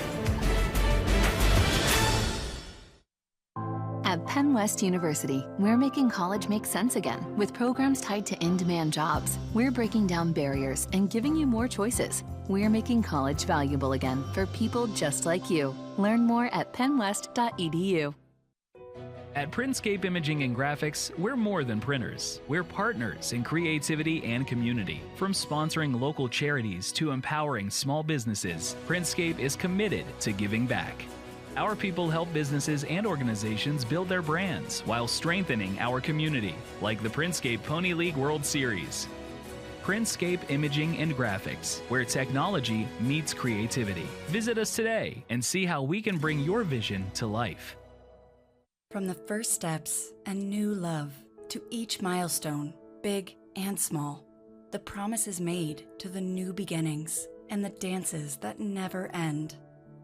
At Penn West University, we're making college make sense again with programs tied to in-demand jobs. We're breaking down barriers and giving you more choices. We're making college valuable again for people just like you. Learn more at pennwest.edu. At Printscape Imaging and Graphics, we're more than printers. We're partners in creativity and community. From sponsoring local charities to empowering small businesses, Printscape is committed to giving back. Our people help businesses and organizations build their brands while strengthening our community, like the Printscape Pony League World Series. Printscape Imaging and Graphics, where technology meets creativity. Visit us today and see how we can bring your vision to life. From the first steps and new love to each milestone, big and small. The promises made to the new beginnings and the dances that never end.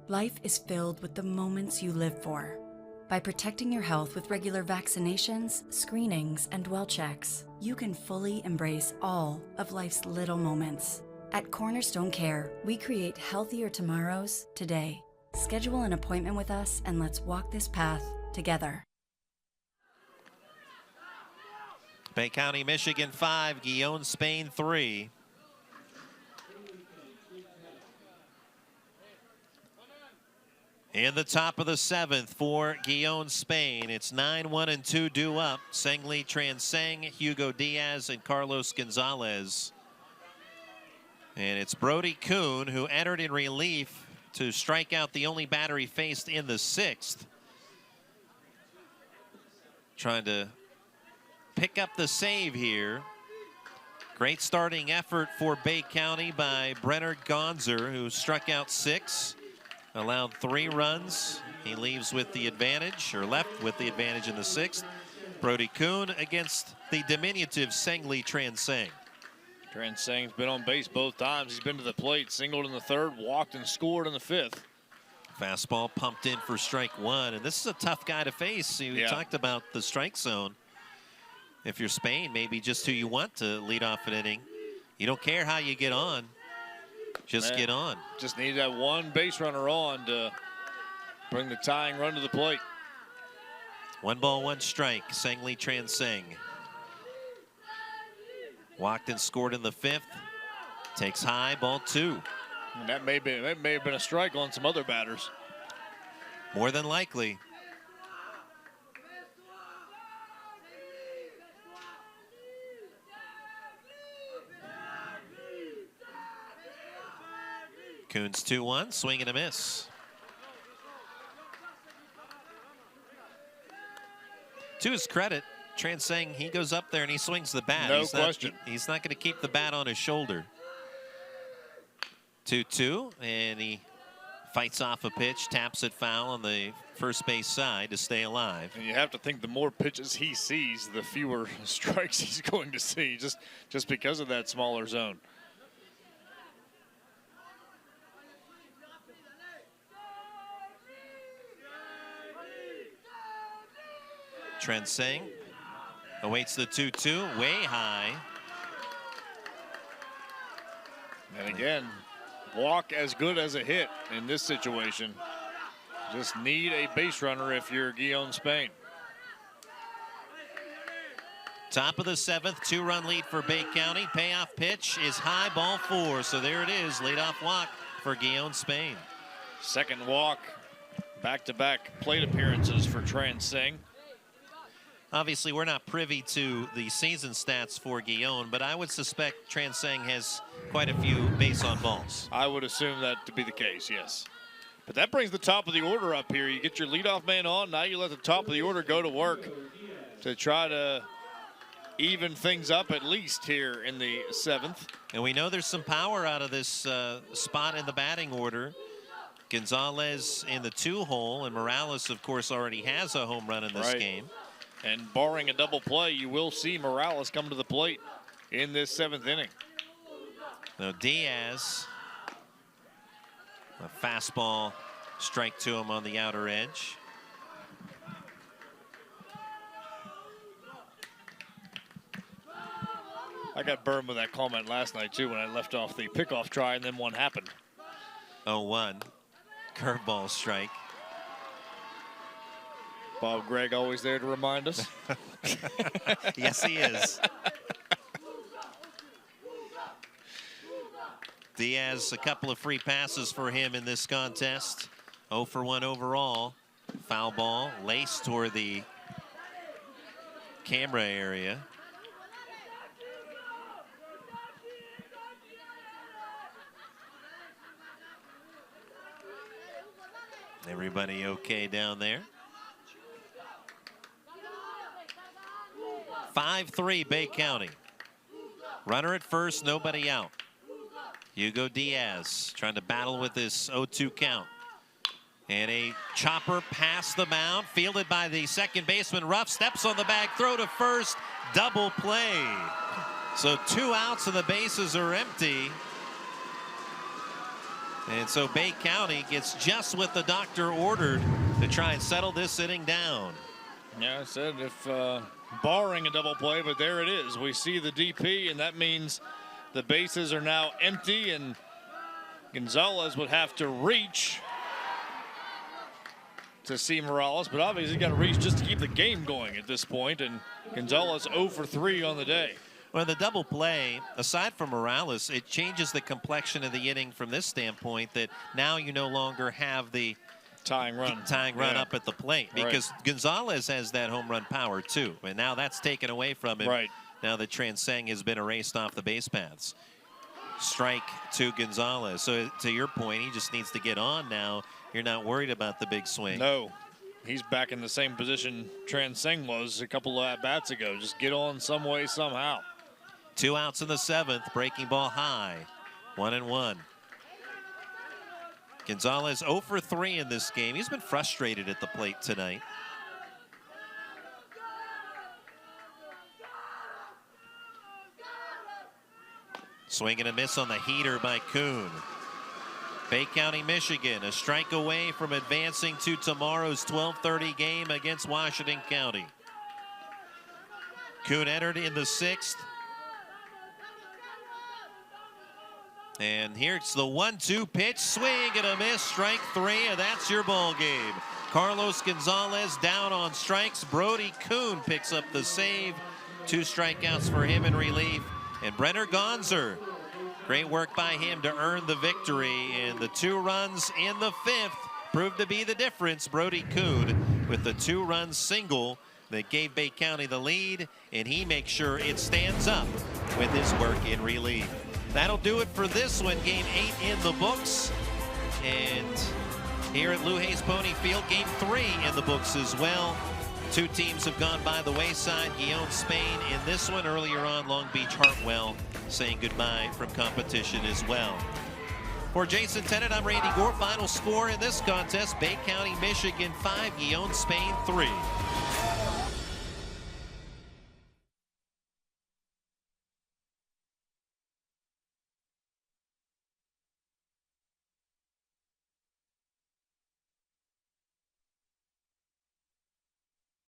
Life is filled with the moments you live for. By protecting your health with regular vaccinations, screenings, and well checks, you can fully embrace all of life's little moments. At Cornerstone Care, we create healthier tomorrows today. Schedule an appointment with us and let's walk this path together. Bay County, Michigan 5, Gijon, Spain 3. In the top of the 7th for Gijon, Spain, it's 9-1 and 2 due up. Sengli Transeng, Hugo Diaz, and Carlos Gonzalez. And it's Brody Kuhn who entered in relief to strike out the only batter he faced in the 6th. Trying to pick up the save here. Great starting effort for Bay County by Brenner Gonzer, who struck out 6. Allowed 3 runs. He leaves with the advantage, or left with the advantage in the 6th. Brody Kuhn against the diminutive Sengli Transeng. Transeng's been on base both times. He's been to the plate, singled in the 3rd, walked and scored in the 5th. Fastball pumped in for strike 1, and this is a tough guy to face. We talked about the strike zone. If you're Spain, maybe just who you want to lead off an inning. You don't care how you get on. Just get on. Just need that one base runner on to bring the tying run to the plate. 1 ball, 1 strike, Sengli Transeng. Walked and scored in the 5th. Takes high, ball 2. And that may have been a strike on some other batters. More than likely. Kuhn's 2-1, swing and a miss. To his credit, Transeng, he goes up there and he swings the bat. No question. He's not going to keep the bat on his shoulder. 2-2, and he fights off a pitch, taps it foul on the first base side to stay alive. And you have to think the more pitches he sees, the fewer strikes he's going to see, just because of that smaller zone. Transeng awaits the 2-2, way high. And again, walk as good as a hit in this situation. Just need a base runner if you're Gijon, Spain. Top of the 7th, 2-run lead for Bay County. Payoff pitch is high, ball 4. So there it is, leadoff walk for Gijon, Spain. Second walk, back-to-back plate appearances for Transeng. Obviously, we're not privy to the season stats for Gijon, but I would suspect Transeng has quite a few base on balls. I would assume that to be the case, yes. But that brings the top of the order up here. You get your leadoff man on, now you let the top of the order go to work to try to even things up at least here in the 7th. And we know there's some power out of this spot in the batting order. Gonzalez in the 2-hole, and Morales, of course, already has a home run in this game. And barring a double play, you will see Morales come to the plate in this 7th inning. Now Diaz, a fastball strike to him on the outer edge. I got burned with that comment last night, too, when I left off the pickoff try and then one happened. 0-1, curveball strike. Bob Gregg always there to remind us. Yes, he is. Diaz, a couple of free passes for him in this contest. 0 for 1 overall. Foul ball laced toward the camera area. Everybody okay down there? 5-3 Bay County. Runner at first, nobody out. Hugo Diaz trying to battle with this 0-2 count. And a chopper past the mound, fielded by the second baseman. Ruff steps on the bag, throw to first, double play. So 2 outs and the bases are empty. And so Bay County gets just what the doctor ordered to try and settle this inning down. Yeah, I said if barring a double play, but there it is. We see the DP, and that means the bases are now empty, and Gonzalez would have to reach to see Morales, but obviously he's got to reach just to keep the game going at this point, and Gonzalez 0 for 3 on the day. Well, the double play, aside from Morales, it changes the complexion of the inning from this standpoint that now you no longer have the tying run up at the plate, because Gonzalez has that home run power too, and now that's taken away from him. Right. Now that Transeng has been erased off the base paths. Strike to Gonzalez. So to your point, he just needs to get on now. You're not worried about the big swing. No, he's back in the same position Transeng was a couple of at-bats ago. Just get on some way, somehow. 2 outs in the 7th, breaking ball high, 1-1. Gonzalez 0 for 3 in this game. He's been frustrated at the plate tonight. Swing and a miss on the heater by Kuhn. Bay County, Michigan, a strike away from advancing to tomorrow's 12:30 game against Washington County. Kuhn entered in the 6th. And here's the 1-2 pitch, swing and a miss, strike 3, and that's your ball game. Carlos Gonzalez down on strikes. Brody Kuhn picks up the save. 2 strikeouts for him in relief. And Brenner Gonzer, great work by him to earn the victory. And the 2 runs in the 5th proved to be the difference. Brody Kuhn with the 2-run single that gave Bay County the lead, and he makes sure it stands up with his work in relief. That'll do it for this one. Game 8 in the books. And here at Lou Hayes Pony Field, Game 3 in the books as well. 2 teams have gone by the wayside. Gijon, Spain in this one. Earlier on, Long Beach Hartwell saying goodbye from competition as well. For Jason Tennant, I'm Randy Gore. Final score in this contest, Bay County, Michigan 5, Gijon, Spain 3.